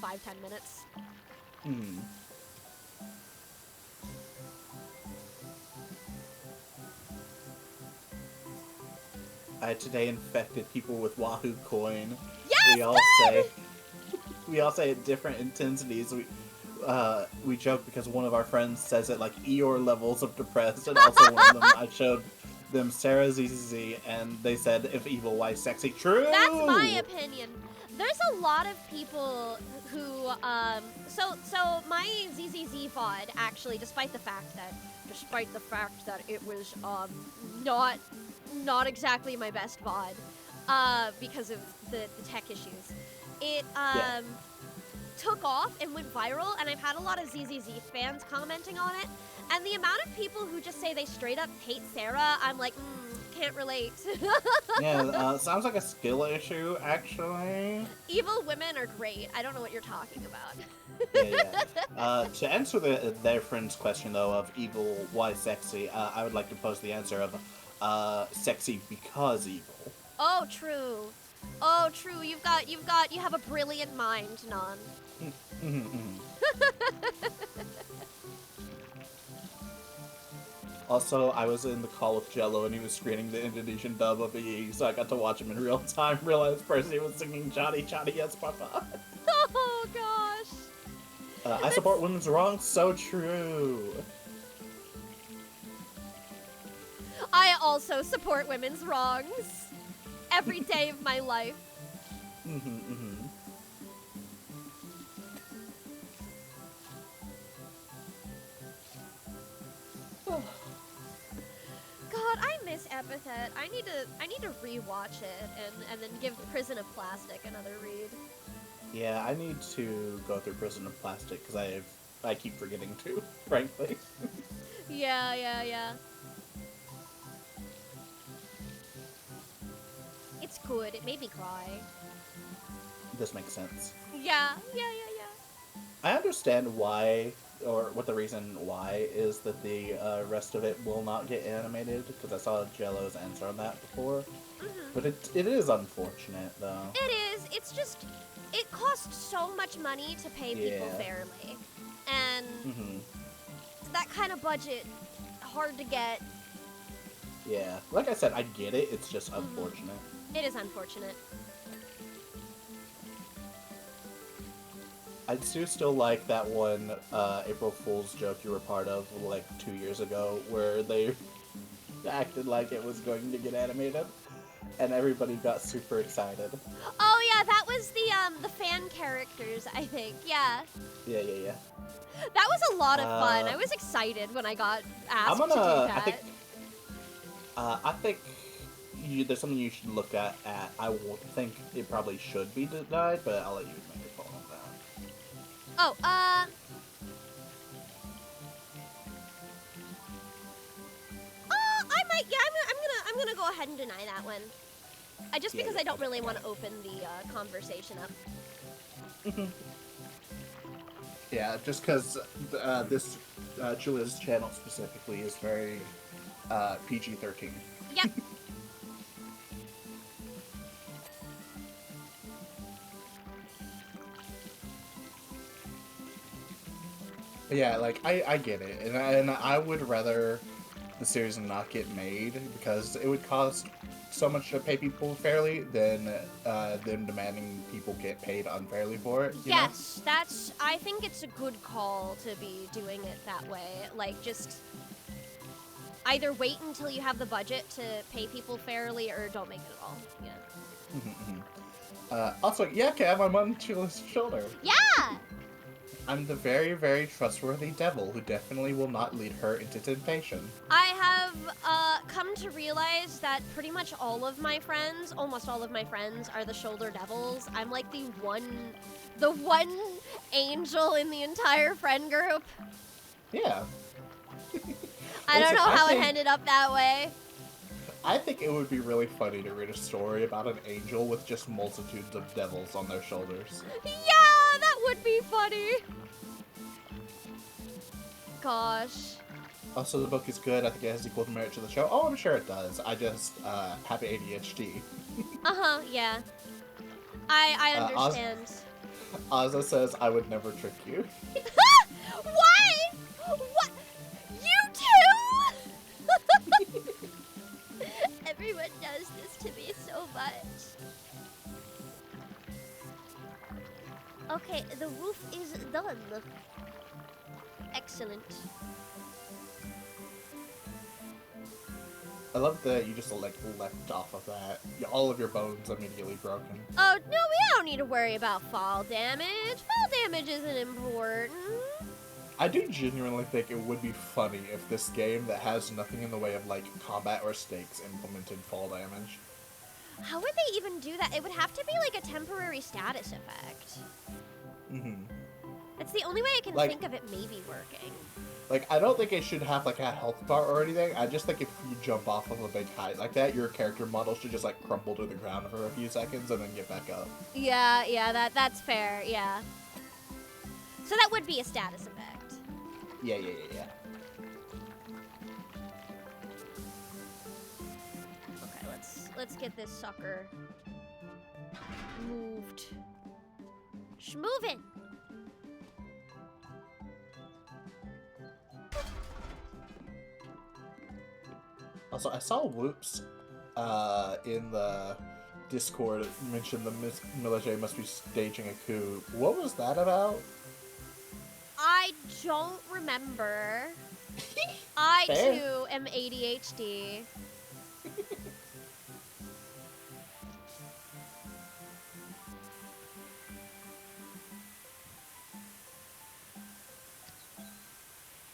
5-10 minutes. I today infected people with Wahoo coin. Yes, We all good! say, we all say it different intensities. We joke because one of our friends says it like Eeyore levels of depressed, and also one of them I showed them Sarah ZZZ, and they said if evil, why sexy? True. That's my opinion. There's a lot of people who, so my ZZZ VOD actually, despite the fact that it was, not exactly my best VOD, because of the tech issues, it, took off and went viral, and I've had a lot of ZZZ fans commenting on it, and the amount of people who just say they straight up hate Sarah, I'm like, can't relate. Yeah, sounds like a skill issue, actually. Evil women are great. I don't know what you're talking about. Yeah. To answer their friend's question, though, of evil, why sexy, I would like to pose the answer of sexy because evil. Oh, true. Oh, true. You have a brilliant mind, Non. Also, I was in the call with Jello and he was screening the Indonesian dub of EE, so I got to watch him in real time, realized Percy was singing Johnny, Johnny, yes, Papa. Oh, gosh. I support women's wrongs, so true. I also support women's wrongs. Every day of my life. God, I miss Epithet. I need to rewatch it and then give Prison of Plastic another read. Yeah, I need to go through Prison of Plastic because I keep forgetting to, frankly. Yeah. It's good. It made me cry. This makes sense. Yeah. I understand why, or what the reason why is that the rest of it will not get animated, because I saw Jello's answer on that before. But it is unfortunate, though. It is. It's just, it costs so much money to pay people fairly. And that kind of budget, hard to get. Yeah. Like I said, I get it. It's just unfortunate. It is unfortunate. I do still like that one April Fool's joke you were part of, like, 2 years ago, where they acted like it was going to get animated, and everybody got super excited. Oh yeah, that was the fan characters, I think. Yeah. Yeah. That was a lot of fun. I was excited when I got asked to do that. I think there's something you should look at. I won't think it probably should be denied, but I'll let you make a call on that. Oh, I might. Yeah, I'm gonna go ahead and deny that one. Just because I don't really want to open the conversation up. Yeah, just because this Julia's channel specifically is very PG-13. Yep. Yeah, like, I get it, and I would rather the series not get made, because it would cost so much to pay people fairly than them demanding people get paid unfairly for it, you know? I think it's a good call to be doing it that way. Like, just either wait until you have the budget to pay people fairly, or don't make it at all. Yeah. Also, yeah, Cam, I'm on Julia's shoulder. Yeah! I'm the very, very trustworthy devil who definitely will not lead her into temptation. I have come to realize that pretty much all of my friends, almost all of my friends, are the shoulder devils. I'm like the one angel in the entire friend group. Yeah. I don't know how it ended up that way. I think it would be really funny to read a story about an angel with just multitudes of devils on their shoulders. Yeah, that would be funny. Gosh. Also, the book is good. I think it has equal merit to the show. Oh, I'm sure it does. I just have ADHD. Yeah. I understand. Ozza says, I would never trick you. What? What? You too? Everyone does this to me so much. Okay, the roof is done. Excellent. I love that you just like leapt off of that. All of your bones immediately broken. Oh, no, we don't need to worry about fall damage. Fall damage isn't important. I do genuinely think it would be funny if this game that has nothing in the way of like combat or stakes implemented fall damage. How would they even do that? It would have to be like a temporary status effect. Mm-hmm. It's the only way I can Like- think of it maybe working. Like, I don't think it should have like a health bar or anything. I just think if you jump off of a big height like that, your character model should just like crumble to the ground for a few seconds and then get back up. Yeah, that's fair, yeah. So that would be a status effect. Yeah. Okay, let's get this sucker moved. Schmovin'! Also, I saw Whoops in the Discord mention the military must be staging a coup. What was that about? I don't remember. I Fair. too am ADHD.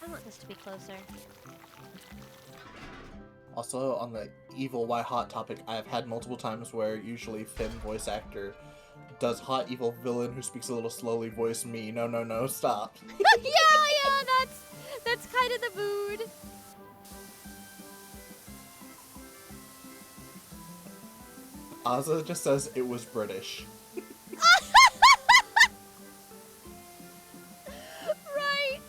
I want this to be closer. Also, on the evil why hot topic, I've had multiple times where usually Finn voice actor does hot evil villain who speaks a little slowly voice me. No, stop. yeah, that's kind of the mood. Ozza just says it was British. Right.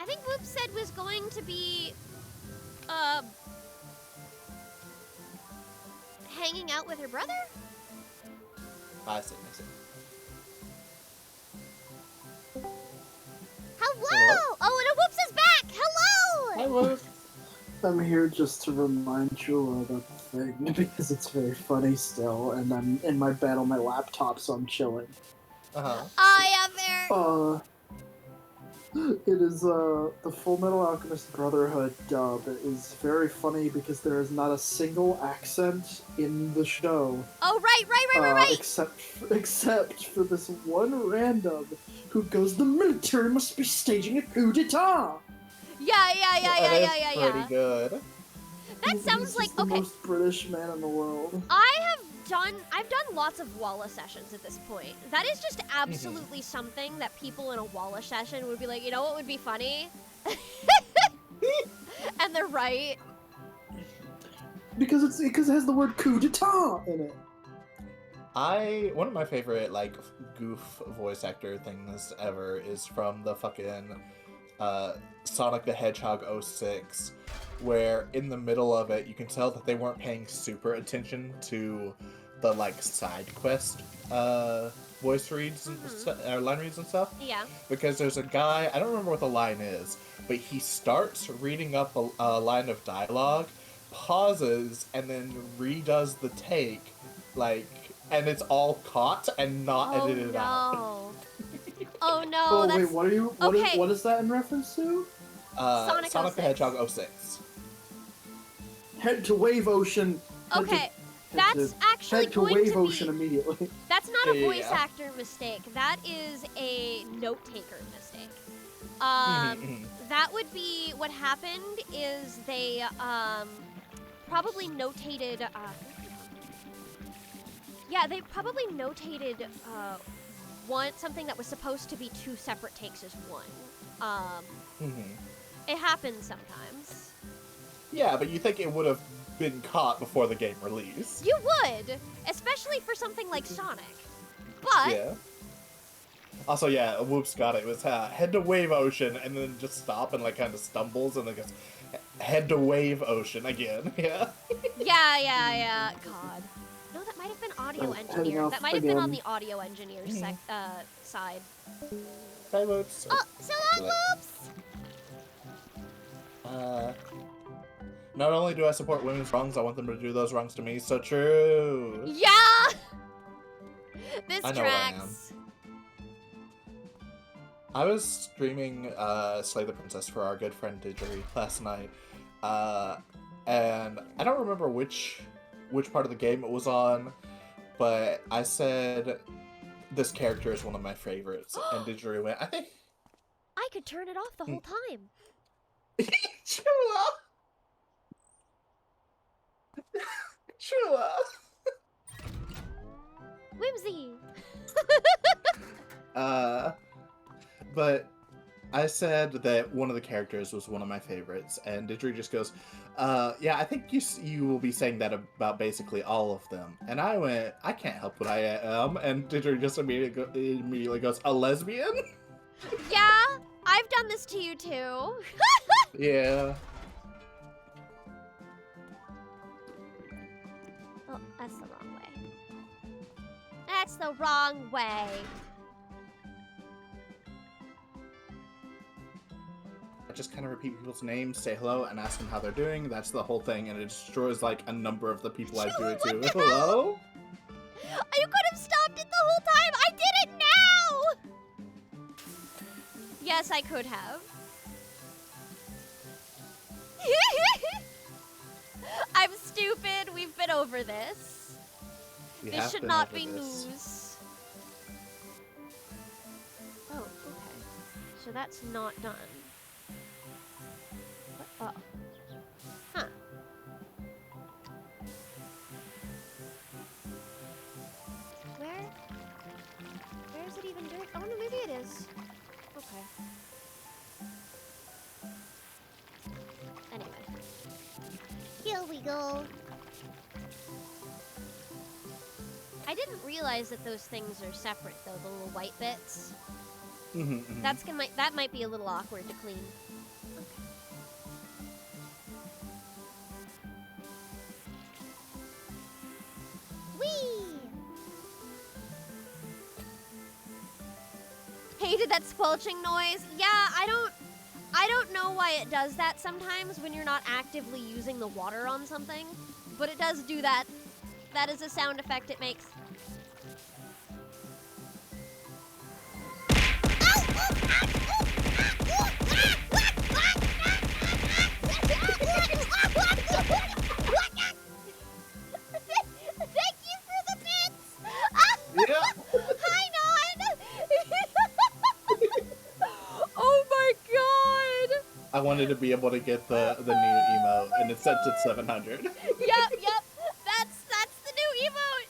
I think Whoop said was going to be hanging out with her brother? I see. Hello! Oh, and Whoops is back! Hello! I was. I'm here just to remind you about the thing because it's very funny still, and I'm in my bed on my laptop, so I'm chilling. Uh-huh. Oh, yeah, there. It is the Full Metal Alchemist Brotherhood dub. It is very funny because there is not a single accent in the show. Oh, right. Except for this one random who goes, "The military must be staging a coup d'etat." Yeah. Pretty good. That sounds He's like, just the okay. most British man in the world. I've done lots of Walla sessions at this point. That is just absolutely something that people in a Walla session would be like, you know what would be funny? And they're right. Because it has the word coup d'etat in it. One of my favorite like goof voice actor things ever is from the fucking Sonic the Hedgehog 06, where in the middle of it you can tell that they weren't paying super attention to the like side quest voice reads and line reads and stuff. Yeah. Because there's a guy, I don't remember what the line is, but he starts reading up a line of dialogue, pauses, and then redoes the take, like, and it's all caught and not edited out. Oh no. Oh That's... wait, what is that in reference to? Sonic Sonic 06. the Hedgehog 06. Head to Wave Ocean. Okay. That's actually Head to going Wave to Ocean be... immediately. That's not a Yeah. voice actor mistake. That is a note taker mistake. That would be what happened is they probably notated they probably notated something that was supposed to be two separate takes as one. It happens sometimes. Yeah, but you think it would have been caught before the game release. You would, especially for something like Sonic. But Yeah. Also, yeah, Whoops got it. It was head to Wave Ocean, and then just stop and like kind of stumbles, and then goes head to Wave Ocean again. Yeah. yeah. God. No, that might have been audio Heading engineer. off That might have been on again. the audio engineer side. Hey, Whoops. Oh, so long, Like- Whoops! Not only do I support women's wrongs, I want them to do those wrongs to me. So true. Yeah! This I know what I am. tracks. I was streaming Slay the Princess for our good friend Didgery last night, and I don't remember which part of the game it was on, but I said this character is one of my favorites, and Didgery went, I think... I could turn it off the whole time. Chula! Chula! Whimsy! But I said that one of the characters was one of my favorites, and Didgery just goes, yeah, I think you will be saying that about basically all of them. And I went, I can't help what I am, and Didgery just immediately goes, a lesbian? Yeah, I've done this to you too. Yeah. Oh, that's the wrong way. That's the wrong way. I just kind of repeat people's names, say hello, and ask them how they're doing. That's the whole thing, and it destroys, like, a number of the people I do it to. Hello? You could have stopped it the whole time. I did it now. Yes, I could have. I'm stupid. We've been over this. We This have should been not over be this. news. Oh, okay. So that's not done. What? Oh. Huh. Where is it even doing? Oh, no, maybe it is. Okay. Anyway. Here we go. I didn't realize that those things are separate, though, the little white bits. That might be a little awkward to clean. Whee! Hated that squelching noise. Yeah, I don't know why it does that sometimes when you're not actively using the water on something, but it does do that. That is a sound effect it makes. Thank you for the bits! Yeah. Hi, Non! Oh my god! I wanted to be able to get the new emote, and it's set to 700. Yep. That's the new emote.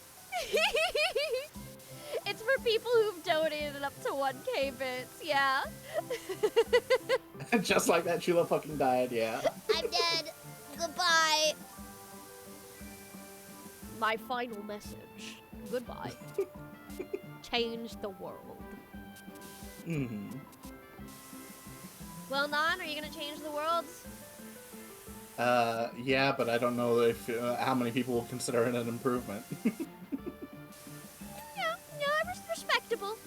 It's for people who've donated up to 1K bits. Yeah. Just like that, Chula fucking died, yeah. I'm dead. Goodbye. My final message. Goodbye. Change the world. Mm-hmm. Well, Non, are you gonna change the world? Yeah, but I don't know if how many people will consider it an improvement.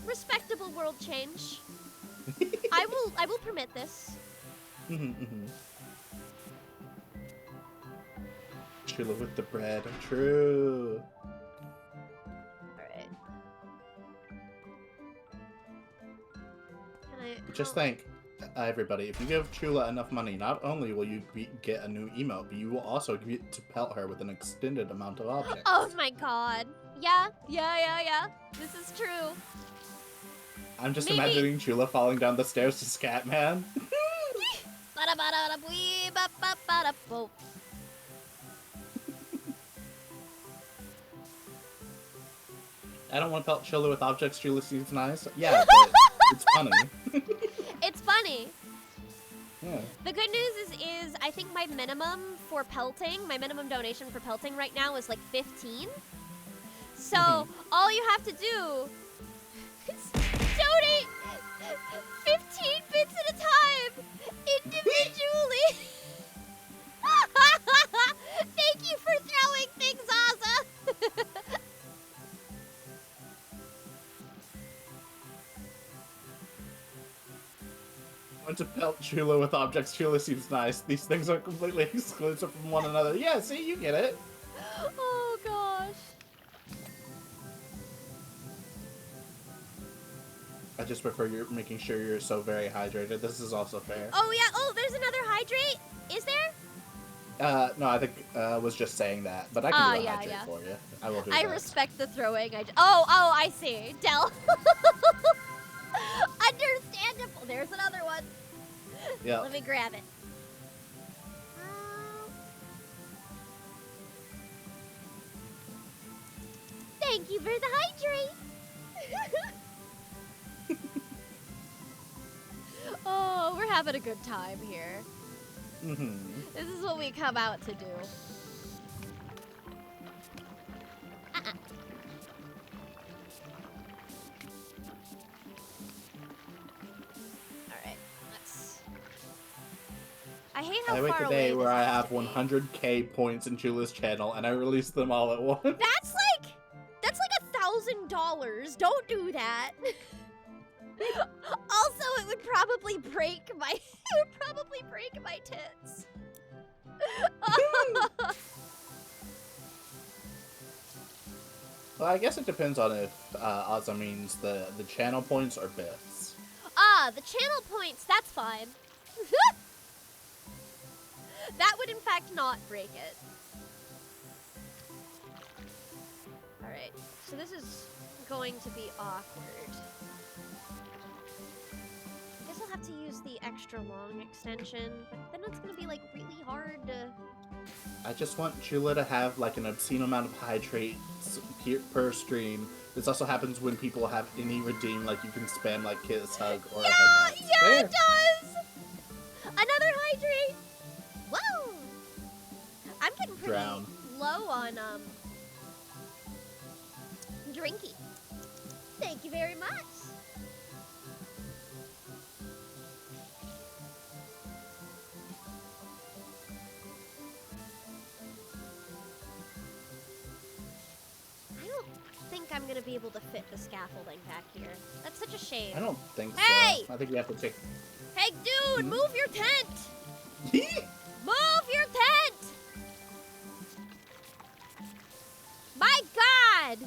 Respectable world change. I will permit this. Chula with the bread, true. Alright. Just think, everybody, if you give Chula enough money, not only will you get a new emote, but you will also get to pelt her with an extended amount of objects. Oh my god. Yeah. This is true. I'm just Maybe. imagining Chula falling down the stairs to Scatman. I don't want to pelt Chula with objects. Chula seems nice. Yeah, but it's funny. It's funny. Yeah. The good news is I think my minimum for pelting, my minimum donation for pelting right now is like 15. So all you have to do is donate 15 bits at a time, individually. Thank you for throwing things, Ozza. to pelt Chula with objects. Chula seems nice. These things are completely exclusive from one another. Yeah, see, you get it. Oh gosh. I just prefer you making sure you're so very hydrated. This is also fair. Oh yeah. Oh, there's another hydrate. Is there? No, I think was just saying that, but I can do a hydrate for you. I will do I that. respect the throwing. Oh, I see. Del. Understandable. There's another one. Yeah. Let me grab it. Thank you for the hydrate. Oh, we're having a good time here. Mm-hmm. This is what we come out to do. Alright, let's... I hate how I wait far the day away where this I has have to be. 100k points in Chula's channel and I release them all at once. That's like $1,000. Don't do that. Also, it would probably break my tits. Well, I guess it depends on if Ozza means the channel points or bits. The channel points, that's fine. That would in fact not break it. Alright, so this is going to be awkward. I guess I'll have to use the extra long extension, but then it's gonna be like really hard to... I just want Chula to have like an obscene amount of hydrates per stream. This also happens when people have any redeem, like you can spam like kiss, hug, or a headband. Yeah, it does! Another hydrate! Whoa! I'm getting pretty Drown. low on, drinky. Thank you very much. I don't think I'm gonna be able to fit the scaffolding back here. That's such a shame. I don't think so. Hey! I think you have to take... Hey, dude, Hmm? move your tent! Move your tent! My God!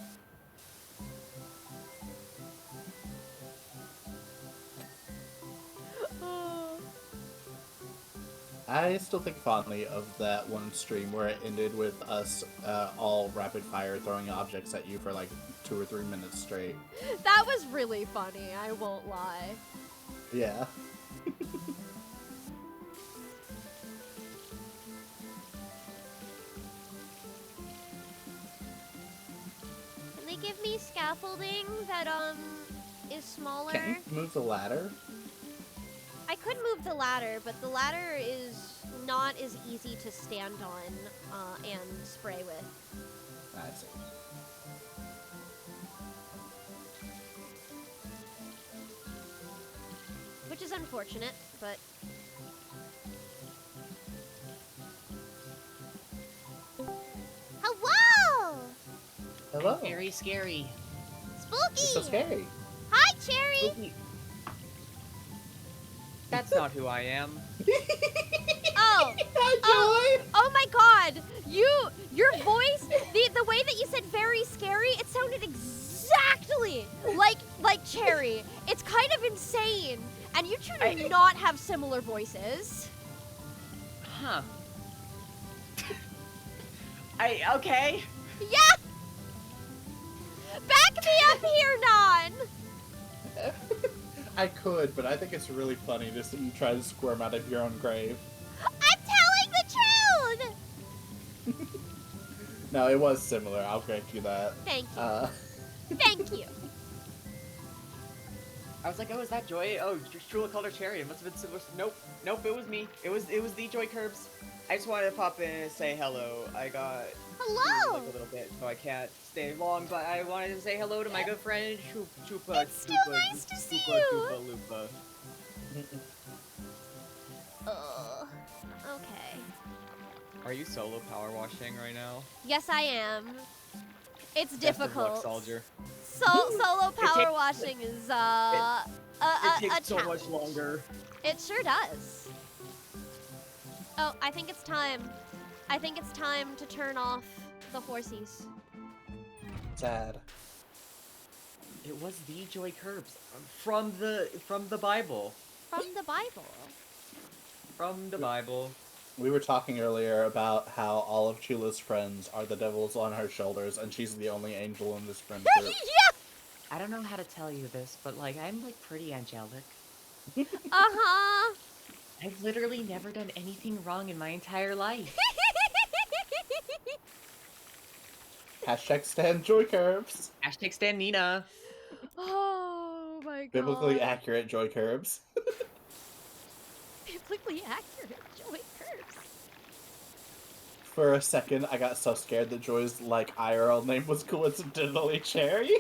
I still think fondly of that one stream where it ended with us all rapid fire throwing objects at you for like 2 or 3 minutes straight. That was really funny, I won't lie. Yeah. Can they give me scaffolding that, is smaller? Can you move the ladder? I could move the ladder, but the ladder is not as easy to stand on, and spray with. I see. Which is unfortunate, but... Hello! Hello. Very scary. Spooky! It's so scary. Hi, Cherry! Spooky. That's not who I am. Oh! Oh my God! Your voice, the way that you said very scary, it sounded exactly like Cherry. It's kind of insane. And you two do not have similar voices. Huh. Okay. Yeah! Back me up here, Non! I could, but I think it's really funny to see you try to squirm out of your own grave. I'm telling the truth! No, it was similar. I'll grant you that. Thank you. Thank you. I was like, oh, is that Joy? Oh, Trula called her Cherry. It must have been similar. Nope, it was me. It was the Joy Curbs. I just wanted to pop in and say hello. I got Hello! like a little bit, so I can't stay long, but I wanted to say hello to my good friend Chupa. It's still nice to see you. Lupa. Okay. Are you solo power washing right now? Yes, I am. It's Best of luck, difficult. soldier. Solo power takes- washing is It takes a so challenge. much longer. It sure does. Oh, I think it's time. I think it's time to turn off the horsies. Sad. It was the Joy Curbs from the Bible. From the Bible. From the Bible. We were talking earlier about how all of Chula's friends are the devils on her shoulders, and she's the only angel in this friend group. Yeah! I don't know how to tell you this, but like I'm like pretty angelic. Uh-huh. I've literally never done anything wrong in my entire life. Hashtag stand joy curves. Hashtag Stan Nina. Oh my god. Biblically accurate joy curves. Biblically accurate Joy Curbs. For a second, I got so scared that Joy's like IRL name was coincidentally Cherry.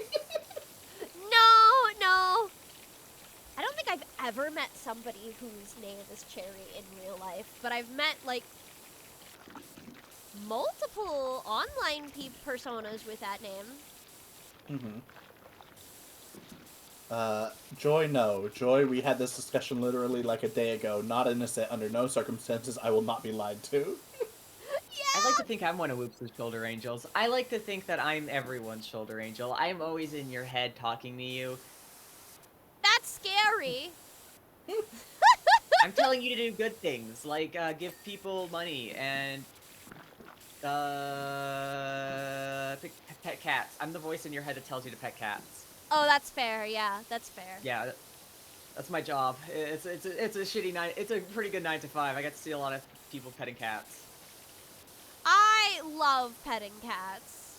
No. I don't think I've ever met somebody whose name is Cherry in real life, but I've met like multiple online personas with that name. Joy, no. Joy, we had this discussion literally like a day ago. Not innocent, under no circumstances. I will not be lied to. I like to think I'm one of Whoops' shoulder angels. I like to think that I'm everyone's shoulder angel. I'm always in your head talking to you. That's scary. I'm telling you to do good things, like give people money and pet cats. I'm the voice in your head that tells you to pet cats. Oh, that's fair. Yeah, that's fair. Yeah, that's my job. It's a shitty nine. It's a pretty good 9 to 5. I get to see a lot of people petting cats. I love petting cats.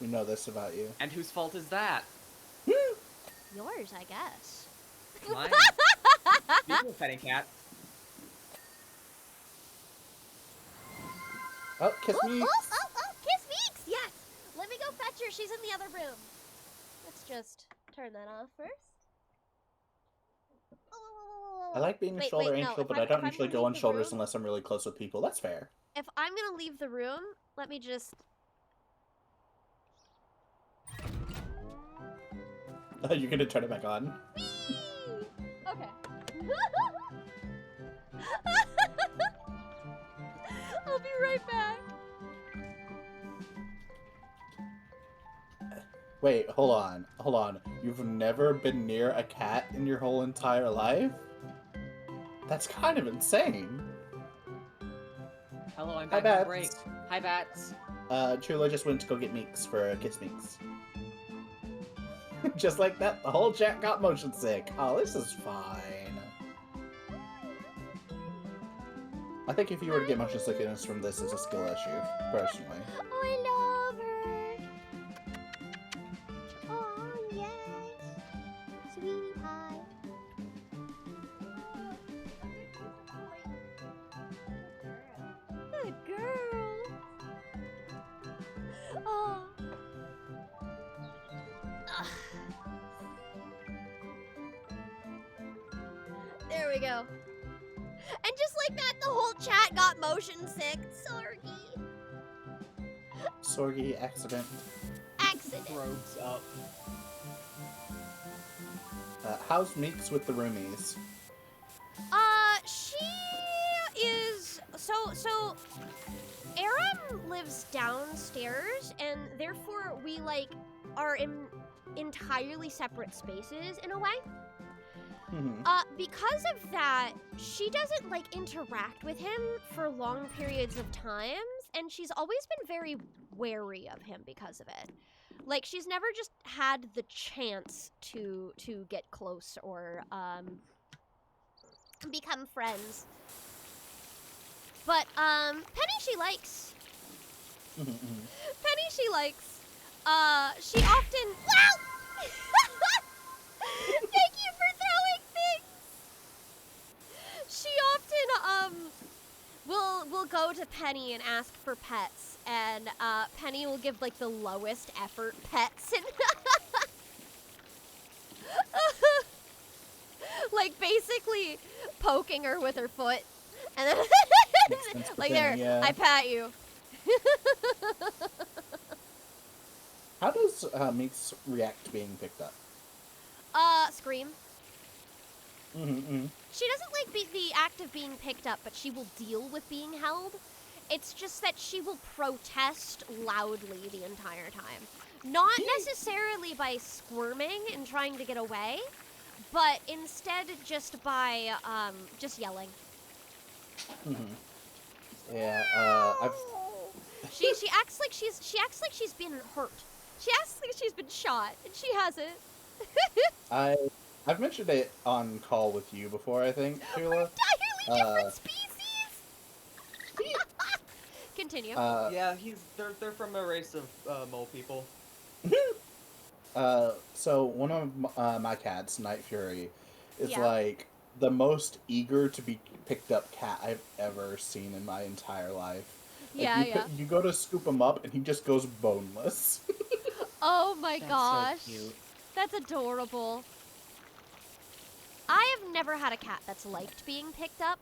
We know this about you. And whose fault is that? Yours, I guess. Mine. People petting cats. Oh, kiss me. Oh, Kiss Meeks! Yes! Let me go fetch her. She's in the other room. Let's just turn that off first. I like being a Wait, shoulder wait, no, angel, if but I'm- I don't if I'm usually gonna go on leave the shoulders room- unless I'm really close with people. That's fair. If I'm gonna leave the room, let me just... You're gonna turn it back on? Okay. I'll be right back. Wait, hold on. You've never been near a cat in your whole entire life? That's kind of insane. Hello, I'm Hi, back Bats. from break. Hi, Bats. Chula just went to go get Meeks for a Kiss Meeks. Just like that, the whole chat got motion sick. Oh, this is fine. I think if you were to get motion sickness from this, it's a skill issue, personally. Oh, I love her. Oh, yes. Sweetie pie. Good girl. Oh. Ugh. There we go. And just like that, the whole chat got motion sick. Sorry. Sorgy accident. Accident. Throats up. How's Meeks with the roomies? She is so Aram lives downstairs, and therefore we like are in entirely separate spaces in a way. Because of that, she doesn't like interact with him for long periods of times, and she's always been very wary of him because of it. Like, she's never just had the chance to get close or become friends. But Penny she likes. Penny she likes. She often Thank you for throwing things. She often will go to Penny and ask for pets, and Penny will give like the lowest effort pets and like basically poking her with her foot, and then like there, yeah. I pat you. How does Meeks react to being picked up? Scream. Mm-hmm. She doesn't like the act of being picked up, but she will deal with being held. It's just that she will protest loudly the entire time. Not necessarily by squirming and trying to get away, but instead just by just yelling. Mm-hmm. Yeah. I've. She acts like she's been hurt. She acts like she's been shot, and she hasn't. I've mentioned it on call with you before, I think, We're Tula. entirely different species. Continue. Yeah, they're from a race of mole people. So one of my cats, Night Fury, is Yeah. like the most eager to be picked up cat I've ever seen in my entire life. Like, you go to scoop him up and he just goes boneless. Oh my That's gosh. so cute. That's adorable. I have never had a cat that's liked being picked up,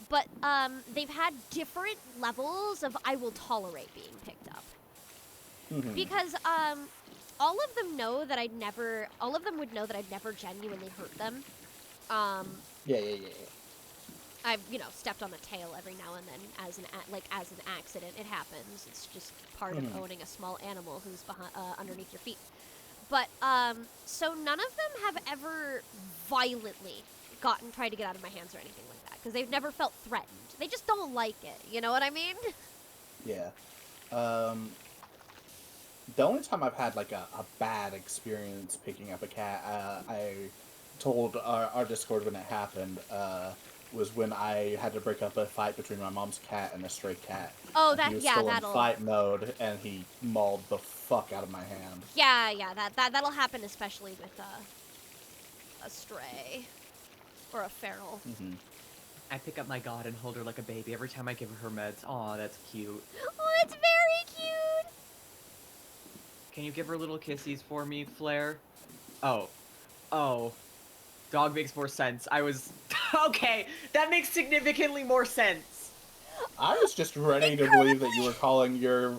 but they've had different levels of I will tolerate being picked up. Mhm. Because all of them know that all of them would know that I'd never genuinely hurt them. Yeah. I've, stepped on a tail every now and then as an accident. It happens. It's just part of owning a small animal who's underneath your feet. But so none of them have ever violently tried to get out of my hands or anything like that because they've never felt threatened. They just don't like it. You know what I mean? Yeah. The only time I've had like a bad experience picking up a cat, I told our Discord when it happened, was when I had to break up a fight between my mom's cat and a stray cat. Oh, And he was still in fight mode, and he mauled the fuck out of my hand. Yeah, that'll happen especially with a stray or a feral. Mm-hmm. I pick up my god and hold her like a baby every time I give her meds. Aw, that's cute. Oh, it's very cute. Can you give her little kissies for me, Flair? Oh. Dog makes more sense. I was... Okay, that makes significantly more sense. I was just ready to believe that you were calling your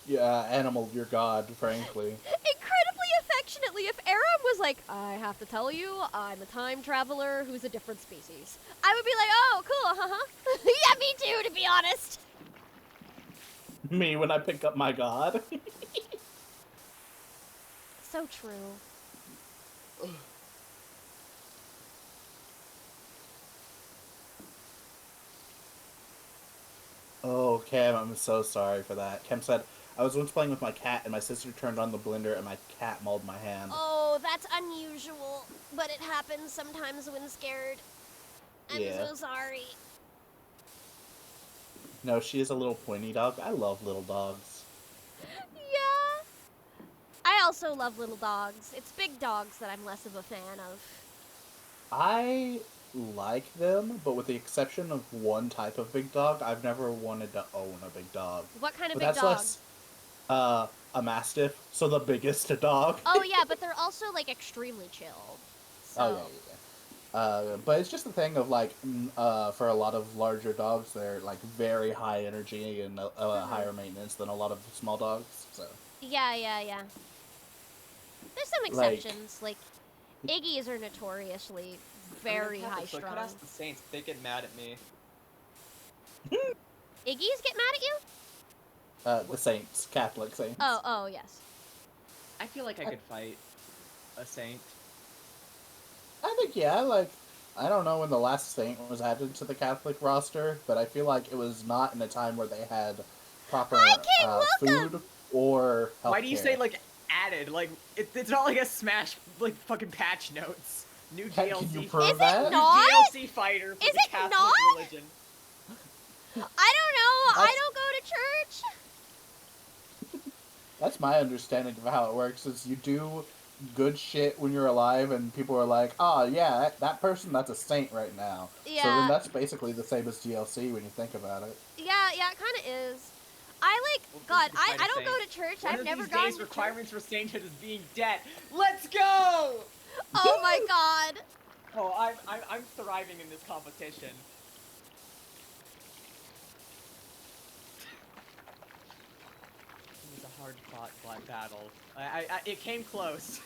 animal your god, frankly. Incredibly affectionately, if Aram was like, I have to tell you, I'm a time traveler who's a different species, I would be like, oh, cool, yeah, me too, to be honest. Me when I pick up my god. So true. Oh, Cam, I'm so sorry for that. Cam said, I was once playing with my cat and my sister turned on the blender and my cat mauled my hand. Oh, that's unusual, but it happens sometimes when scared. I'm so sorry. No, she is a little pointy dog. I love little dogs. Yeah. I also love little dogs. It's big dogs that I'm less of a fan of. I like them, but with the exception of one type of big dog, I've never wanted to own a big dog. What kind of But big that's dog? less, a mastiff, so the biggest dog. Oh yeah, but they're also like extremely chill. So. Oh yeah. But it's just the thing of like, for a lot of larger dogs, they're like very high energy and higher maintenance than a lot of small dogs. So. Yeah. There's some exceptions, like Iggy's are notoriously very high strung. I could ask the Saints if they get mad at me. Iggy's get mad at you? The Saints, Catholic Saints. Oh, yes. I feel like I could fight a Saint. I think, yeah, like, I don't know when the last Saint was added to the Catholic roster, but I feel like it was not in a time where they had proper food or healthcare. Why do you say, like, added? Like, it's not like a Smash, like, fucking patch notes. New DLC. Can you prove Is that? it not? New DLC fighter for Is the it Catholic not? religion. I don't know. I don't go to church. That's my understanding of how it works, is you do good shit when you're alive, and people are like, oh, yeah, that person, that's a saint right now. Yeah. So then that's basically the same as DLC when you think about it. Yeah, it kind of is. I don't go to church. I've never gone to church. Requirements for sainthood is being dead. Let's go! Oh my god. Oh, I'm thriving in this competition. It was a hard-fought battle. It came close.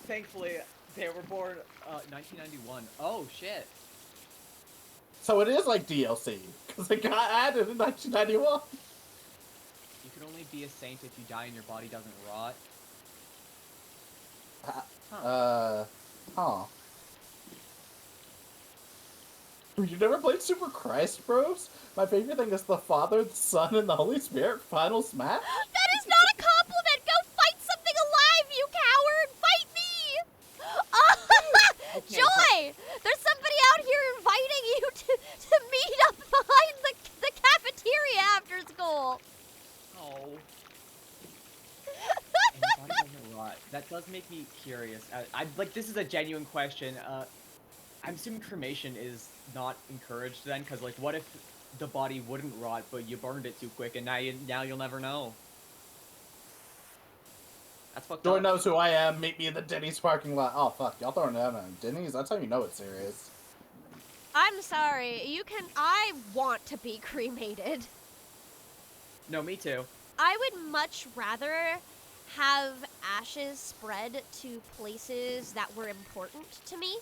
Thankfully, They were born 1991. Oh shit. So it is like DLC, because it got added in 1991. You can only be a saint if you die and your body doesn't rot. Huh. You never played Super Christ Bros? My favorite thing is the Father, the Son, and the Holy Spirit final smash. That is not a compliment! Go fight something alive, you coward! Fight me! Okay, Joy! There's somebody out here inviting you to meet up behind the cafeteria after school! Oh. And your body doesn't rot. That does make me curious. Like, this is a genuine question. I'm assuming cremation is not encouraged then, because, like, what if the body wouldn't rot, but you burned it too quick, and now you'll never know? That's fucked Joy up. knows who I am. Meet me in the Denny's parking lot. Oh fuck, y'all throwing down on Denny's? That's how you know it's serious. I'm sorry, I want to be cremated. No, me too. I would much rather have ashes spread to places that were important to me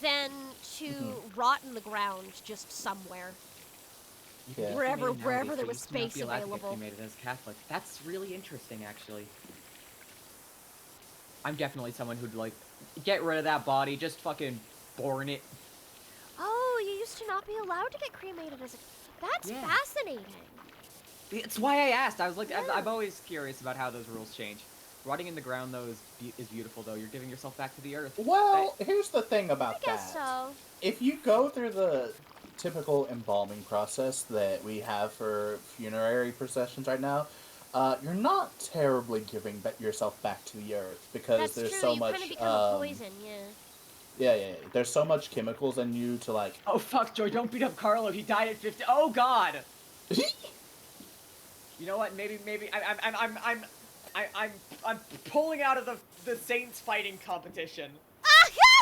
than to rot in the ground just somewhere. You can Yeah. be Wherever- cremated wherever nowadays, there but was you cannot space be allowed to get available. cremated as a Catholic. That's really interesting, actually. I'm definitely someone who'd, like, get rid of that body, just fucking burn it. Oh, you used to not be allowed to get cremated as a... That's Yeah. fascinating. It's why I asked. I was like, Yeah. I'm always curious about how those rules change. Rotting in the ground, though, is beautiful, though. You're giving yourself back to the earth. Well, here's the thing I about guess that. so. If you go through the typical embalming process that we have for funerary processions right now, you're not terribly giving yourself back to the earth because That's there's true, so you much. kind of become a poison, Yeah. There's so much chemicals in you to like. Oh, fuck, Joy, don't beat up Carlo. He died at 50. Oh, God! You know what? Maybe I'm pulling out of the Saints fighting competition.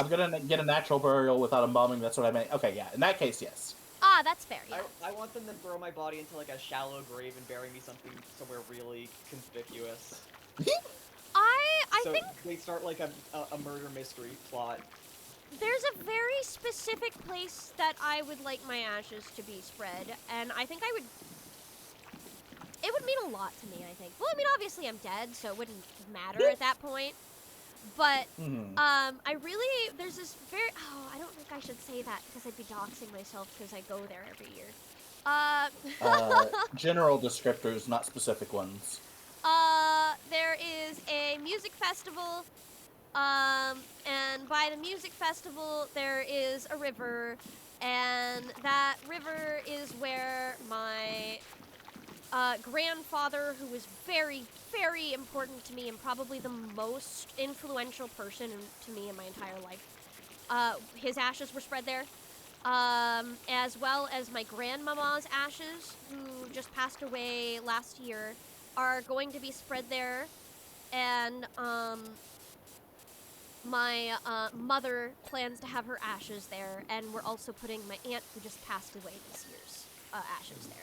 I'm gonna get a natural burial without embalming. That's what I meant. Okay, yeah. In that case, yes. Ah, that's fair, yeah. I want them to throw my body into like a shallow grave and bury me somewhere really conspicuous. I So think they start like a murder mystery plot. there's a very specific place that I would like my ashes to be spread, and I think it would mean a lot to me, I think. Well, I mean, obviously I'm dead, so it wouldn't matter at that point. But, there's this I don't think I should say that because I'd be doxing myself because I go there every year. General descriptors, not specific ones. There is a music festival, and by the music festival there is a river, and that river is where my grandfather, who was very, very important to me and probably the most influential person to me in my entire life, his ashes were spread there, as well as my grandmama's ashes, who just passed away last year, are going to be spread there, and my mother plans to have her ashes there, and we're also putting my aunt, who just passed away this year's, ashes there.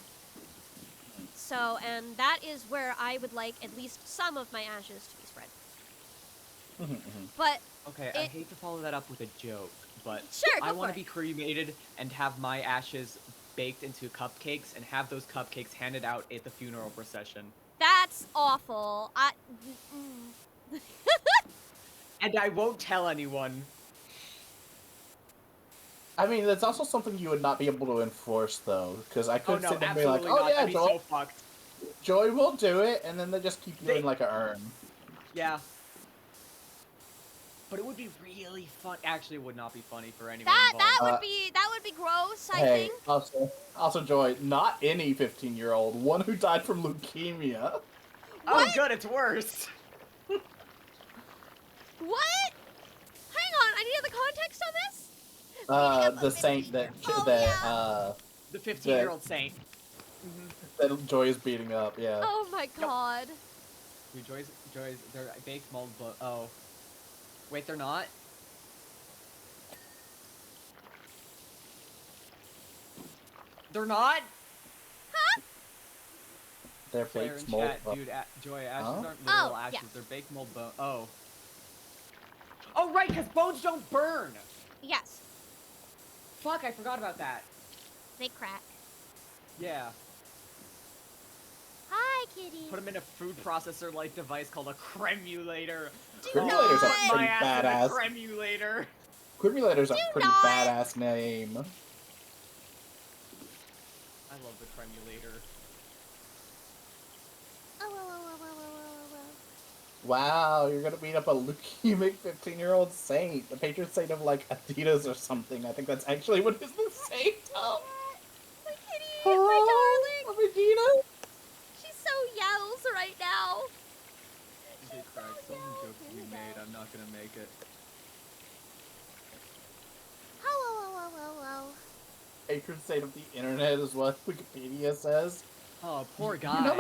So, and that is where I would like at least some of my ashes to be spread. But Okay, I hate to follow that up with a joke, but Sure, I go want for to it. be cremated and have my ashes baked into cupcakes and have those cupcakes handed out at the funeral procession. that's awful. And I won't tell anyone. I mean, that's also something you would not be able to enforce, though, because I could Oh no, sit there and be like, absolutely "Oh not. yeah, That'd be Joy, so fucked. Joy will do it," and then they just keep you in like an urn. Yeah. But it would be really fun. Actually, it would not be funny for anyone that involved. would be gross, I Hey, think. also, Joy, not any 15-year-old, one who died from leukemia. Oh, good, it's worse. What? Hang on, I need the context on this? The saint that The 15-year-old saint. that Joy is beating up. Yeah. Oh my god. Dude, Joy's, they're baked mold, oh. Wait, they're not? They're not? They're Player baked in mold. chat, dude, Joy, ashes Huh? aren't literal Oh, ashes, yeah. they're baked mold bone. Oh. Oh, right, because bones don't burn. Yes, Fuck, I forgot about that. they crack. Yeah. Hi, kitty. Put them in a food processor-like device called a cremulator. Cremulators are not. Put my pretty ass in a badass. cremulator. Cremulators are Do pretty not. badass name. I love the cremulator. Oh, whoa, whoa, whoa, whoa, whoa, whoa. Wow, you're gonna beat up a leukemic 15-year-old saint, the patron saint of like Adidas or something. I think that's actually what is the saint of. My kitty, Hello, my darling. Regina. She so yells right now. Hey, Craig, some joke you made. I'm not gonna make it. Whoa, whoa, whoa, whoa, whoa. Patron saint of the internet is what Wikipedia says. Oh, poor guy. You know,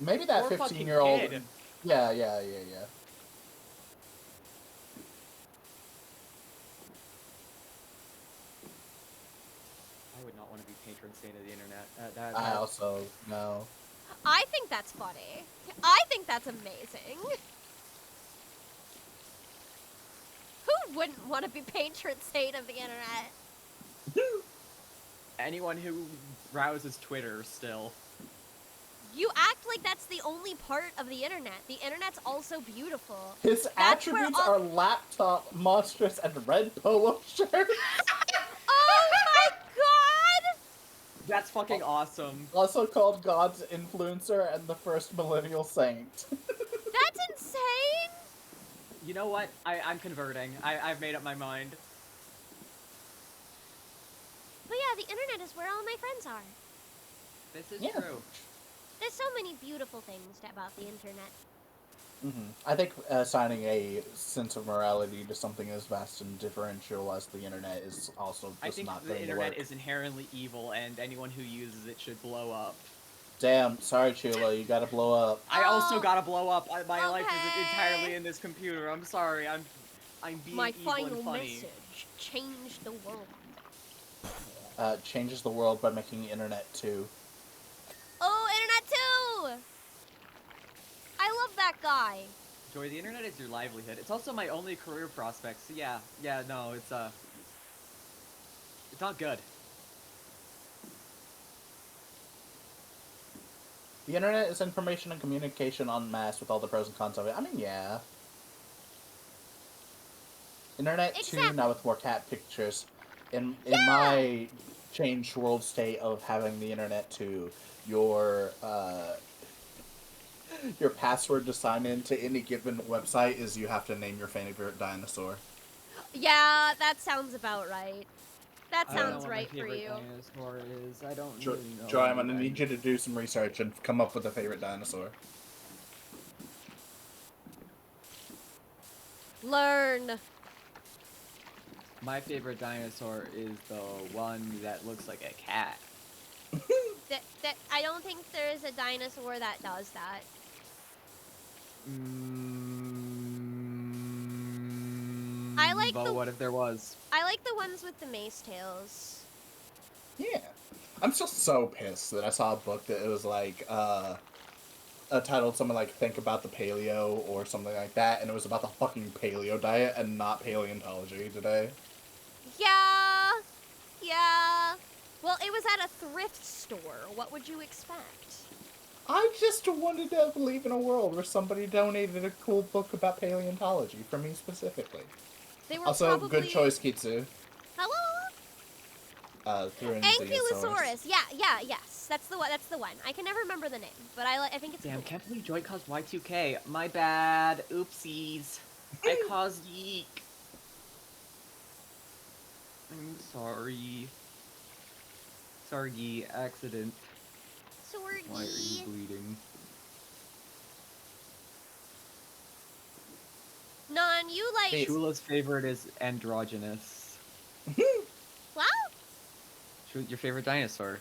maybe that Poor fucking 15-year-old. kid. Yeah. I would not want to be patron saint of the internet. I also know. I think that's funny. I think that's amazing. Who wouldn't want to be patron saint of the internet? Anyone who browses Twitter still. You act like that's the only part of the internet. The internet's also beautiful. His That's where attributes all- are laptop, monstrous, and red polo shirt. Oh my god! That's fucking awesome. Also called God's influencer and the first millennial saint. That's insane! You know what? I'm converting. I've made up my mind. But yeah, the internet is where all my friends are. This is Yeah. true. There's so many beautiful things about the internet. I think assigning a sense of morality to something as vast and differential as the internet is also just I think not the going to internet work. is inherently evil, and anyone who uses it should blow up. Damn, sorry Chula, you gotta blow up. I also Oh. gotta blow up. My life is Okay. entirely in this computer. I'm sorry. I'm being My evil final and funny. message: change the world. Changes the world by making the internet too. Oh, internet too! I love that guy. Joy, the internet is your livelihood. It's also my only career prospect. So yeah, no, it's not good. The internet is information and communication en masse with all the pros and cons of it. I mean, yeah. Internet too, Exactly. now with more cat pictures. In Yeah! my changed world state of having the internet too, your password to sign in to any given website is you have to name your favorite dinosaur. Yeah, that sounds about right. That I don't know sounds what my right for favorite you. dinosaur is. I don't Joy, really know. Joy, I'm what gonna need you to do some research and come up with a favorite dinosaur. Learn. My favorite dinosaur is the one that looks like a cat. That I don't think there's a dinosaur that does that. I like but the- what if there was? I like the ones with the mace tails. Yeah. I'm still so pissed that I saw a book that it was like, titled something like Think About the Paleo or something like that, and it was about the fucking paleo diet and not paleontology today. Yeah. Yeah. Well, it was at a thrift store. What would you expect? I just wanted to believe in a world where somebody donated a cool book about paleontology for me specifically. They were Also, probably... good choice, Kitsu. Hello? Through an Ankylosaurus. Yeah, yes. That's the one. That's the one. I can never remember the name, but I think it's Damn, cool. can't believe Joy caused Y2K. My bad. Oopsies. I caused yeek. I'm sorry. Sorry, accident. Sorry. Why are you bleeding? Non, you like... Hey. Shula's favorite is androgynous. What? Your favorite dinosaur.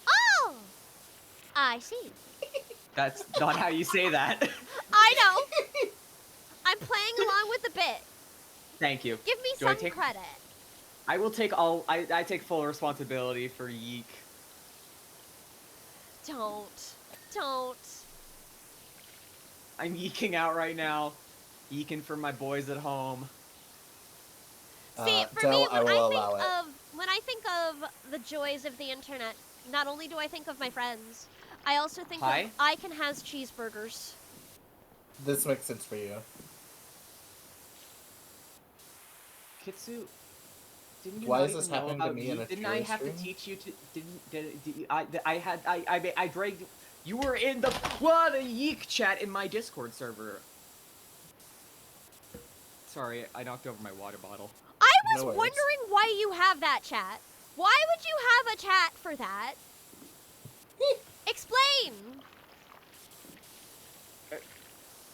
Oh! I see. That's not how you say that. I know. I'm playing along with the bit. Thank you. Give me Do I some take- credit. I will take all. I take full responsibility for yeek. Don't. I'm yeeking out right now. Yeeking for my boys at home. See, for Del, me, I will allow it. when I think of the joys of the internet, not only do I think of my friends, I also think Hi? of I can has cheeseburgers. This makes sense for you. Kitsu, didn't you Why not is this even know happening to about me in Yeek? a Didn't I Fury have to stream? teach you to? I dragged. You were in the Yeek chat in my Discord server. Sorry, I knocked over my water bottle. I was No worries. wondering why you have that chat. Why would you have a chat for that? Explain.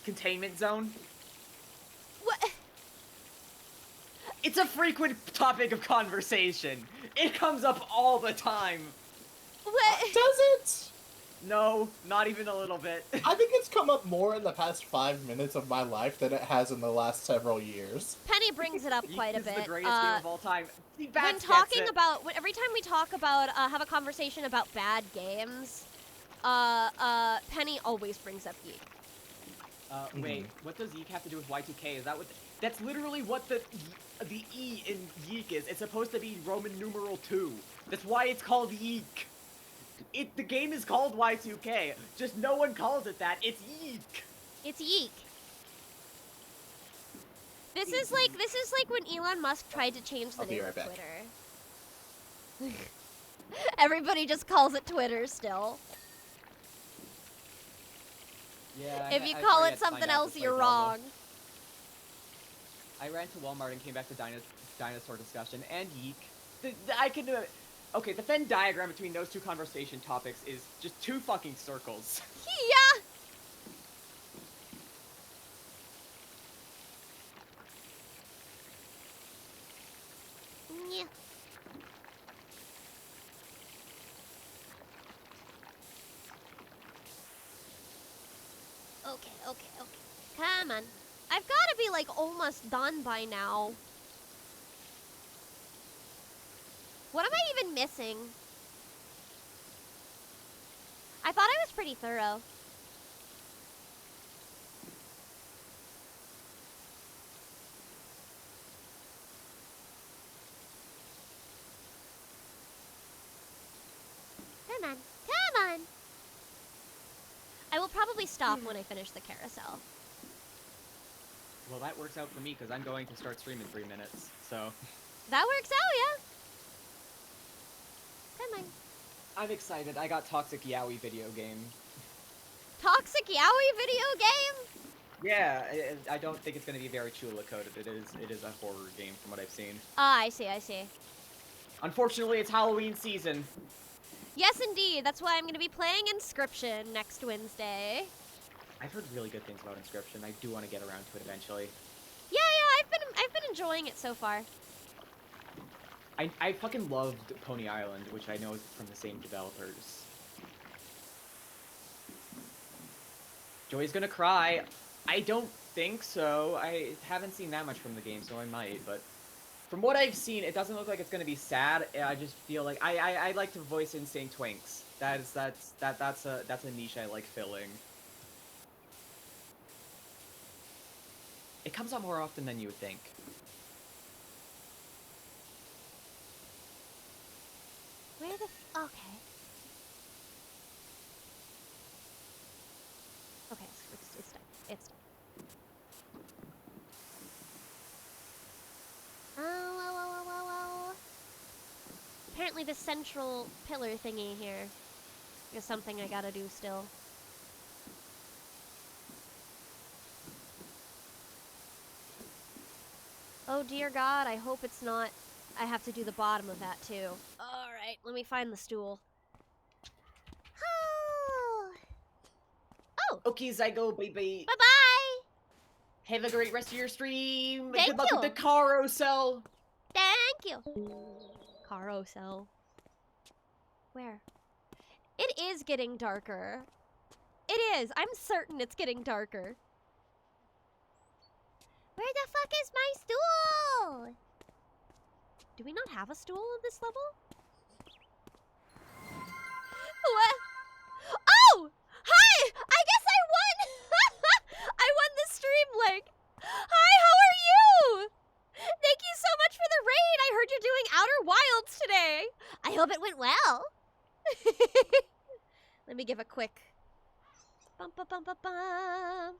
Containment zone. What? It's a frequent topic of conversation. It comes up all the time. What? Does it? No, not even a little bit. I think it's come up more in the past 5 minutes of my life than it has in the last several years. Penny brings it up quite a Yeek bit. is the greatest game of all time. See, When Bats talking gets it. about, every time we talk about, have a conversation about bad games, Penny always brings up Yeek. Wait, what does Yeek have to do with Y2K? Is that what? That's literally what the E in Yeek is. It's supposed to be Roman numeral 2. That's why it's called Yeek. The game is called Y2K. Just no one calls it that. It's Yeek. It's Yeek. This is like when Elon Musk tried to change the I'll be name right of back. Twitter. Everybody just calls it Twitter still. Yeah. If you call it something else, you're wrong. I ran to Walmart and came back to dinosaur discussion and Yeek. Okay, the Venn diagram between those two conversation topics is just two fucking circles. Yeah. Yeah. Okay. Come on. I've got to be like almost done by now. What am I even missing? I thought I was pretty thorough. Come on. I will probably stop when I finish the carousel. Well, that works out for me because I'm going to start streaming in 3 minutes. So That works out, yeah. Come on. I'm excited. I got Toxic Yaoi video game. Toxic Yaoi video game? Yeah, I don't think it's going to be very chula coded. It is a horror game from what I've seen. Ah, I see. Unfortunately, it's Halloween season. Yes, indeed. That's why I'm going to be playing Inscription next Wednesday. I've heard really good things about Inscription. I do want to get around to it eventually. Yeah, I've been enjoying it so far. I fucking loved Pony Island, which I know is from the same developers. Joy's gonna cry. I don't think so. I haven't seen that much from the game, so I might, but from what I've seen, it doesn't look like it's gonna be sad. I just feel like I like to voice Insane Twinks. That's a niche I like filling. It comes out more often than you would think. Where the okay. Okay, it's done. It's done. Oh. Apparently the central pillar thingy here is something I gotta do still. Oh dear God, I hope it's not. I have to do the bottom of that too. Alright, let me find the stool. Oh! Okay, Zygo, baby. Bye-bye! Have a great rest of your stream. Thank Good luck with you. the carousel. Thank you! Carousel. Where? It is getting darker. It is! I'm certain it's getting darker. Where the fuck is my stool? Do we not have a stool on this level? What? Oh! Hi! I guess I won! I won the stream link! Hi, how are you? Thank you so much for the give a quick bum bum bum bum bum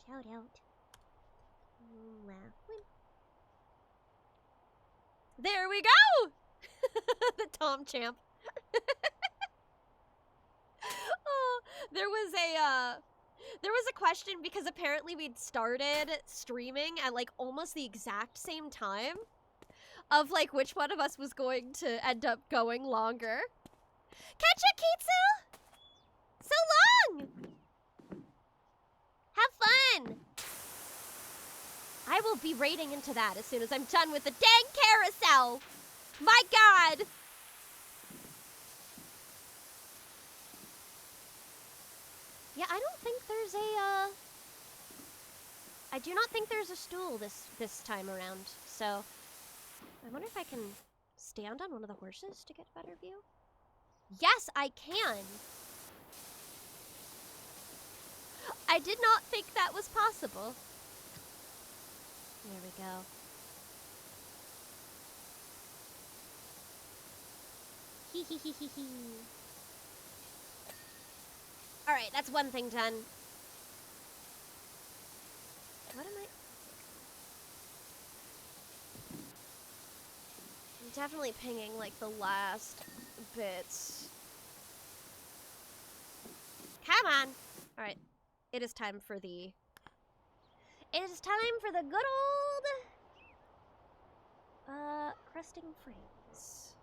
shout out. There we go. The Tom Champ. Oh, there was a question because apparently we'd started streaming at like almost the exact same time of like which one of us was going to end up going longer. Catch Kitsu! So long! Have fun! I will be raiding into that as soon as I'm done with the dang carousel! My god! Yeah, I don't think there's a, I do not think there's a stool this time around, so I wonder if I can stand on one of the horses to get a better view? Yes, I can! I did not think that was possible. There we go. Hee hee hee hee hee. Alright, that's one thing done. What am I? I'm definitely pinging like the last bits. Come on! Alright. It is time for the... It is time for the good old... cresting frames.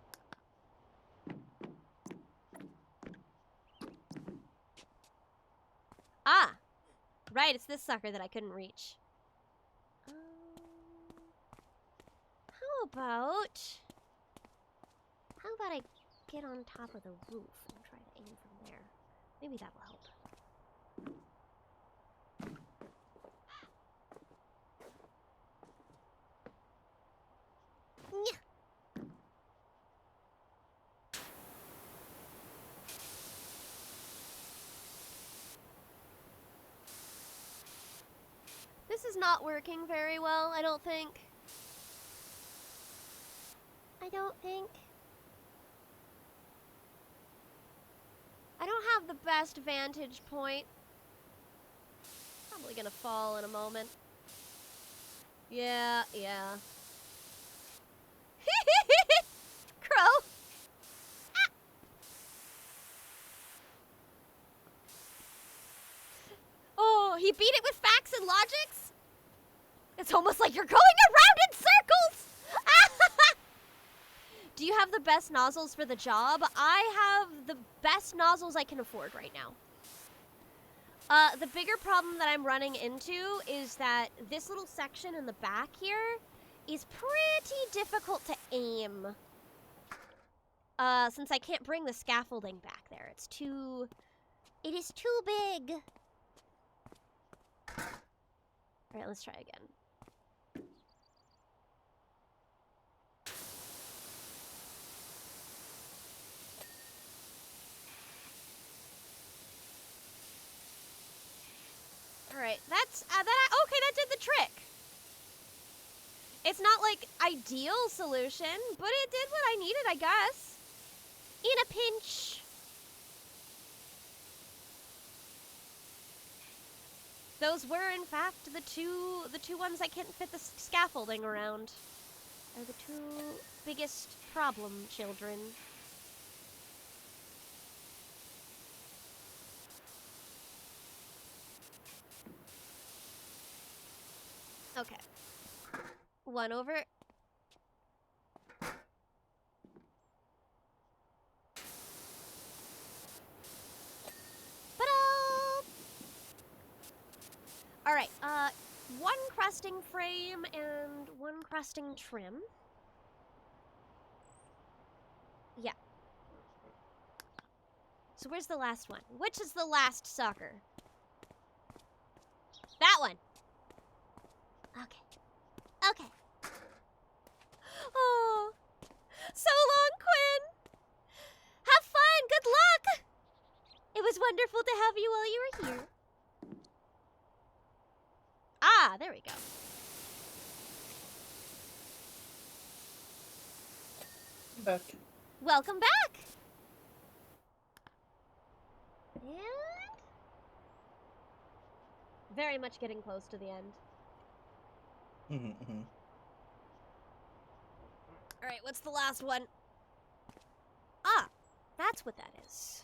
Ah! Right, it's this sucker that I couldn't reach. How about I get on top of the roof and try to aim from there? Maybe that will help. This is not working very well, I don't think. I don't have the best vantage point. Probably gonna fall in a moment. Yeah. Crow! Ah! Oh, he beat it with facts and logics? It's almost like you're going around in circles! Do you have the best nozzles for the job? I have the best nozzles I can afford right now. The bigger problem that I'm running into is that this little section in the back here is pretty difficult to aim. Since I can't bring the scaffolding back there. It is too big. Alright, let's try again. Alright, that's, okay, that did the trick. It's not, like, ideal solution, but it did what I needed, I guess. In a pinch. Those were, in fact, the two ones I couldn't fit the scaffolding around. Are the two biggest problem children. Okay. One over. Alright, one crusting frame and one crusting trim. Yeah. So where's the last one? Which is the last sucker? That one. Okay. Oh. So long, Quinn. Have fun. Good luck. It was wonderful to have you while you were here. Ah, there we go. I'm back. Welcome back. And very much getting close to the end. All right, what's the last one? Ah, that's what that is.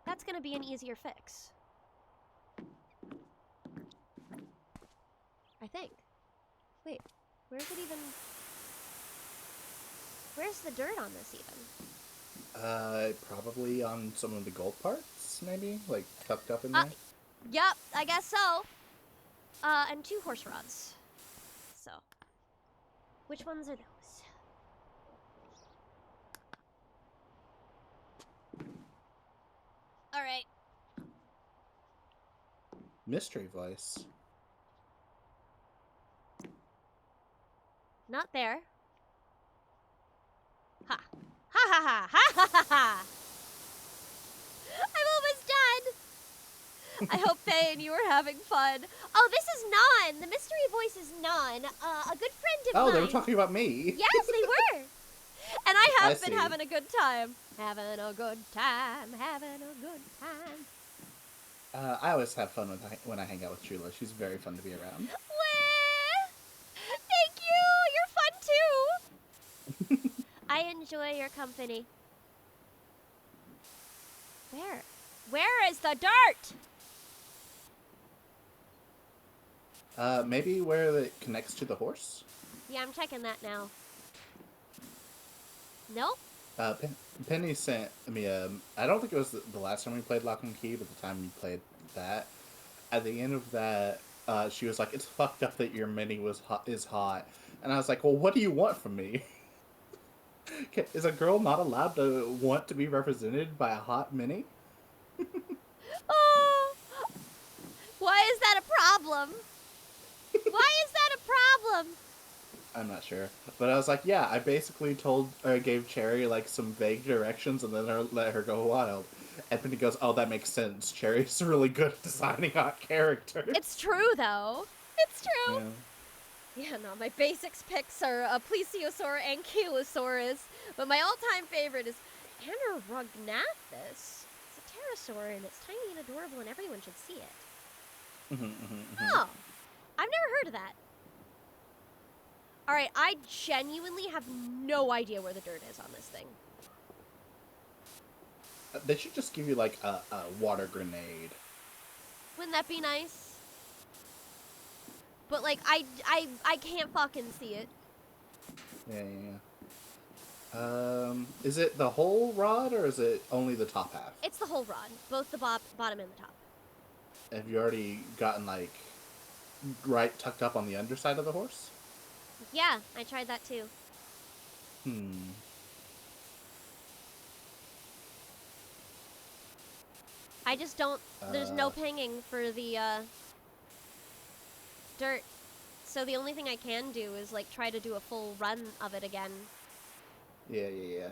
That's gonna be an easier fix. I think. Wait, where's it even? Where's the dirt on this even? Probably on some of the gold parts, maybe? Like, tucked up in there? Yep, I guess so. And 2 horse rods. So, which ones are those? All right. Mystery voice. Not there. Ha. Ha ha ha ha ha ha ha! I'm almost done! I hope, Faye, and you are having fun. Oh, this is Nan! The mystery voice is Nan, a good friend of Oh, mine. they were talking about me. Yes, they were! And I have I been see. having a good time. Having a good time, having a good time. I always have fun when I hang out with Chula. She's very fun to be around. Wah! Thank you! You're fun too! I enjoy your company. Where? Where is the dirt? Maybe where it connects to the horse? Yeah, I'm checking that now. Nope. Penny sent me I don't think it was the last time we played Lock and Key, but the time we played that. At the end of that, she was like, "It's fucked up that your mini is hot," and I was like, "Well, what do you want from me? Is a girl not allowed to want to be represented by a hot mini?" Oh! Why is that a problem? Why is that a problem? I'm not sure, but I was like, "Yeah." I basically gave Cherry like some vague directions, and then let her go wild. And Penny goes, "Oh, that makes sense. Cherry's really good at designing hot characters." It's true, though. It's true. Yeah. Yeah, no, my basics picks are Plesiosaur and Ankylosaurus, but my all-time favorite is Anorognathus. It's a pterosaur, and it's tiny and adorable, and everyone should see it. Oh, I've never heard of that. All right, I genuinely have no idea where the dirt is on this thing. They should just give you like a water grenade. Wouldn't that be nice? But like, I can't fucking see it. Yeah. Is it the whole rod or is it only the top half? It's the whole rod, both the bottom and the top. Have you already gotten like right tucked up on the underside of the horse? Yeah, I tried that too. I just don't. There's no pinging for the dirt. So the only thing I can do is like try to do a full run of it again. Yeah.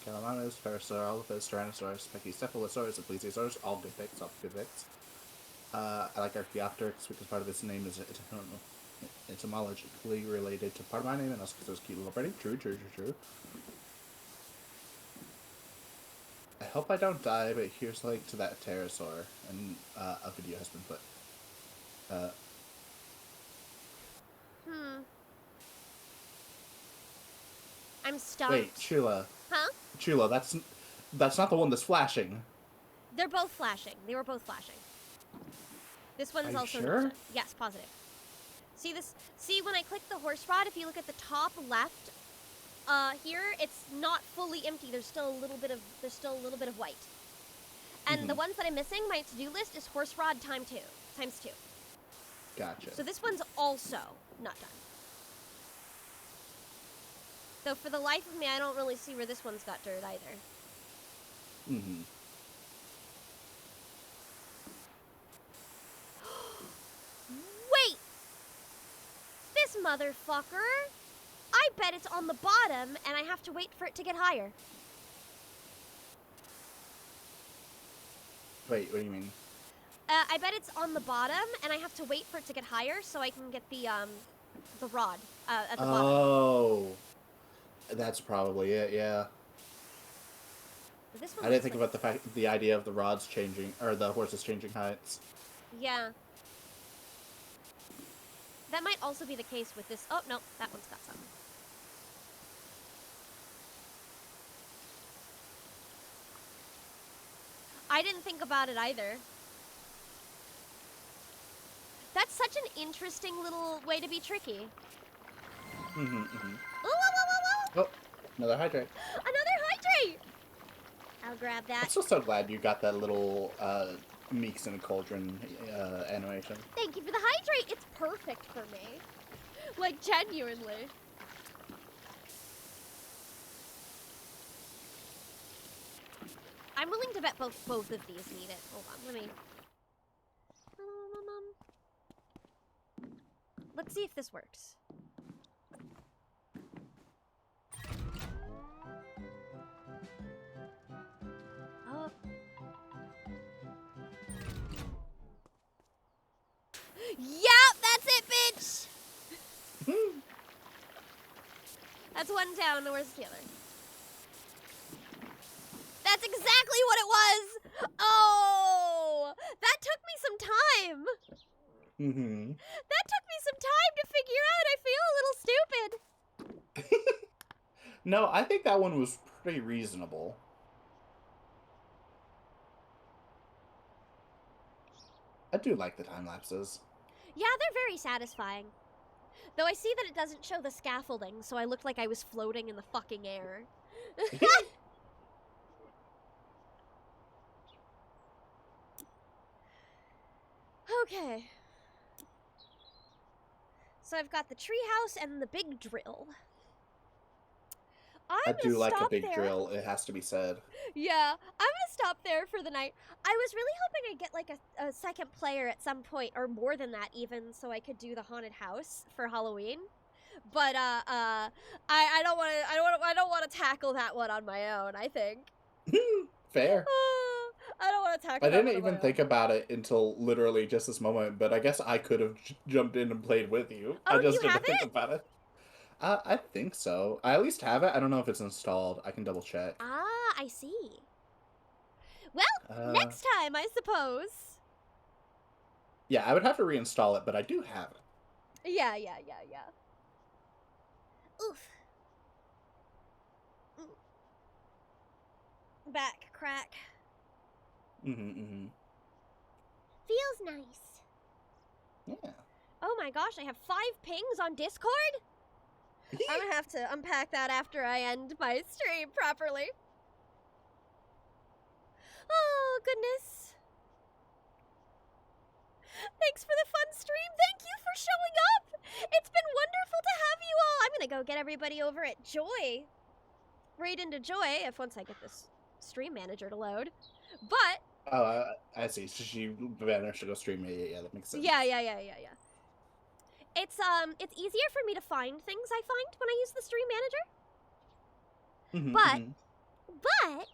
Calamanos, Parasaurolophus, Tyrannosaurus, Pachycephalosaurus, and Plesiosaurus, all good picks, I like Archaeopteryx because part of its name is etymologically related to part of my name, and also because it was cute little birdie. True. I hope I don't die, but here's like to that pterosaur, and a video has been put. I'm stumped. Wait, Chula. Huh? Chula, that's not the one that's flashing. They're both flashing. They were both flashing. This one's Are you also sure? not. Yes, positive. See this? See when I click the horse rod, if you look at the top left, here it's not fully empty. There's still a little bit of white. And the ones that I'm missing, my to-do list is horse rod times 2. Gotcha. So this one's also not done. Though for the life of me, I don't really see where this one's got dirt either. Wait! This motherfucker! I bet it's on the bottom, and I have to wait for it to get higher. Wait, what do you mean? I bet it's on the bottom, and I have to wait for it to get higher so I can get the rod at the bottom. Oh, that's probably it. Yeah. This one I didn't looks think about the idea of the rods changing or the horses changing heights. Yeah. That might also be the case with this. Oh, no, that one's got some. I didn't think about it either. That's such an interesting little way to be tricky. Mm-hmm. Whoa, whoa, whoa, whoa, whoa! Oh, another hydrate. Another hydrate! I'll grab I'm that. still so glad you got that little Meeks in a Cauldron animation. Thank you for the hydrate. It's perfect for me. Like, genuinely. I'm willing to bet both of these need it. Hold on, let me... Let's see if this works. Oh. Yep, that's it, bitch! That's one down, where's the other? That's exactly what it was! Oh! That took me some time! Mm-hmm. That took me some time to figure out. I feel a little stupid. No, I think that one was pretty reasonable. I do like the time lapses. Yeah, they're very satisfying. Though I see that it doesn't show the scaffolding, so I looked like I was floating in the fucking air. Okay. So I've got the treehouse and the big drill. I do like a big there. drill, it has to be said. Yeah, I'm gonna stop there for the night. I was really hoping I'd get like a second player at some point, or more than that even, so I could do the haunted house for Halloween. But I don't want to tackle that one on my own. I think. Fair. I don't want to tackle. I didn't even think about it until literally just this moment, but I guess I could have jumped in and played with you. Oh, I just you didn't have think it? about it. I think so. I at least have it. I don't know if it's installed. I can double check. Ah, I see. Well, next time, I suppose. Yeah, I would have to reinstall it, but I do have it. Yeah. Oof. Back crack. Mm-hmm. Feels nice. Yeah. Oh my gosh, I have 5 pings on Discord? I'm gonna have to unpack that after I end my stream properly. Oh, goodness. Thanks for the fun stream. Thank you for showing up. It's been wonderful to have you all. I'm gonna go get everybody over at Joy. Right into Joy, if once I get this stream manager to load. But... Oh, I see. So she managed to go stream. Yeah, that makes sense. Yeah. It's easier for me to find things I find when I use the stream manager. But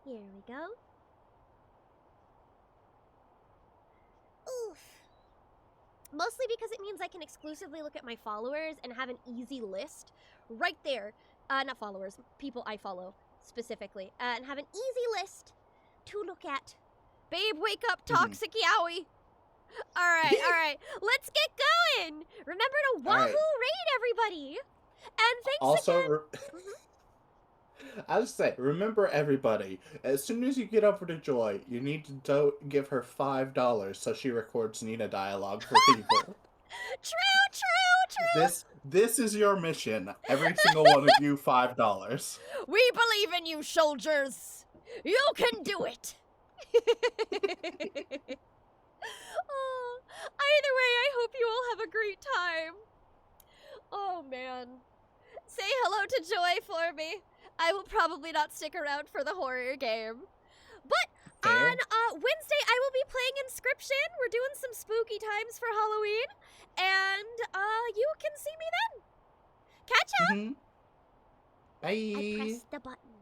here we go. Oof. Mostly because it means I can exclusively look at my followers and have an easy list right there. Not followers, people I follow specifically, and have an easy list to look at. Babe, wake up, toxic yowie. All right. Let's get going. Remember to wahoo raid everybody. And thanks also, again. I was say, remember everybody, as soon as you get over to Joy, you need to give her $5 so she records Nina dialogue for people. True. This is your mission. Every single one of you, $5. We believe in you, soldiers. You can do it. Oh, either way, I hope you all have a great time. Oh, man. Say hello to Joy for me. I will probably not stick around for the horror game. But Fair. on Wednesday, I will be playing Inscription. We're doing some spooky times for Halloween. And you can see me then. Catch ya! Mm-hmm. Bye. I pressed the button.